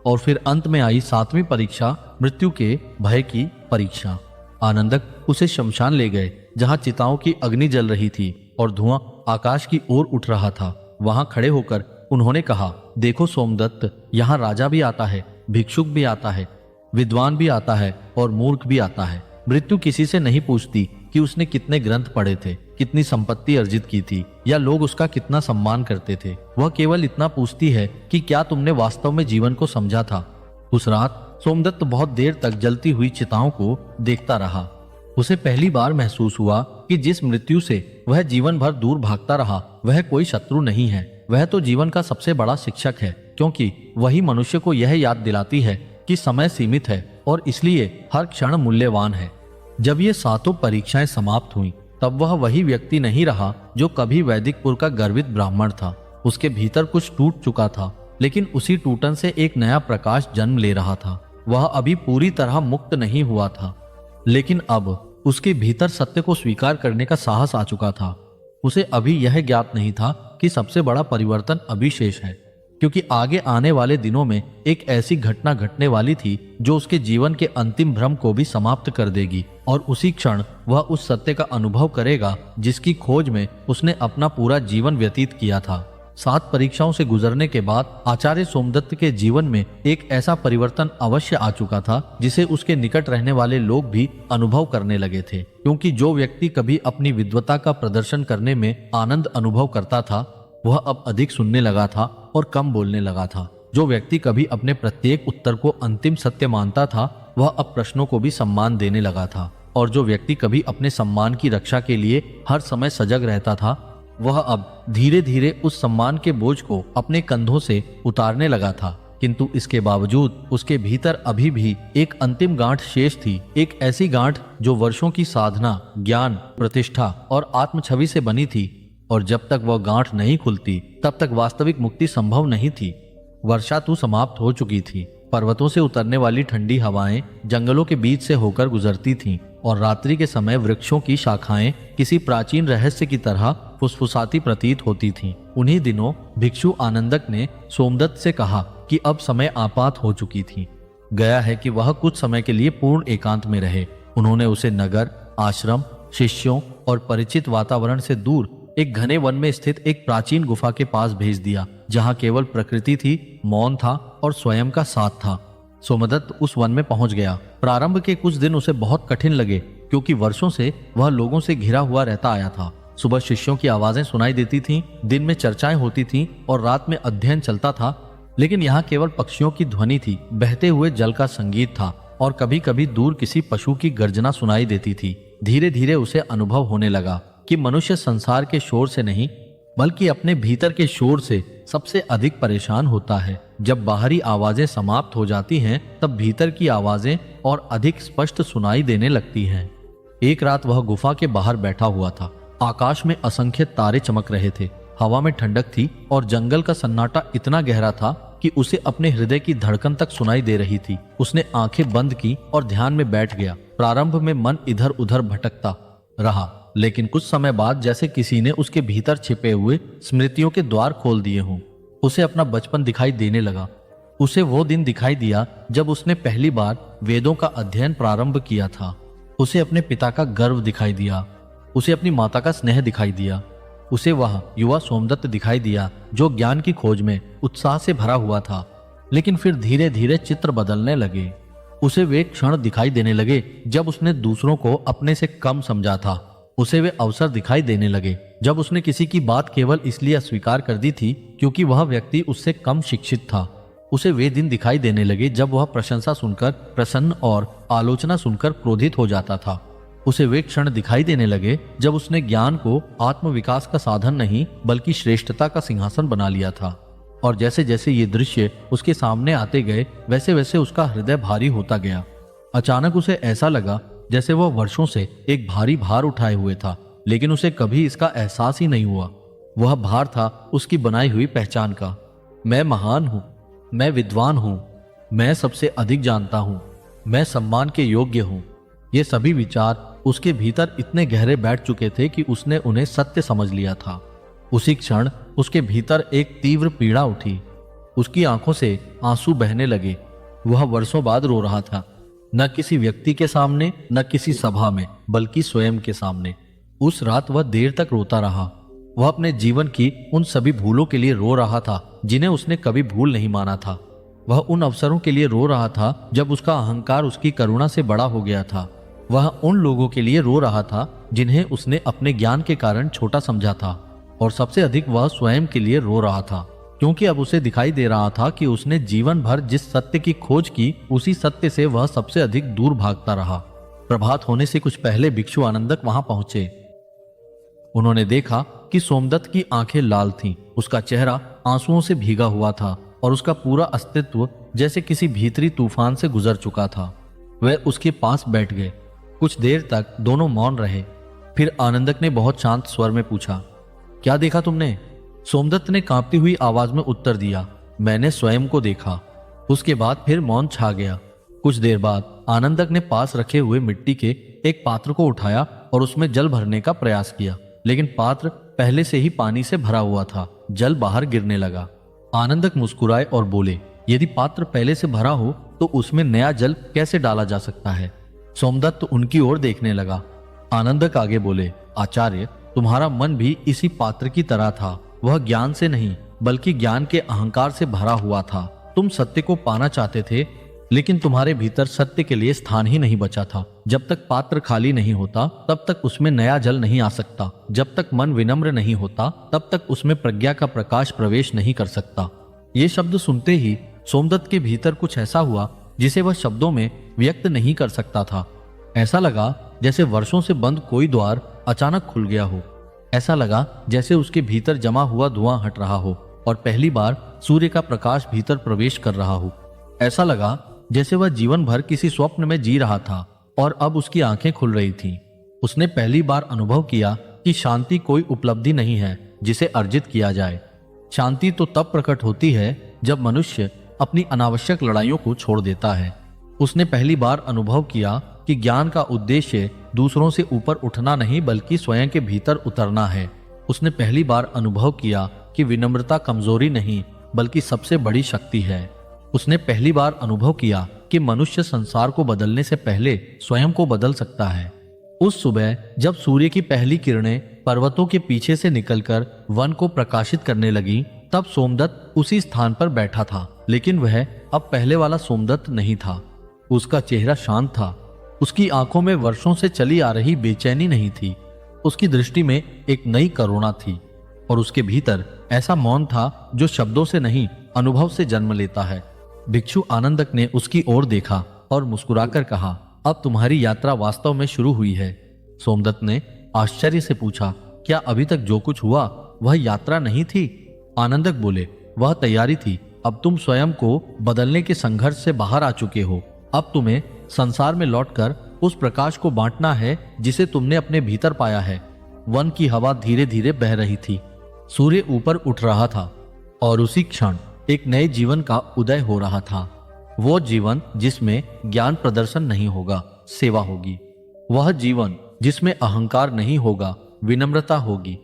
और फिर अंत में आई 7वीं परीक्षा, मृत्यु के भय की परीक्षा। आनंदक उसे शमशान ले गए, जहां चिताओं की अग्नि जल रही थी और धुआं आकाश की ओर उठ रहा था। वहां खड़े होकर उन्होंने कहा, देखो सोमदत्त, यहाँ राजा भी आता है, भिक्षुक भी आता है, विद्वान भी आता है और मूर्ख भी आता है। मृत्यु किसी से नहीं पूछती कि उसने कितने ग्रंथ पढ़े थे, कितनी संपत्ति अर्जित की थी या लोग उसका कितना सम्मान करते थे। वह केवल इतना पूछती है कि क्या तुमने वास्तव में जीवन को समझा था। उस रात सोमदत्त बहुत देर तक जलती हुई चिताओं को देखता रहा। उसे पहली बार महसूस हुआ कि जिस मृत्यु से वह जीवन भर दूर भागता रहा वह कोई शत्रु नहीं है, वह तो जीवन का सबसे बड़ा शिक्षक है, क्योंकि वही मनुष्य को यह याद दिलाती है कि समय सीमित है और इसलिए हर क्षण मूल्यवान है। जब ये 7 परीक्षाएं समाप्त हुईं, तब वह वही व्यक्ति नहीं रहा जो कभी वैदिकपुर का गर्वित ब्राह्मण था। उसके भीतर कुछ टूट चुका था, लेकिन उसी टूटन से एक नया प्रकाश जन्म ले रहा था। वह अभी पूरी तरह मुक्त नहीं हुआ था, लेकिन अब उसके भीतर सत्य को स्वीकार करने का साहस आ चुका था। उसे अभी यह ज्ञात नहीं था कि सबसे बड़ा परिवर्तन अभी शेष है, क्योंकि आगे आने वाले दिनों में एक ऐसी घटना घटने वाली थी जो उसके जीवन के अंतिम भ्रम को भी समाप्त कर देगी और उसी क्षण वह उस सत्य का अनुभव करेगा जिसकी खोज में उसने अपना पूरा जीवन व्यतीत किया था। 7 परीक्षाओं से गुजरने के बाद आचार्य सोमदत्त के जीवन में एक ऐसा परिवर्तन अवश्य आ चुका था जिसे उसके निकट रहने वाले लोग भी अनुभव करने लगे थे, क्योंकि जो व्यक्ति कभी अपनी विद्वता का प्रदर्शन करने में आनंद अनुभव करता था वह अब अधिक सुनने लगा था और कम बोलने लगा था। जो व्यक्ति कभी अपने प्रत्येक उत्तर को अंतिम सत्य मानता था वह अब प्रश्नों को भी सम्मान देने लगा था, और जो व्यक्ति कभी अपने सम्मान की रक्षा के लिए हर समय सजग रहता था वह अब धीरे धीरे उस सम्मान के बोझ को अपने कंधों से उतारने लगा था। किंतु इसके बावजूद उसके भीतर अभी भी एक अंतिम गांठ शेष थी, एक ऐसी गांठ जो वर्षों की साधना, ज्ञान, प्रतिष्ठा और आत्मछवि से बनी थी, और जब तक वह गांठ नहीं खुलती तब तक वास्तविक मुक्ति संभव नहीं थी। वर्षा ऋतु समाप्त हो चुकी थी। पर्वतों से उतरने वाली ठंडी हवाएं जंगलों के बीच से होकर गुजरती थीं और रात्रि के समय वृक्षों की शाखाएं किसी प्राचीन रहस्य की तरह फुसफुसाती प्रतीत होती थीं। उन्हीं दिनों भिक्षु आनंदक ने सोमदत्त से कहा कि अब समय आपात हो चुकी थी, गया है कि वह कुछ समय के लिए पूर्ण एकांत में रहे। उन्होंने उसे नगर, आश्रम, शिष्यों और परिचित वातावरण से दूर एक घने वन में स्थित एक प्राचीन गुफा के पास भेज दिया, जहां केवल प्रकृति थी, मौन था और स्वयं का साथ था। सोमदत्त उस वन में पहुंच गया। प्रारंभ के कुछ दिन उसे बहुत कठिन लगे, क्योंकि वर्षों से वह लोगों से घिरा हुआ रहता आया था। सुबह शिष्यों की आवाजें सुनाई देती थीं, दिन में चर्चाएं होती थीं और रात में अध्ययन चलता था, लेकिन यहाँ केवल पक्षियों की ध्वनि थी, बहते हुए जल का संगीत था और कभी कभी दूर किसी पशु की गर्जना सुनाई देती थी। धीरे धीरे उसे अनुभव होने लगा कि मनुष्य संसार के शोर से नहीं बल्कि अपने भीतर के शोर से सबसे अधिक परेशान होता है। जब बाहरी आवाजें समाप्त हो जाती हैं तब भीतर की आवाजें और अधिक स्पष्ट सुनाई देने लगती हैं। एक रात वह गुफा के बाहर बैठा हुआ था। आकाश में असंख्य तारे चमक रहे थे, हवा में ठंडक थी और जंगल का सन्नाटा इतना गहरा था कि उसे अपने हृदय की धड़कन तक सुनाई दे रही थी। उसने आंखें बंद की और ध्यान में बैठ गया। प्रारंभ में मन इधर उधर भटकता रहा, लेकिन कुछ समय बाद जैसे किसी ने उसके भीतर छिपे हुए स्मृतियों के द्वार खोल दिए हों, उसे अपना बचपन दिखाई देने लगा। उसे वो दिन दिखाई दिया जब उसने पहली बार वेदों का अध्ययन प्रारंभ किया था। उसे अपने पिता का गर्व दिखाई दिया, उसे अपनी माता का स्नेह दिखाई दिया, उसे वह युवा सोमदत्त दिखाई दिया जो ज्ञान की खोज में उत्साह से भरा हुआ था। लेकिन फिर धीरे धीरे चित्र बदलने लगे। उसे वे क्षण दिखाई देने लगे जब उसने दूसरों को अपने से कम समझा था। उसे वे अवसर दिखाई देने लगे जब उसने किसी की बात केवल इसलिए अस्वीकार कर दी थी क्योंकि वह व्यक्ति उससे कम शिक्षित था। उसे वे दिन दिखाई देने लगे जब वह प्रशंसा सुनकर प्रसन्न और आलोचना सुनकर क्रोधित हो जाता था। उसे वे क्षण दिखाई देने लगे जब उसने ज्ञान को आत्मविकास का साधन नहीं बल्कि श्रेष्ठता का सिंहासन बना लिया था। और जैसे जैसे ये दृश्य उसके सामने आते गए वैसे वैसे उसका हृदय भारी होता गया। अचानक उसे ऐसा लगा जैसे वह वर्षों से एक भारी भार उठाए हुए था, लेकिन उसे कभी इसका एहसास ही नहीं हुआ। वह भार था उसकी बनाई हुई पहचान का। मैं महान हूं, मैं विद्वान हूं, मैं सबसे अधिक जानता हूं, मैं सम्मान के योग्य हूं, ये सभी विचार उसके भीतर इतने गहरे बैठ चुके थे कि उसने उन्हें सत्य समझ लिया था। उसी क्षण उसके भीतर एक तीव्र पीड़ा उठी। उसकी आंखों से आंसू बहने लगे। वह वर्षों बाद रो रहा था, न किसी व्यक्ति के सामने, न किसी सभा में, बल्कि स्वयं के सामने। उस रात वह देर तक रोता रहा। वह अपने जीवन की उन सभी भूलों के लिए रो रहा था जिन्हें उसने कभी भूल नहीं माना था। वह उन अवसरों के लिए रो रहा था जब उसका अहंकार उसकी करुणा से बड़ा हो गया था। वह उन लोगों के लिए रो रहा था जिन्हें उसने अपने ज्ञान के कारण छोटा समझा था। और सबसे अधिक वह स्वयं के लिए रो रहा था, क्योंकि अब उसे दिखाई दे रहा था कि उसने जीवन भर जिस सत्य की खोज की, उसी सत्य से वह सबसे अधिक दूर भागता रहा। प्रभात होने से कुछ पहले भिक्षु आनंदक वहां पहुंचे। उन्होंने देखा कि सोमदत्त की आंखें लाल थीं, उसका चेहरा आंसुओं से भीगा हुआ था और उसका पूरा अस्तित्व जैसे किसी भीतरी तूफान से गुजर चुका था। वे उसके पास बैठ गए। कुछ देर तक दोनों मौन रहे। फिर आनंदक ने बहुत शांत स्वर में पूछा, क्या देखा तुमने? सोमदत्त ने कांपती हुई आवाज में उत्तर दिया, मैंने स्वयं को देखा। उसके बाद फिर मौन छा गया। कुछ देर बाद आनंदक ने पास रखे हुए मिट्टी के एक पात्र को उठाया और उसमें जल भरने का प्रयास किया, लेकिन पात्र पहले से ही पानी से भरा हुआ था। जल बाहर गिरने लगा। आनंदक मुस्कुराए और बोले, यदि पात्र पहले से भरा हो तो उसमें नया जल कैसे डाला जा सकता है? सोमदत्त उनकी ओर देखने लगा। आनंदक आगे बोले, आचार्य, तुम्हारा मन भी इसी पात्र की तरह था। वह ज्ञान से नहीं बल्कि ज्ञान के अहंकार से भरा हुआ था। तुम सत्य को पाना चाहते थे, लेकिन तुम्हारे भीतर सत्य के लिए स्थान ही नहीं बचा था। जब तक पात्र खाली नहीं होता तब तक उसमें नया जल नहीं आ सकता। जब तक मन विनम्र नहीं होता तब तक उसमें प्रज्ञा का प्रकाश प्रवेश नहीं कर सकता। ये शब्द सुनते ही सोमदत्त के भीतर कुछ ऐसा हुआ जिसे वह शब्दों में व्यक्त नहीं कर सकता था। ऐसा लगा जैसे वर्षों से बंद कोई द्वार अचानक खुल गया हो। ऐसा लगा जैसे उसके भीतर जमा हुआ धुआं हट रहा हो और पहली बार सूर्य का प्रकाश भीतर प्रवेश कर रहा हो। ऐसा लगा जैसे वह जीवन भर किसी स्वप्न में जी रहा था और अब उसकी आंखें खुल रही थीं। उसने पहली बार अनुभव किया कि शांति कोई उपलब्धि नहीं है जिसे अर्जित किया जाए। शांति तो तब प्रकट होती है जब मनुष्य अपनी अनावश्यक लड़ाइयों को छोड़ देता है। उसने पहली बार अनुभव किया कि ज्ञान का उद्देश्य दूसरों से ऊपर उठना नहीं बल्कि स्वयं के भीतर उतरना है। उसने पहली बार अनुभव किया कि विनम्रता कमजोरी नहीं बल्कि सबसे बड़ी शक्ति है। उसने पहली बार अनुभव किया कि मनुष्य संसार को बदलने से पहले स्वयं को बदल सकता है। उस सुबह जब सूर्य की पहली किरणें पर्वतों के पीछे से निकलकर वन को प्रकाशित करने लगी, तब सोमदत्त उसी स्थान पर बैठा था, लेकिन वह अब पहले वाला सोमदत्त नहीं था। उसका चेहरा शांत था। उसकी आंखों में वर्षों से चली आ रही बेचैनी नहीं थी। उसकी दृष्टि में एक नई करुणा थी और उसके भीतर ऐसा मौन था जो शब्दों से नहीं अनुभव से जन्म लेता है। भिक्षु आनंदक ने उसकी ओर देखा और मुस्कुराकर कहा, अब तुम्हारी यात्रा वास्तव में शुरू हुई है। सोमदत्त ने आश्चर्य से पूछा, क्या अभी तक जो कुछ हुआ वह यात्रा नहीं थी? आनंदक बोले, वह तैयारी थी। अब तुम स्वयं को बदलने के संघर्ष से बाहर आ चुके हो। अब तुम्हें संसार में लौटकर उस प्रकाश को बांटना है जिसे तुमने अपने भीतर पाया है। वन की हवा धीरे धीरे बह रही थी। सूर्य ऊपर उठ रहा था और उसी क्षण एक नए जीवन का उदय हो रहा था। वो जीवन जिसमें ज्ञान प्रदर्शन नहीं होगा, सेवा होगी। वह जीवन जिसमें अहंकार नहीं होगा, विनम्रता होगी।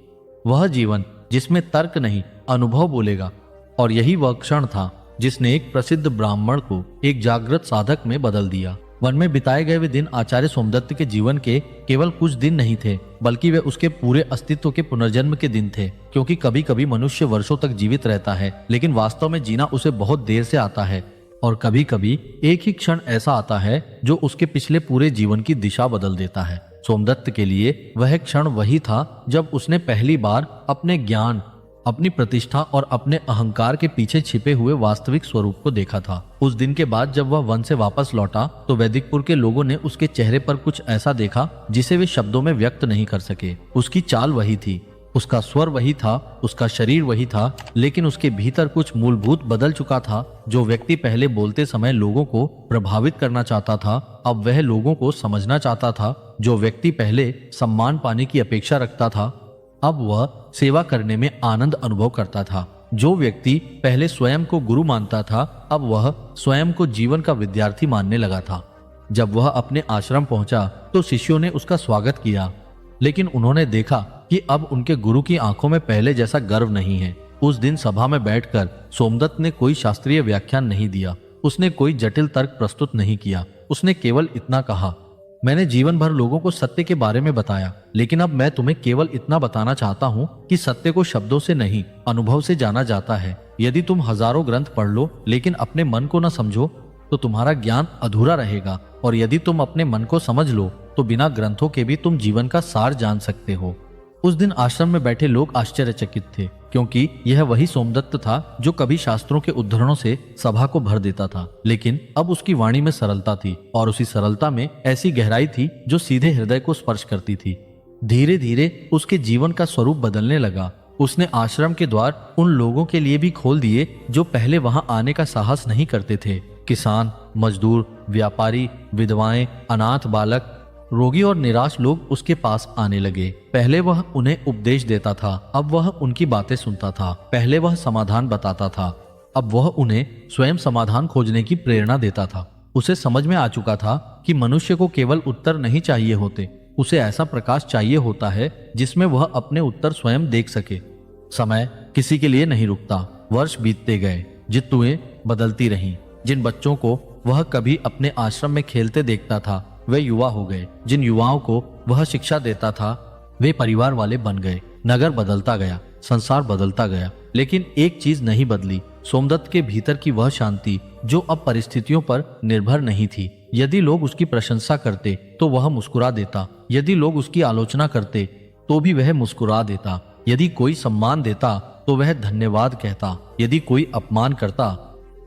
वह जीवन जिसमें तर्क नहीं, अनुभव बोलेगा। और यही वह क्षण था जिसने एक प्रसिद्ध ब्राह्मण को एक जागृत साधक में बदल दिया। वन में बिताए गए वे दिन आचार्य सोमदत्त के जीवन के केवल कुछ दिन नहीं थे, बल्कि वे उसके पूरे अस्तित्व के पुनर्जन्म के दिन थे। क्योंकि कभी कभी मनुष्य वर्षों तक जीवित रहता है, लेकिन वास्तव में जीना उसे बहुत देर से आता है। और कभी कभी एक ही क्षण ऐसा आता है जो उसके पिछले पूरे जीवन की दिशा बदल देता है। सोमदत्त के लिए वह क्षण वही था जब उसने पहली बार अपने ज्ञान, अपनी प्रतिष्ठा और अपने अहंकार के पीछे छिपे हुए वास्तविक स्वरूप को देखा था। उस दिन के बाद जब वह वन से वापस लौटा तो वैदिकपुर के लोगों ने उसके चेहरे पर कुछ ऐसा देखा जिसे वे शब्दों में व्यक्त नहीं कर सके। उसकी चाल वही थी, उसका स्वर वही था, उसका शरीर वही था, लेकिन उसके भीतर कुछ मूलभूत बदल चुका था। जो व्यक्ति पहले बोलते समय लोगों को प्रभावित करना चाहता था, अब वह लोगों को समझना चाहता था। जो व्यक्ति पहले सम्मान पाने की अपेक्षा रखता था, अब वह सेवा करने में आनंद अनुभव करता था। जो व्यक्ति पहले स्वयं को गुरु मानता था, अब वह स्वयं को जीवन का विद्यार्थी मानने लगा था। जब वह अपने आश्रम पहुंचा तो शिष्यों ने उसका स्वागत किया, लेकिन उन्होंने देखा कि अब उनके गुरु की आंखों में पहले जैसा गर्व नहीं है। उस दिन सभा में बैठकर सोमदत्त ने कोई शास्त्रीय व्याख्यान नहीं दिया, उसने कोई जटिल तर्क प्रस्तुत नहीं किया। उसने केवल इतना कहा, मैंने जीवन भर लोगों को सत्य के बारे में बताया, लेकिन अब मैं तुम्हें केवल इतना बताना चाहता हूँ कि सत्य को शब्दों से नहीं, अनुभव से जाना जाता है। यदि तुम हजारों ग्रंथ पढ़ लो लेकिन अपने मन को न समझो तो तुम्हारा ज्ञान अधूरा रहेगा, और यदि तुम अपने मन को समझ लो तो बिना ग्रंथों के भी तुम जीवन का सार जान सकते हो। उस दिन आश्रम में बैठे लोग आश्चर्यचकित थे, क्योंकि यह वही सोमदत्त था जो कभी शास्त्रों के उद्धरणों से सभा को भर देता था, लेकिन अब उसकी वाणी में सरलता थी, और उसी सरलता में ऐसी गहराई थी जो सीधे हृदय को स्पर्श करती थी। धीरे धीरे उसके जीवन का स्वरूप बदलने लगा। उसने आश्रम के द्वार उन लोगों के लिए भी खोल दिए जो पहले वहां आने का साहस नहीं करते थे। किसान, मजदूर, व्यापारी, विधवाएं, अनाथ बालक, रोगी और निराश लोग उसके पास आने लगे। पहले वह उन्हें उपदेश देता था, अब वह उनकी बातें सुनता था। पहले वह समाधान बताता था, अब वह उन्हें स्वयं समाधान खोजने की प्रेरणा देता था। उसे समझ में आ चुका था कि मनुष्य को केवल उत्तर नहीं चाहिए होते, उसे ऐसा प्रकाश चाहिए होता है जिसमें वह अपने उत्तर स्वयं देख सके। समय किसी के लिए नहीं रुकता। वर्ष बीतते गए, ऋतुएं बदलती रहीं। जिन बच्चों को वह कभी अपने आश्रम में खेलते देखता था वे युवा हो गए, जिन युवाओं को वह शिक्षा देता था वे परिवार वाले बन गए। नगर बदलता गया, संसार बदलता गया, लेकिन एक चीज नहीं बदली, सोमदत्त के भीतर की वह शांति जो अब परिस्थितियों पर निर्भर नहीं थी। यदि लोग उसकी प्रशंसा करते तो वह मुस्कुरा देता, यदि लोग उसकी आलोचना करते तो भी वह मुस्कुरा देता, यदि कोई सम्मान देता तो वह धन्यवाद कहता, यदि कोई अपमान करता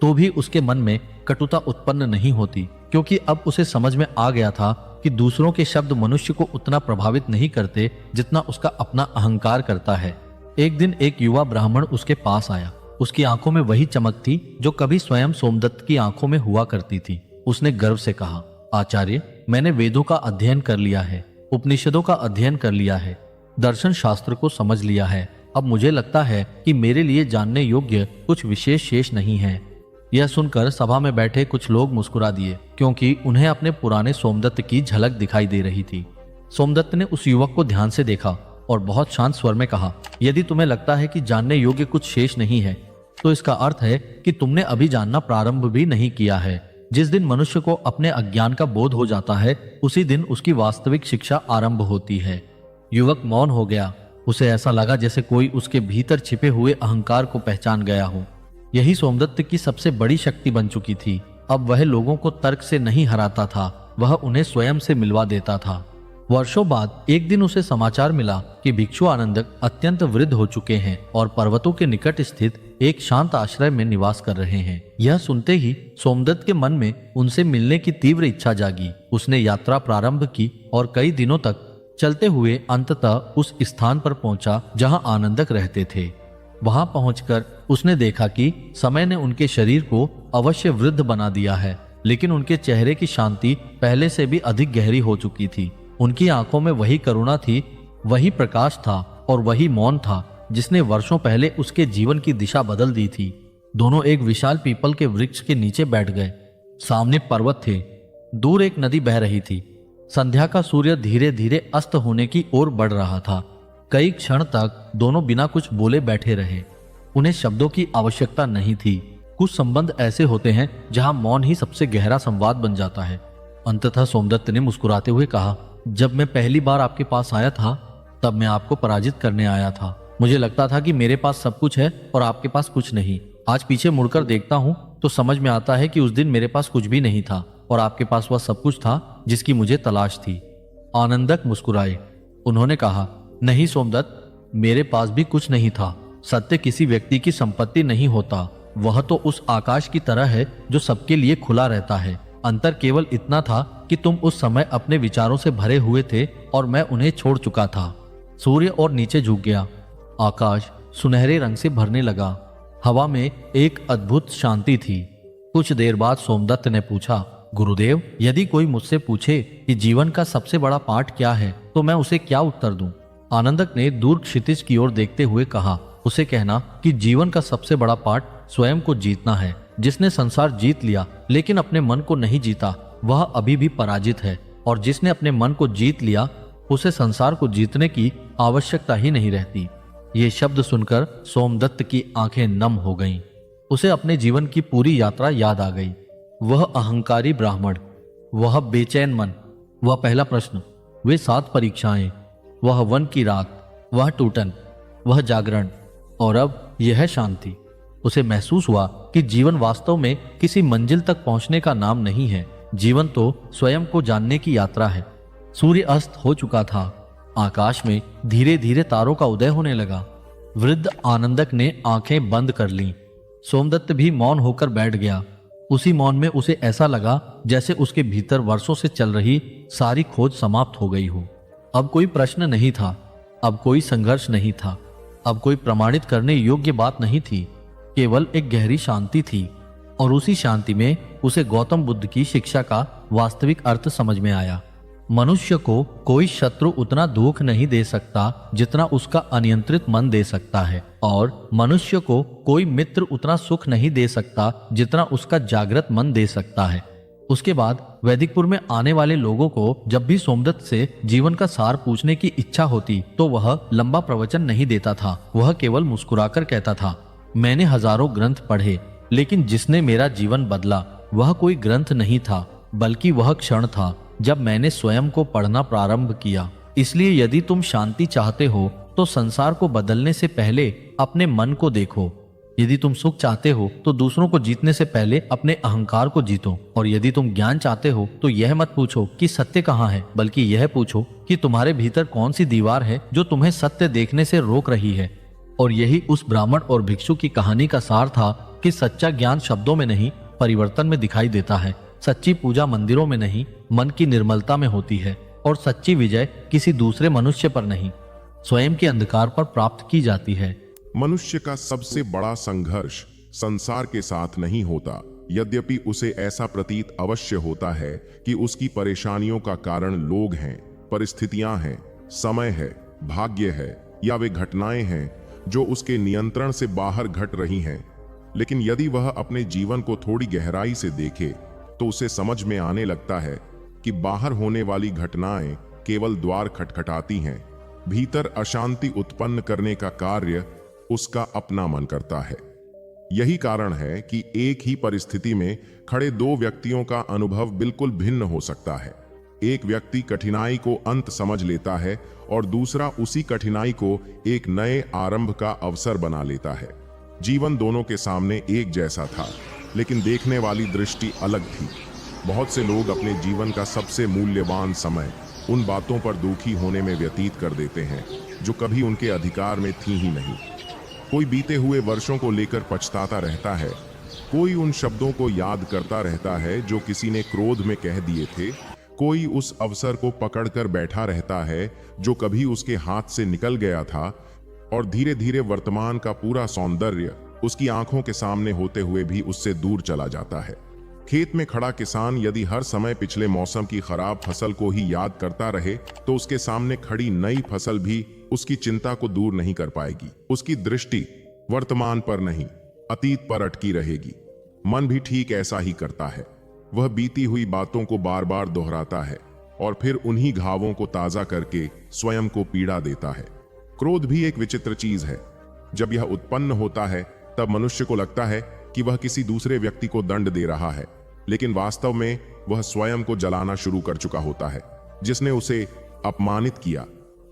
तो भी उसके मन में कटुता उत्पन्न नहीं होती, क्योंकि अब उसे समझ में आ गया था कि दूसरों के शब्द मनुष्य को उतना प्रभावित नहीं करते जितना उसका अपना अहंकार करता है। एक दिन एक युवा ब्राह्मण उसके पास आया। उसकी आंखों में वही चमक थी जो कभी स्वयं सोमदत्त की आंखों में हुआ करती थी। उसने गर्व से कहा, आचार्य, मैंने वेदों का अध्ययन कर लिया है, उपनिषदों का अध्ययन कर लिया है, दर्शन शास्त्र को समझ लिया है। अब मुझे लगता है कि मेरे लिए जानने योग्य कुछ विशेष शेष नहीं है। यह सुनकर सभा में बैठे कुछ लोग मुस्कुरा दिए, क्योंकि उन्हें अपने पुराने सोमदत्त की झलक दिखाई दे रही थी। सोमदत्त ने उस युवक को ध्यान से देखा और बहुत शांत स्वर में कहा, यदि तुम्हें लगता है कि जानने योग्य कुछ शेष नहीं है तो इसका अर्थ है कि तुमने अभी जानना प्रारंभ भी नहीं किया है। जिस दिन मनुष्य को अपने अज्ञान का बोध हो जाता है उसी दिन उसकी वास्तविक शिक्षा आरंभ होती है। युवक मौन हो गया। उसे ऐसा लगा जैसे कोई उसके भीतर छिपे हुए अहंकार को पहचान गया हो। यही सोमदत्त की सबसे बड़ी शक्ति बन चुकी थी। अब वह लोगों को तर्क से नहीं हराता था, वह उन्हें स्वयं से मिलवा देता था। वर्षों बाद एक दिन उसे समाचार मिला कि भिक्षु आनंदक अत्यंत वृद्ध हो चुके हैं और पर्वतों के निकट स्थित एक शांत आश्रय में निवास कर रहे हैं। यह सुनते ही सोमदत्त के मन में उनसे मिलने की तीव्र इच्छा जागी। उसने यात्रा प्रारंभ की और कई दिनों तक चलते हुए अंततः उस स्थान पर पहुंचा जहां आनंदक रहते थे। वहां पहुंचकर उसने देखा कि समय ने उनके शरीर को अवश्य वृद्ध बना दिया है, लेकिन उनके चेहरे की शांति पहले से भी अधिक गहरी हो चुकी थी। उनकी आंखों में वही करुणा थी, वही प्रकाश था और वही मौन था जिसने वर्षों पहले उसके जीवन की दिशा बदल दी थी। दोनों एक विशाल पीपल के वृक्ष के नीचे बैठ गए। सामने पर्वत थे, दूर एक नदी बह रही थी। संध्या का सूर्य धीरे धीरे अस्त होने की ओर बढ़ रहा था। कई क्षण तक दोनों बिना कुछ बोले बैठे रहे। उन्हें शब्दों की आवश्यकता नहीं थी। कुछ संबंध ऐसे होते हैं जहां मौन ही सबसे गहरा संवाद बन जाता है। अंततः सोमदत्त ने मुस्कुराते हुए कहा, जब मैं पहली बार आपके पास आया था तब मैं आपको पराजित करने आया था। मुझे लगता था कि मेरे पास सब कुछ है और आपके पास कुछ नहीं। आज पीछे मुड़कर देखता हूं तो समझ में आता है कि उस दिन मेरे पास कुछ भी नहीं था और आपके पास वह सब कुछ था जिसकी मुझे तलाश थी। आनंदक मुस्कुराए। उन्होंने कहा, नहीं सोमदत्त, मेरे पास भी कुछ नहीं था। सत्य किसी व्यक्ति की संपत्ति नहीं होता, वह तो उस आकाश की तरह है जो सबके लिए खुला रहता है। अंतर केवल इतना था कि तुम उस समय अपने विचारों से भरे हुए थे और मैं उन्हें छोड़ चुका था। सूर्य और नीचे झुक गया। आकाश सुनहरे रंग से भरने लगा। हवा में एक अद्भुत शांति थी। कुछ देर बाद सोमदत्त ने पूछा, गुरुदेव, यदि कोई मुझसे पूछे कि जीवन का सबसे बड़ा पाठ क्या है तो मैं उसे क्या उत्तर दूं? आनंदक ने दूर क्षितिज की ओर देखते हुए कहा, उसे कहना कि जीवन का सबसे बड़ा पाठ स्वयं को जीतना है। जिसने संसार जीत लिया लेकिन अपने मन को नहीं जीता वह अभी भी पराजित है, और जिसने अपने मन को जीत लिया उसे संसार को जीतने की आवश्यकता ही नहीं रहती। ये शब्द सुनकर सोमदत्त की आंखें नम हो गईं। उसे अपने जीवन की पूरी यात्रा याद आ गई। वह अहंकारी ब्राह्मण, वह बेचैन मन, वह पहला प्रश्न, वे 7 परीक्षाएं, वह वन की रात, वह टूटन, वह जागरण, और अब यह शांति। उसे महसूस हुआ कि जीवन वास्तव में किसी मंजिल तक पहुंचने का नाम नहीं है। जीवन तो स्वयं को जानने की यात्रा है। सूर्य अस्त हो चुका था। आकाश में धीरे धीरे तारों का उदय होने लगा। वृद्ध आनंदक ने आंखें बंद कर लीं। सोमदत्त भी मौन होकर बैठ गया। उसी मौन में उसे ऐसा लगा जैसे उसके भीतर वर्षों से चल रही सारी खोज समाप्त हो गई हो। अब कोई प्रश्न नहीं था, अब कोई संघर्ष नहीं था, अब कोई प्रमाणित करने योग्य बात नहीं थी। केवल एक गहरी शांति थी, और उसी शांति में उसे गौतम बुद्ध की शिक्षा का वास्तविक अर्थ समझ में आया। मनुष्य को कोई शत्रु उतना दुख नहीं दे सकता जितना उसका अनियंत्रित मन दे सकता है, और मनुष्य को कोई मित्र उतना सुख नहीं दे सकता जितना उसका जागृत मन दे सकता है। उसके बाद वैदिकपुर में आने वाले लोगों को जब भी सोमदत्त से जीवन का सार पूछने की इच्छा होती तो वह लंबा प्रवचन नहीं देता था। वह केवल मुस्कुराकर कहता था, मैंने हजारों ग्रंथ पढ़े, लेकिन जिसने मेरा जीवन बदला वह कोई ग्रंथ नहीं था, बल्कि वह क्षण था जब मैंने स्वयं को पढ़ना प्रारंभ किया। इसलिए यदि तुम शांति चाहते हो तो संसार को बदलने से पहले अपने मन को देखो। यदि तुम सुख चाहते हो तो दूसरों को जीतने से पहले अपने अहंकार को जीतो। और यदि तुम ज्ञान चाहते हो तो यह मत पूछो कि सत्य कहाँ है, बल्कि यह पूछो कि तुम्हारे भीतर कौन सी दीवार है जो तुम्हें सत्य देखने से रोक रही है। और यही उस ब्राह्मण और भिक्षु की कहानी का सार था कि सच्चा ज्ञान शब्दों में नहीं, परिवर्तन में दिखाई देता है। सच्ची पूजा मंदिरों में नहीं, मन की निर्मलता में होती है। और सच्ची विजय किसी दूसरे मनुष्य पर नहीं, स्वयं के अंधकार पर प्राप्त की जाती है। मनुष्य का सबसे बड़ा संघर्ष संसार के साथ नहीं होता, यद्यपि उसे ऐसा प्रतीत अवश्य होता है कि उसकी परेशानियों का कारण लोग हैं, परिस्थितियां हैं, समय है, भाग्य है, या वे घटनाएं हैं जो उसके नियंत्रण से बाहर घट रही हैं। लेकिन यदि वह अपने जीवन को थोड़ी गहराई से देखे तो उसे समझ में आने लगता है कि बाहर होने वाली घटनाएं केवल द्वार खटखटाती हैं। भीतर अशांति उत्पन्न करने का कार्य उसका अपना मन करता है। यही कारण है कि एक ही परिस्थिति में खड़े 2 व्यक्तियों का अनुभव बिल्कुल भिन्न हो सकता है। एक व्यक्ति कठिनाई को अंत समझ लेता है और दूसरा उसी कठिनाई को एक नए आरंभ का अवसर बना लेता है। जीवन दोनों के सामने एक जैसा था, लेकिन देखने वाली दृष्टि अलग थी। बहुत से लोग अपने जीवन का सबसे मूल्यवान समय उन बातों पर दुखी होने में व्यतीत कर देते हैं जो कभी उनके अधिकार में थी ही नहीं। कोई बीते हुए वर्षों को लेकर पछताता रहता है, कोई उन शब्दों को याद करता रहता है जो किसी ने क्रोध में कह दिए थे, कोई उस अवसर को पकड़कर बैठा रहता है जो कभी उसके हाथ से निकल गया था, और धीरे धीरे वर्तमान का पूरा सौंदर्य उसकी आंखों के सामने होते हुए भी उससे दूर चला जाता है। खेत में खड़ा किसान यदि हर समय पिछले मौसम की खराब फसल को ही याद करता रहे तो उसके सामने खड़ी नई फसल भी उसकी चिंता को दूर नहीं कर पाएगी। उसकी दृष्टि वर्तमान पर नहीं, अतीत पर अटकी रहेगी। मन भी ठीक ऐसा ही करता है। वह बीती हुई बातों को बार बार दोहराता है और फिर उन्हीं घावों को ताजा करके स्वयं को पीड़ा देता है। क्रोध भी एक विचित्र चीज है। जब यह उत्पन्न होता है तब मनुष्य को लगता है कि वह किसी दूसरे व्यक्ति को दंड दे रहा है, लेकिन वास्तव में वह स्वयं को जलाना शुरू कर चुका होता है। जिसने उसे अपमानित किया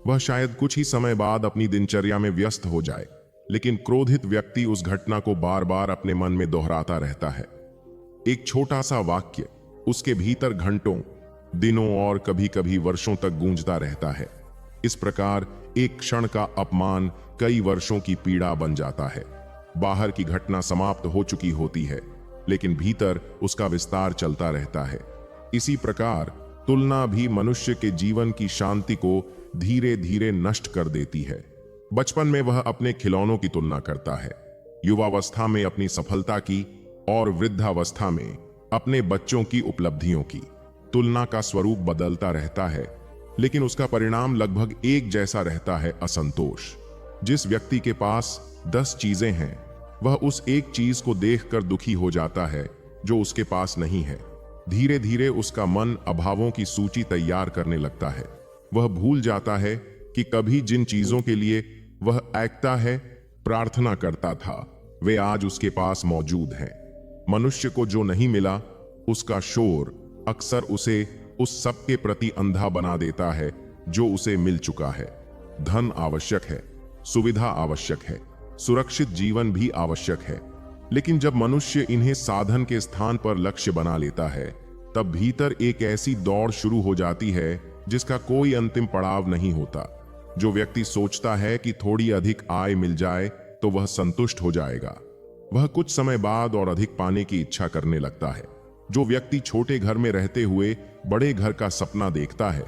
वह शायद कुछ ही समय बाद अपनी दिनचर्या में व्यस्त हो जाए, लेकिन क्रोधित व्यक्ति उस घटना को बार बार अपने मन में दोहराता रहता है। एक छोटा सा वाक्य उसके भीतर घंटों, दिनों और कभी कभी वर्षों तक गूंजता रहता है। इस प्रकार एक क्षण का अपमान कई वर्षों की पीड़ा बन जाता है। बाहर की घटना समाप्त हो चुकी होती है, लेकिन भीतर उसका विस्तार चलता रहता है। इसी प्रकार तुलना भी मनुष्य के जीवन की शांति को धीरे धीरे नष्ट कर देती है। बचपन में वह अपने खिलौनों की तुलना करता है, युवावस्था में अपनी सफलता की और वृद्धावस्था में अपने बच्चों की उपलब्धियों की। तुलना का स्वरूप बदलता रहता है, लेकिन उसका परिणाम लगभग एक जैसा रहता है, असंतोष। जिस व्यक्ति के पास 10 चीजें हैं वह उस एक चीज को देखकर दुखी हो जाता है जो उसके पास नहीं है। धीरे धीरे उसका मन अभावों की सूची तैयार करने लगता है। वह भूल जाता है कि कभी जिन चीजों के लिए वह ऐकता है, प्रार्थना करता था, वे आज उसके पास मौजूद हैं। मनुष्य को जो नहीं मिला, उसका शोर अक्सर उसे उस सब के प्रति अंधा बना देता है जो उसे मिल चुका है। धन आवश्यक है, सुविधा आवश्यक है, सुरक्षित जीवन भी आवश्यक है, लेकिन जब मनुष्य इन्हें साधन के स्थान पर लक्ष्य बना लेता है, तब भीतर एक ऐसी दौड़ शुरू हो जाती है जिसका कोई अंतिम पड़ाव नहीं होता। जो व्यक्ति सोचता है कि थोड़ी अधिक आय मिल जाए तो वह संतुष्ट हो जाएगा, वह कुछ समय बाद और अधिक पाने की इच्छा करने लगता है। जो व्यक्ति छोटे घर में रहते हुए बड़े घर का सपना देखता है,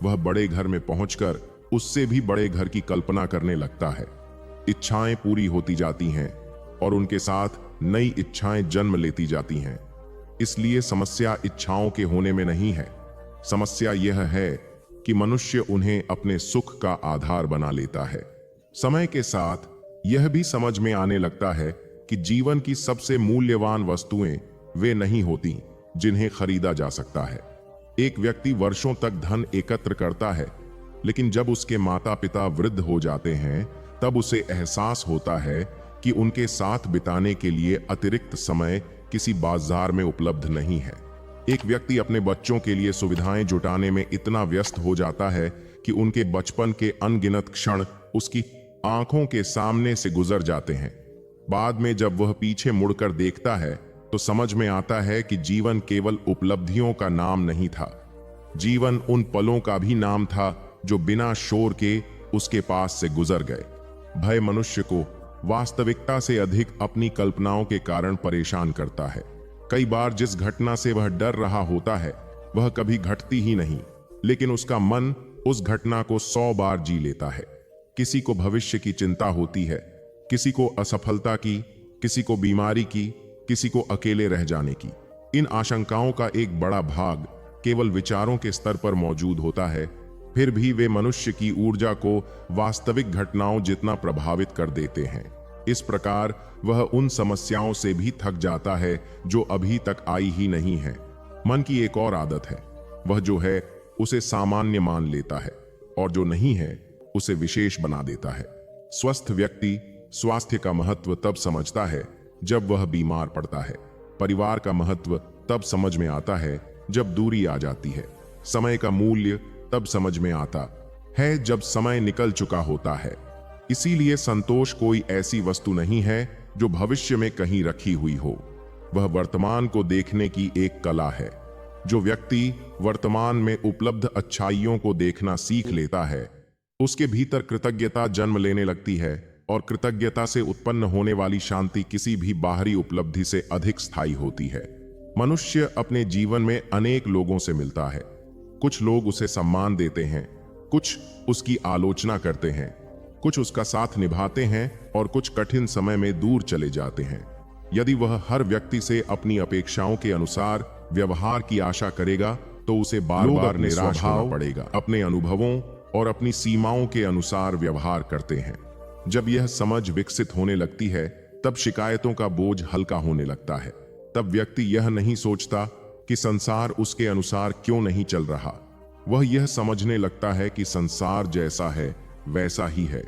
वह बड़े घर में पहुंचकर उससे भी बड़े घर की कल्पना करने लगता है। इच्छाएं पूरी होती जाती हैं और उनके साथ नई इच्छाएं जन्म लेती जाती हैं। इसलिए समस्या इच्छाओं के होने में नहीं है, समस्या यह है कि मनुष्य उन्हें अपने सुख का आधार बना लेता है। समय के साथ यह भी समझ में आने लगता है कि जीवन की सबसे मूल्यवान वस्तुएं वे नहीं होती जिन्हें खरीदा जा सकता है। एक व्यक्ति वर्षों तक धन एकत्र करता है, लेकिन जब उसके माता पिता वृद्ध हो जाते हैं, तब उसे एहसास होता है कि उनके साथ बिताने के लिए अतिरिक्त समय किसी बाजार में उपलब्ध नहीं है। एक व्यक्ति अपने बच्चों के लिए सुविधाएं जुटाने में इतना व्यस्त हो जाता है कि उनके बचपन के अनगिनत क्षण उसकी आंखों के सामने से गुजर जाते हैं। बाद में जब वह पीछे मुड़कर देखता है तो समझ में आता है कि जीवन केवल उपलब्धियों का नाम नहीं था, जीवन उन पलों का भी नाम था जो बिना शोर के उसके पास से गुजर गए। भय मनुष्य को वास्तविकता से अधिक अपनी कल्पनाओं के कारण परेशान करता है। कई बार जिस घटना से वह डर रहा होता है वह कभी घटती ही नहीं, लेकिन उसका मन उस घटना को 100 बार जी लेता है। किसी को भविष्य की चिंता होती है, किसी को असफलता की, किसी को बीमारी की, किसी को अकेले रह जाने की। इन आशंकाओं का एक बड़ा भाग केवल विचारों के स्तर पर मौजूद होता है, फिर भी वे मनुष्य की ऊर्जा को वास्तविक घटनाओं जितना प्रभावित कर देते हैं। इस प्रकार वह उन समस्याओं से भी थक जाता है जो अभी तक आई ही नहीं है। मन की एक और आदत है, वह जो है उसे सामान्य मान लेता है और जो नहीं है उसे विशेष बना देता है। स्वस्थ व्यक्ति स्वास्थ्य का महत्व तब समझता है जब वह बीमार पड़ता है। परिवार का महत्व तब समझ में आता है जब दूरी आ जाती है। समय का मूल्य तब समझ में आता है जब समय निकल चुका होता है। इसीलिए संतोष कोई ऐसी वस्तु नहीं है जो भविष्य में कहीं रखी हुई हो, वह वर्तमान को देखने की एक कला है। जो व्यक्ति वर्तमान में उपलब्ध अच्छाइयों को देखना सीख लेता है, उसके भीतर कृतज्ञता जन्म लेने लगती है और कृतज्ञता से उत्पन्न होने वाली शांति किसी भी बाहरी उपलब्धि से अधिक स्थायी होती है। मनुष्य अपने जीवन में अनेक लोगों से मिलता है। कुछ लोग उसे सम्मान देते हैं, कुछ उसकी आलोचना करते हैं, कुछ उसका साथ निभाते हैं और कुछ कठिन समय में दूर चले जाते हैं। यदि वह हर व्यक्ति से अपनी अपेक्षाओं के अनुसार व्यवहार की आशा करेगा तो उसे बार बार निराश होना पड़ेगा। अपने अनुभवों और अपनी सीमाओं के अनुसार व्यवहार करते हैं। जब यह समझ विकसित होने लगती है तब शिकायतों का बोझ हल्का होने लगता है। तब व्यक्ति यह नहीं सोचता कि संसार उसके अनुसार क्यों नहीं चल रहा, वह यह समझने लगता है कि संसार जैसा है वैसा ही है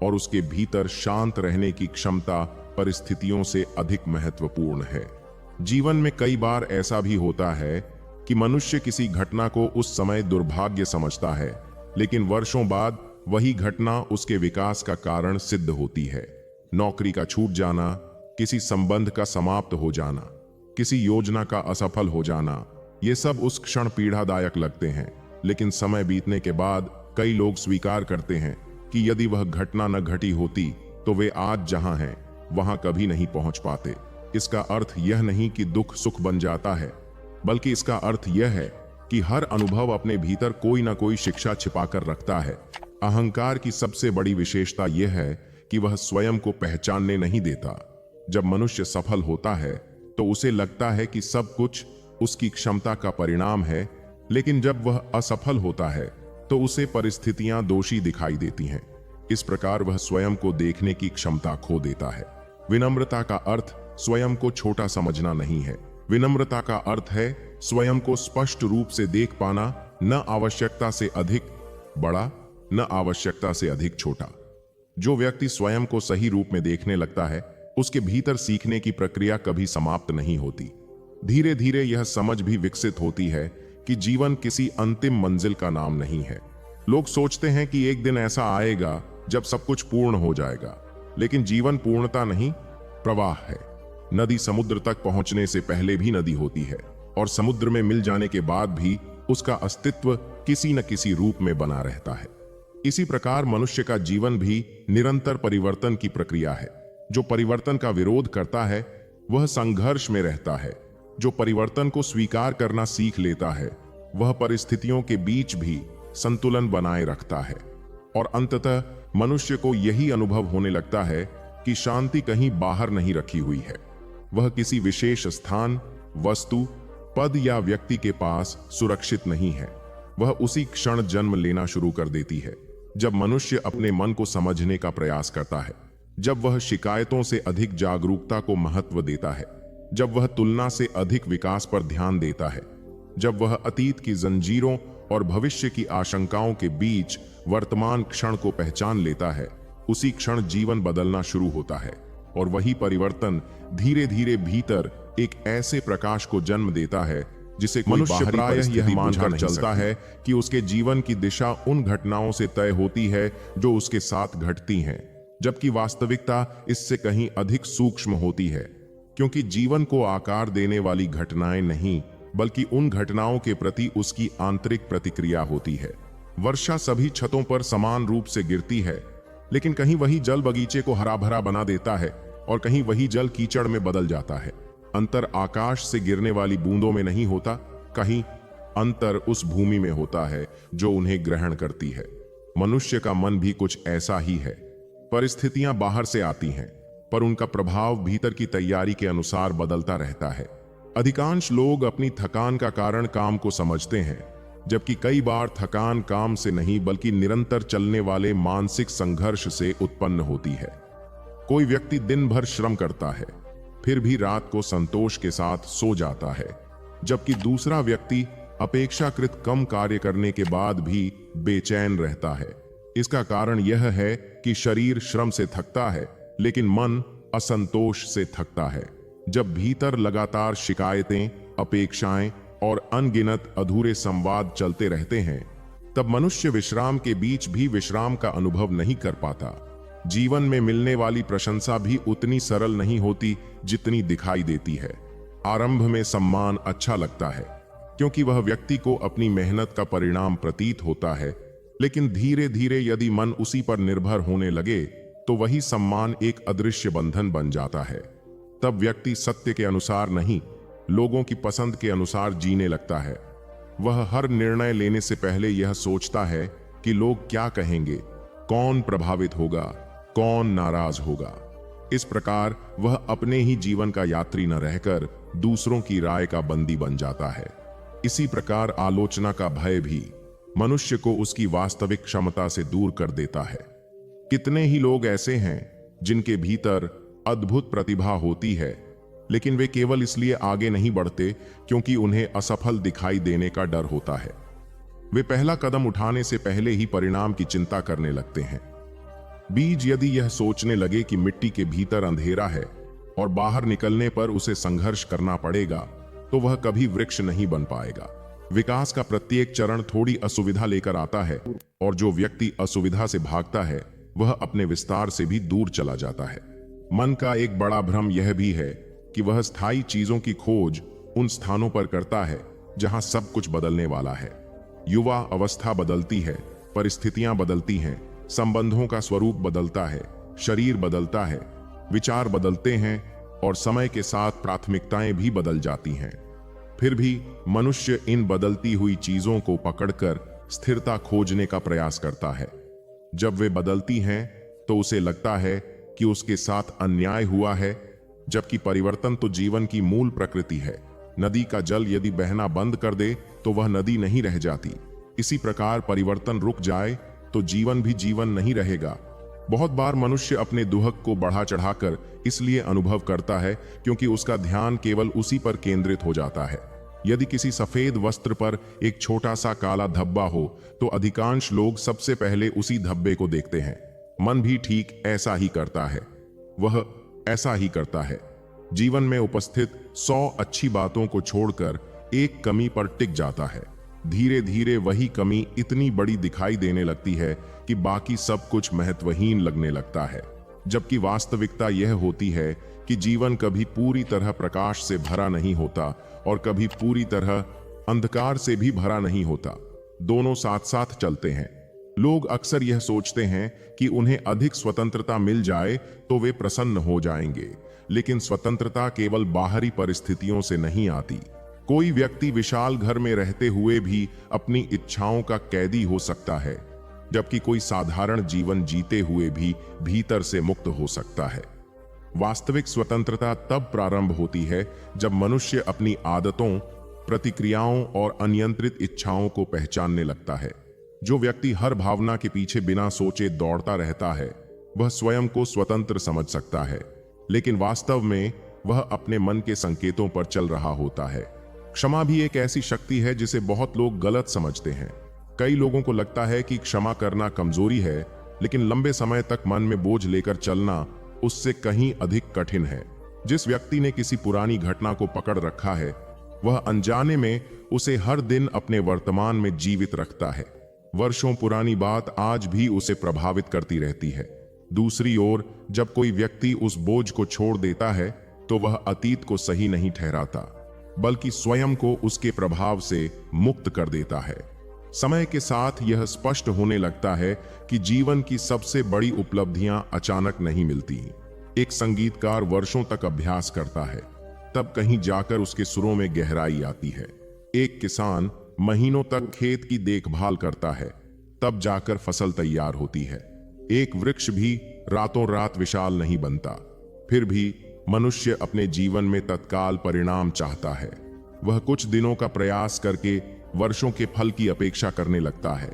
और उसके भीतर शांत रहने की क्षमता परिस्थितियों से अधिक महत्वपूर्ण है। जीवन में कई बार ऐसा भी होता है कि मनुष्य किसी घटना को उस समय दुर्भाग्य समझता है, लेकिन वर्षों बाद वही घटना उसके विकास का कारण सिद्ध होती है। नौकरी का छूट जाना, किसी संबंध का समाप्त हो जाना, किसी योजना का असफल हो जाना, ये सब उस क्षण पीड़ादायक लगते हैं, लेकिन समय बीतने के बाद कई लोग स्वीकार करते हैं कि यदि वह घटना न घटी होती तो वे आज जहां हैं वहां कभी नहीं पहुंच पाते। इसका अर्थ यह नहीं कि दुख सुख बन जाता है, बल्कि इसका अर्थ यह है कि हर अनुभव अपने भीतर कोई ना कोई शिक्षा छिपाकर रखता है। अहंकार की सबसे बड़ी विशेषता यह है कि वह स्वयं को पहचानने नहीं देता। जब मनुष्य सफल होता है तो उसे लगता है कि सब कुछ उसकी क्षमता का परिणाम है, लेकिन जब वह असफल होता है तो उसे परिस्थितियां दोषी दिखाई देती हैं। इस प्रकार वह स्वयं को देखने की क्षमता खो देता है। विनम्रता का अर्थ स्वयं को छोटा समझना नहीं है, विनम्रता का अर्थ है स्वयं को स्पष्ट रूप से देख पाना, न आवश्यकता से अधिक बड़ा, न आवश्यकता से अधिक छोटा। जो व्यक्ति स्वयं को सही रूप में देखने लगता है, उसके भीतर सीखने की प्रक्रिया कभी समाप्त नहीं होती। धीरे धीरे यह समझ भी विकसित होती है कि जीवन किसी अंतिम मंजिल का नाम नहीं है। लोग सोचते हैं कि एक दिन ऐसा आएगा जब सब कुछ पूर्ण हो जाएगा, लेकिन जीवन पूर्णता नहीं, प्रवाह है। नदी समुद्र तक पहुंचने से पहले भी नदी होती है, और समुद्र में मिल जाने के बाद भी उसका अस्तित्व किसी न किसी रूप में बना रहता है। इसी प्रकार मनुष्य का जीवन भी निरंतर परिवर्तन की प्रक्रिया है। जो परिवर्तन का विरोध करता है वह संघर्ष में रहता है। जो परिवर्तन को स्वीकार करना सीख लेता है वह परिस्थितियों के बीच भी संतुलन बनाए रखता है। और अंततः मनुष्य को यही अनुभव होने लगता है कि शांति कहीं बाहर नहीं रखी हुई है, वह किसी विशेष स्थान, वस्तु, पद या व्यक्ति के पास सुरक्षित नहीं है। वह उसी क्षण जन्म लेना शुरू कर देती है जब मनुष्य अपने मन को समझने का प्रयास करता है, जब वह शिकायतों से अधिक जागरूकता को महत्व देता है, जब वह तुलना से अधिक विकास पर ध्यान देता है, जब वह अतीत की जंजीरों और भविष्य की आशंकाओं के बीच वर्तमान क्षण को पहचान लेता है। उसी क्षण जीवन बदलना शुरू होता है, और वही परिवर्तन धीरे धीरे भीतर एक ऐसे प्रकाश को जन्म देता है जिसे मनुष्य प्रायः यह मानकर चलता है कि उसके जीवन की दिशा उन घटनाओं से तय होती है जो उसके साथ घटती हैं, जबकि वास्तविकता इससे कहीं अधिक सूक्ष्म होती है। क्योंकि जीवन को आकार देने वाली घटनाएं नहीं, बल्कि उन घटनाओं के प्रति उसकी आंतरिक प्रतिक्रिया होती है। वर्षा सभी छतों पर समान रूप से गिरती है, लेकिन कहीं वही जल बगीचे को हरा भरा बना देता है और कहीं वही जल कीचड़ में बदल जाता है। अंतर आकाश से गिरने वाली बूंदों में नहीं होता, कहीं अंतर उस भूमि में होता है जो उन्हें ग्रहण करती है। मनुष्य का मन भी कुछ ऐसा ही है। परिस्थितियां बाहर से आती हैं, पर उनका प्रभाव भीतर की तैयारी के अनुसार बदलता रहता है। अधिकांश लोग अपनी थकान का कारण काम को समझते हैं, जबकि कई बार थकान काम से नहीं बल्कि निरंतर चलने वाले मानसिक संघर्ष से उत्पन्न होती है। कोई व्यक्ति दिन भर श्रम करता है, फिर भी रात को संतोष के साथ सो जाता है, जबकि दूसरा व्यक्ति अपेक्षाकृत कम कार्य करने के बाद भी बेचैन रहता है। इसका कारण यह है कि शरीर श्रम से थकता है, लेकिन मन असंतोष से थकता है। जब भीतर लगातार शिकायतें, अपेक्षाएं और अनगिनत अधूरे संवाद चलते रहते हैं, तब मनुष्य विश्राम के बीच भी विश्राम का अनुभव नहीं कर पाता। जीवन में मिलने वाली प्रशंसा भी उतनी सरल नहीं होती जितनी दिखाई देती है। आरंभ में सम्मान अच्छा लगता है, क्योंकि वह व्यक्ति को अपनी मेहनत का परिणाम प्रतीत होता है, लेकिन धीरे धीरे यदि मन उसी पर निर्भर होने लगे तो वही सम्मान एक अदृश्य बंधन बन जाता है। तब व्यक्ति सत्य के अनुसार नहीं, लोगों की पसंद के अनुसार जीने लगता है। वह हर निर्णय लेने से पहले यह सोचता है कि लोग क्या कहेंगे, कौन प्रभावित होगा, कौन नाराज होगा। इस प्रकार वह अपने ही जीवन का यात्री न रहकर दूसरों की राय का बंदी बन जाता है। इसी प्रकार आलोचना का भय भी मनुष्य को उसकी वास्तविक क्षमता से दूर कर देता है। कितने ही लोग ऐसे हैं जिनके भीतर अद्भुत प्रतिभा होती है, लेकिन वे केवल इसलिए आगे नहीं बढ़ते क्योंकि उन्हें असफल दिखाई देने का डर होता है। वे पहला कदम उठाने से पहले ही परिणाम की चिंता करने लगते हैं। बीज यदि यह सोचने लगे कि मिट्टी के भीतर अंधेरा है और बाहर निकलने पर उसे संघर्ष करना पड़ेगा, तो वह कभी वृक्ष नहीं बन पाएगा। विकास का प्रत्येक चरण थोड़ी असुविधा लेकर आता है, और जो व्यक्ति असुविधा से भागता है वह अपने विस्तार से भी दूर चला जाता है। मन का एक बड़ा भ्रम यह भी है कि वह स्थायी चीजों की खोज उन स्थानों पर करता है जहां सब कुछ बदलने वाला है। युवा अवस्था बदलती है, परिस्थितियां बदलती हैं, संबंधों का स्वरूप बदलता है, शरीर बदलता है, विचार बदलते हैं और समय के साथ प्राथमिकताएं भी बदल जाती हैं। फिर भी मनुष्य इन बदलती हुई चीजों को पकड़कर स्थिरता खोजने का प्रयास करता है। जब वे बदलती हैं तो उसे लगता है कि उसके साथ अन्याय हुआ है, जबकि परिवर्तन तो जीवन की मूल प्रकृति है। नदी का जल यदि बहना बंद कर दे तो वह नदी नहीं रह जाती। इसी प्रकार परिवर्तन रुक जाए तो जीवन भी जीवन नहीं रहेगा। बहुत बार मनुष्य अपने दुहक को बढ़ा चढ़ाकर इसलिए अनुभव करता है क्योंकि उसका ध्यान केवल उसी पर केंद्रित हो जाता है। यदि किसी सफेद वस्त्र पर एक छोटा सा काला धब्बा हो तो अधिकांश लोग सबसे पहले उसी धब्बे को देखते हैं। मन भी ठीक ऐसा ही करता है, वह ऐसा ही करता है। जीवन में उपस्थित 100 अच्छी बातों को छोड़कर एक कमी पर टिक जाता है। धीरे धीरे वही कमी इतनी बड़ी दिखाई देने लगती है कि बाकी सब कुछ महत्वहीन लगने लगता है। जबकि वास्तविकता यह होती है कि जीवन कभी पूरी तरह प्रकाश से भरा नहीं होता और कभी पूरी तरह अंधकार से भी भरा नहीं होता। दोनों साथ साथ चलते हैं। लोग अक्सर यह सोचते हैं कि उन्हें अधिक स्वतंत्रता मिल जाए तो वे प्रसन्न हो जाएंगे, लेकिन स्वतंत्रता केवल बाहरी परिस्थितियों से नहीं आती। कोई व्यक्ति विशाल घर में रहते हुए भी अपनी इच्छाओं का कैदी हो सकता है, जबकि कोई साधारण जीवन जीते हुए भी भीतर से मुक्त हो सकता है। वास्तविक स्वतंत्रता तब प्रारंभ होती है जब मनुष्य अपनी आदतों, प्रतिक्रियाओं और अनियंत्रित इच्छाओं को पहचानने लगता है। जो व्यक्ति हर भावना के पीछे बिना सोचे दौड़ता रहता है, वह स्वयं को स्वतंत्र समझ सकता है, लेकिन वास्तव में वह अपने मन के संकेतों पर चल रहा होता है। क्षमा भी एक ऐसी शक्ति है जिसे बहुत लोग गलत समझते हैं। कई लोगों को लगता है कि क्षमा करना कमजोरी है, लेकिन लंबे समय तक मन में बोझ लेकर चलना उससे कहीं अधिक कठिन है। जिस व्यक्ति ने किसी पुरानी घटना को पकड़ रखा है, वह अनजाने में उसे हर दिन अपने वर्तमान में जीवित रखता है। वर्षों पुरानी बात आज भी उसे प्रभावित करती रहती है। दूसरी ओर जब कोई व्यक्ति उस बोझ को छोड़ देता है तो वह अतीत को सही नहीं ठहराता, बल्कि स्वयं को उसके प्रभाव से मुक्त कर देता है। समय के साथ यह स्पष्ट होने लगता है कि जीवन की सबसे बड़ी उपलब्धियां अचानक नहीं मिलती। एक संगीतकार वर्षों तक अभ्यास करता है, तब कहीं जाकर उसके सुरों में गहराई आती है। एक किसान महीनों तक खेत की देखभाल करता है, तब जाकर फसल तैयार होती है। एक वृक्ष भी रातों रात विशाल नहीं बनता। फिर भी मनुष्य अपने जीवन में तत्काल परिणाम चाहता है। वह कुछ दिनों का प्रयास करके वर्षों के फल की अपेक्षा करने लगता है।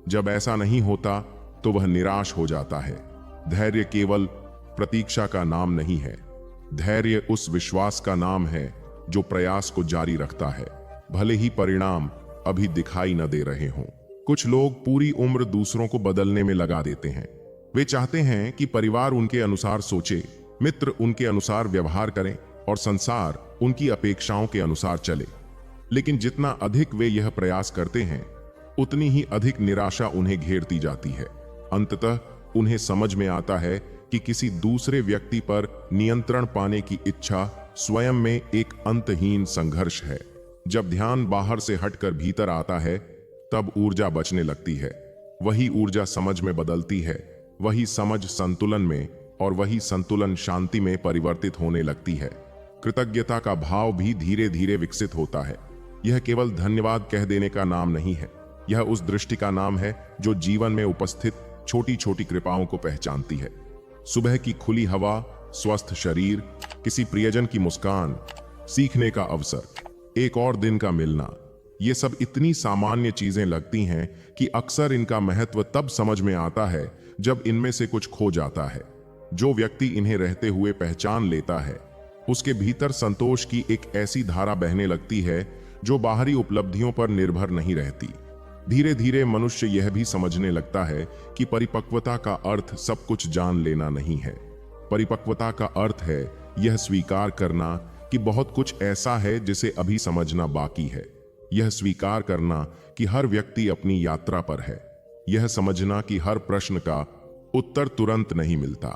जब ऐसा नहीं होता तो वह निराश हो जाता है। धैर्य केवल प्रतीक्षा का नाम नहीं है। धैर्य उस विश्वास का नाम है जो प्रयास को जारी रखता है, भले ही परिणाम अभी दिखाई न दे रहे हों। कुछ लोग पूरी उम्र दूसरों को बदलने में लगा देते हैं। वे चाहते हैं कि परिवार उनके अनुसार सोचे, मित्र उनके अनुसार व्यवहार करें और संसार उनकी अपेक्षाओं के अनुसार चले। लेकिन जितना अधिक वे यह प्रयास करते हैं, उतनी ही अधिक निराशा उन्हें घेरती जाती है। अंततः उन्हें समझ में आता है कि किसी दूसरे व्यक्ति पर नियंत्रण पाने की इच्छा स्वयं में एक अंतहीन संघर्ष है। जब ध्यान बाहर से हटकर भीतर आता है, तब ऊर्जा बचने लगती है। वही ऊर्जा समझ में बदलती है, वही समझ संतुलन में और वही संतुलन शांति में परिवर्तित होने लगती है। कृतज्ञता का भाव भी धीरे धीरे विकसित होता है। यह केवल धन्यवाद कह देने का नाम नहीं है, यह उस दृष्टि का नाम है जो जीवन में उपस्थित छोटी छोटी कृपाओं को पहचानती है। सुबह की खुली हवा, स्वस्थ शरीर, किसी प्रियजन की मुस्कान, सीखने का अवसर, एक और दिन का मिलना, ये सब इतनी सामान्य चीजें लगती हैं कि अक्सर इनका महत्व तब समझ में आता है जब इनमें से कुछ खो जाता है। जो व्यक्ति इन्हें रहते हुए पहचान लेता है, उसके भीतर संतोष की एक ऐसी धारा बहने लगती है जो बाहरी उपलब्धियों पर निर्भर नहीं रहती। धीरे धीरे मनुष्य यह भी समझने लगता है कि परिपक्वता का अर्थ सब कुछ जान लेना नहीं है। परिपक्वता का अर्थ है यह स्वीकार करना कि बहुत कुछ ऐसा है जिसे अभी समझना बाकी है। यह स्वीकार करना कि हर व्यक्ति अपनी यात्रा पर है। यह समझना कि हर प्रश्न का उत्तर तुरंत नहीं मिलता।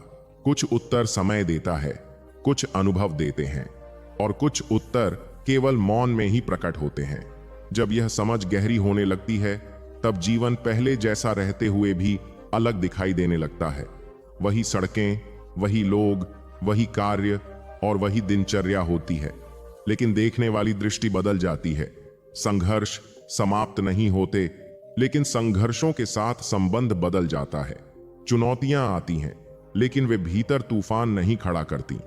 कुछ उत्तर समय देता है, कुछ अनुभव देते हैं और कुछ उत्तर केवल मौन में ही प्रकट होते हैं। जब यह समझ गहरी होने लगती है, तब जीवन पहले जैसा रहते हुए भी अलग दिखाई देने लगता है। वही सड़कें, वही लोग, वही कार्य और वही दिनचर्या होती है, लेकिन देखने वाली दृष्टि बदल जाती है। संघर्ष समाप्त नहीं होते, लेकिन संघर्षों के साथ संबंध बदल जाता है। चुनौतियां आती हैं, लेकिन वे भीतर तूफान नहीं खड़ा करती।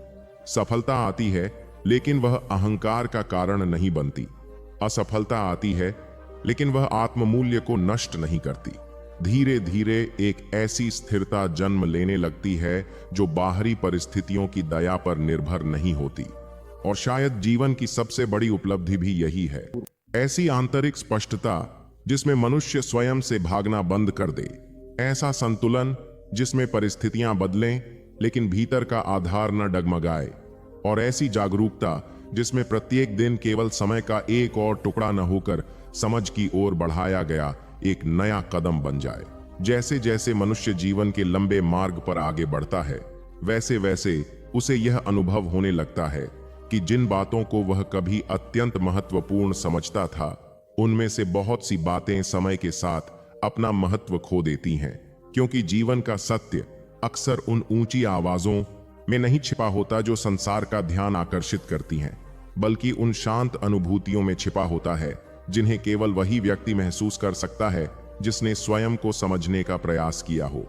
सफलता आती है, लेकिन वह अहंकार का कारण नहीं बनती। असफलता आती है, लेकिन वह आत्ममूल्य को नष्ट नहीं करती। धीरे धीरे एक ऐसी स्थिरता जन्म लेने लगती है जो बाहरी परिस्थितियों की दया पर निर्भर नहीं होती। और शायद जीवन की सबसे बड़ी उपलब्धि भी यही है, ऐसी आंतरिक स्पष्टता जिसमें मनुष्य स्वयं से भागना बंद कर दे, ऐसा संतुलन जिसमें परिस्थितियां बदलें लेकिन भीतर का आधार न डगमगाए, और ऐसी जागरूकता जिसमें प्रत्येक दिन केवल समय का एक और टुकड़ा न होकर समझ की ओर बढ़ाया गया एक नया कदम बन जाए। जैसे जैसे मनुष्य जीवन के लंबे मार्ग पर आगे बढ़ता है, वैसे वैसे उसे यह अनुभव होने लगता है कि जिन बातों को वह कभी अत्यंत महत्वपूर्ण समझता था, उनमें से बहुत सी बातें समय के साथ अपना महत्व खो देती हैं, क्योंकि जीवन का सत्य अक्सर उन ऊंची आवाजों में नहीं छिपा होता जो संसार का ध्यान आकर्षित करती हैं, बल्कि उन शांत अनुभूतियों में छिपा होता है जिन्हें केवल वही व्यक्ति महसूस कर सकता है जिसने स्वयं को समझने का प्रयास किया हो।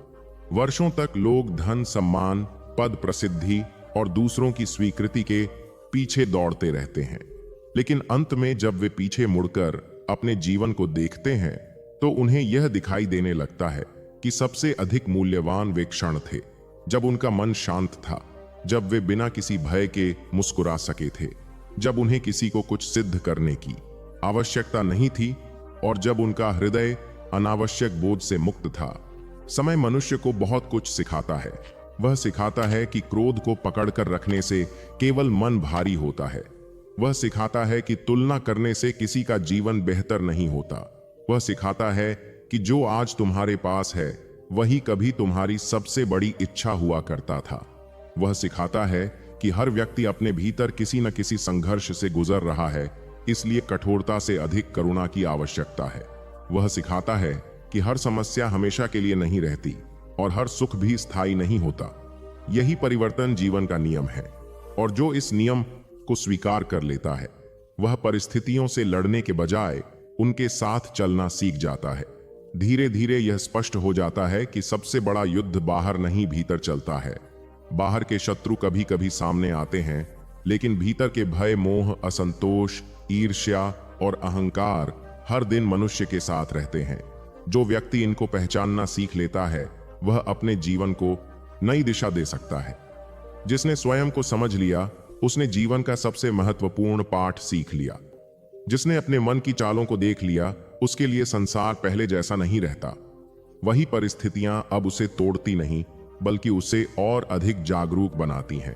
वर्षों तक लोग धन, सम्मान, पद, प्रसिद्धि और दूसरों की स्वीकृति के पीछे दौड़ते रहते हैं, लेकिन अंत में जब वे पीछे मुड़कर अपने जीवन को देखते हैं तो उन्हें यह दिखाई देने लगता है कि सबसे अधिक मूल्यवान वे क्षण थे जब उनका मन शांत था, जब वे बिना किसी भय के मुस्कुरा सके थे, जब उन्हें किसी को कुछ सिद्ध करने की आवश्यकता नहीं थी और जब उनका हृदय अनावश्यक बोझ से मुक्त था। समय मनुष्य को बहुत कुछ सिखाता है। वह सिखाता है कि क्रोध को पकड़कर रखने से केवल मन भारी होता है। वह सिखाता है कि तुलना करने से किसी का जीवन बेहतर नहीं होता। वह सिखाता है कि जो आज तुम्हारे पास है वही कभी तुम्हारी सबसे बड़ी इच्छा हुआ करता था। वह सिखाता है कि हर व्यक्ति अपने भीतर किसी न किसी संघर्ष से गुजर रहा है, इसलिए कठोरता से अधिक करुणा की आवश्यकता है। वह सिखाता है कि हर समस्या हमेशा के लिए नहीं रहती और हर सुख भी स्थायी नहीं होता। यही परिवर्तन जीवन का नियम है, और जो इस नियम को स्वीकार कर लेता है वह परिस्थितियों से लड़ने के बजाय उनके साथ चलना सीख जाता है। धीरे धीरे यह स्पष्ट हो जाता है कि सबसे बड़ा युद्ध बाहर नहीं भीतर चलता है। बाहर के शत्रु कभी कभी सामने आते हैं, लेकिन भीतर के भय, मोह, असंतोष, ईर्ष्या और अहंकार हर दिन मनुष्य के साथ रहते हैं। जो व्यक्ति इनको पहचानना सीख लेता है वह अपने जीवन को नई दिशा दे सकता है। जिसने स्वयं को समझ लिया उसने जीवन का सबसे महत्वपूर्ण पाठ सीख लिया। जिसने अपने मन की चालों को देख लिया उसके लिए संसार पहले जैसा नहीं रहता। वही परिस्थितियां अब उसे तोड़ती नहीं बल्कि उसे और अधिक जागरूक बनाती हैं।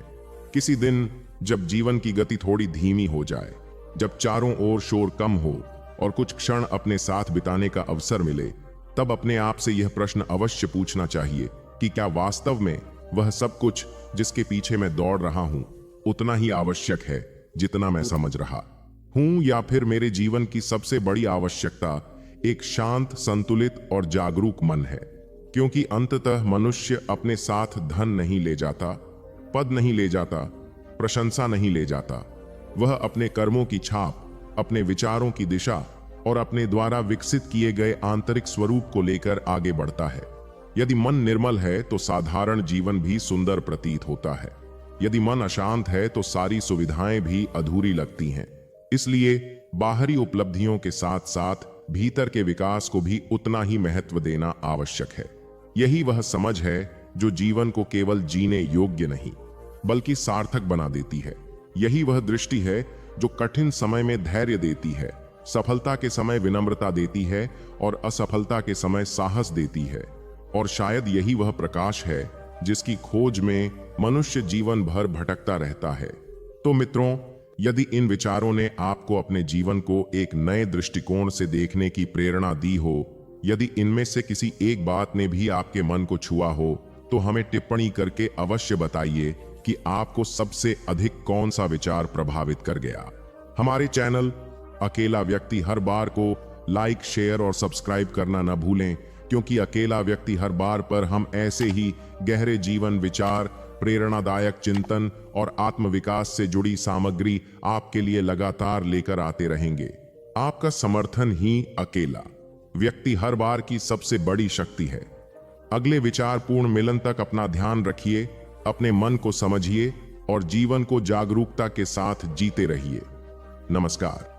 किसी दिन जब जीवन की गति थोड़ी धीमी हो जाए, जब चारों ओर शोर कम हो और कुछ क्षण अपने साथ बिताने का अवसर मिले, तब अपने आप से यह प्रश्न अवश्य पूछना चाहिए कि क्या वास्तव में वह सब कुछ जिसके पीछे मैं दौड़ रहा हूं उतना ही आवश्यक है जितना मैं समझ रहा हूं, या फिर मेरे जीवन की सबसे बड़ी आवश्यकता एक शांत, संतुलित और जागरूक मन है। क्योंकि अंततः मनुष्य अपने साथ धन नहीं ले जाता, पद नहीं ले जाता, प्रशंसा नहीं ले जाता। वह अपने कर्मों की छाप, अपने विचारों की दिशा और अपने द्वारा विकसित किए गए आंतरिक स्वरूप को लेकर आगे बढ़ता है। यदि मन निर्मल है तो साधारण जीवन भी सुंदर प्रतीत होता है। यदि मन अशांत है तो सारी सुविधाएं भी अधूरी लगती हैं। इसलिए बाहरी उपलब्धियों के साथ साथ भीतर के विकास को भी उतना ही महत्व देना आवश्यक है। यही वह समझ है जो जीवन को केवल जीने योग्य नहीं बल्कि सार्थक बना देती है। यही वह दृष्टि है जो कठिन समय में धैर्य देती है, सफलता के समय विनम्रता देती है और असफलता के समय साहस देती है। और शायद यही वह प्रकाश है जिसकी खोज में मनुष्य जीवन भर भटकता रहता है। तो मित्रों, यदि इन विचारों ने आपको अपने जीवन को एक नए दृष्टिकोण से देखने की प्रेरणा दी हो, यदि इनमें से किसी एक बात ने भी आपके मन को छुआ हो, तो हमें टिप्पणी करके अवश्य बताइए कि आपको सबसे अधिक कौन सा विचार प्रभावित कर गया। हमारे चैनल अकेला व्यक्ति हर बार को लाइक, शेयर और सब्सक्राइब करना न भूलें, क्योंकि अकेला व्यक्ति हर बार पर हम ऐसे ही गहरे जीवन विचार, प्रेरणादायक चिंतन और आत्मविकास से जुड़ी सामग्री आपके लिए लगातार लेकर आते रहेंगे। आपका समर्थन ही अकेला व्यक्ति हर बार की सबसे बड़ी शक्ति है। अगले विचारपूर्ण मिलन तक अपना ध्यान रखिए, अपने मन को समझिए और जीवन को जागरूकता के साथ जीते रहिए। नमस्कार।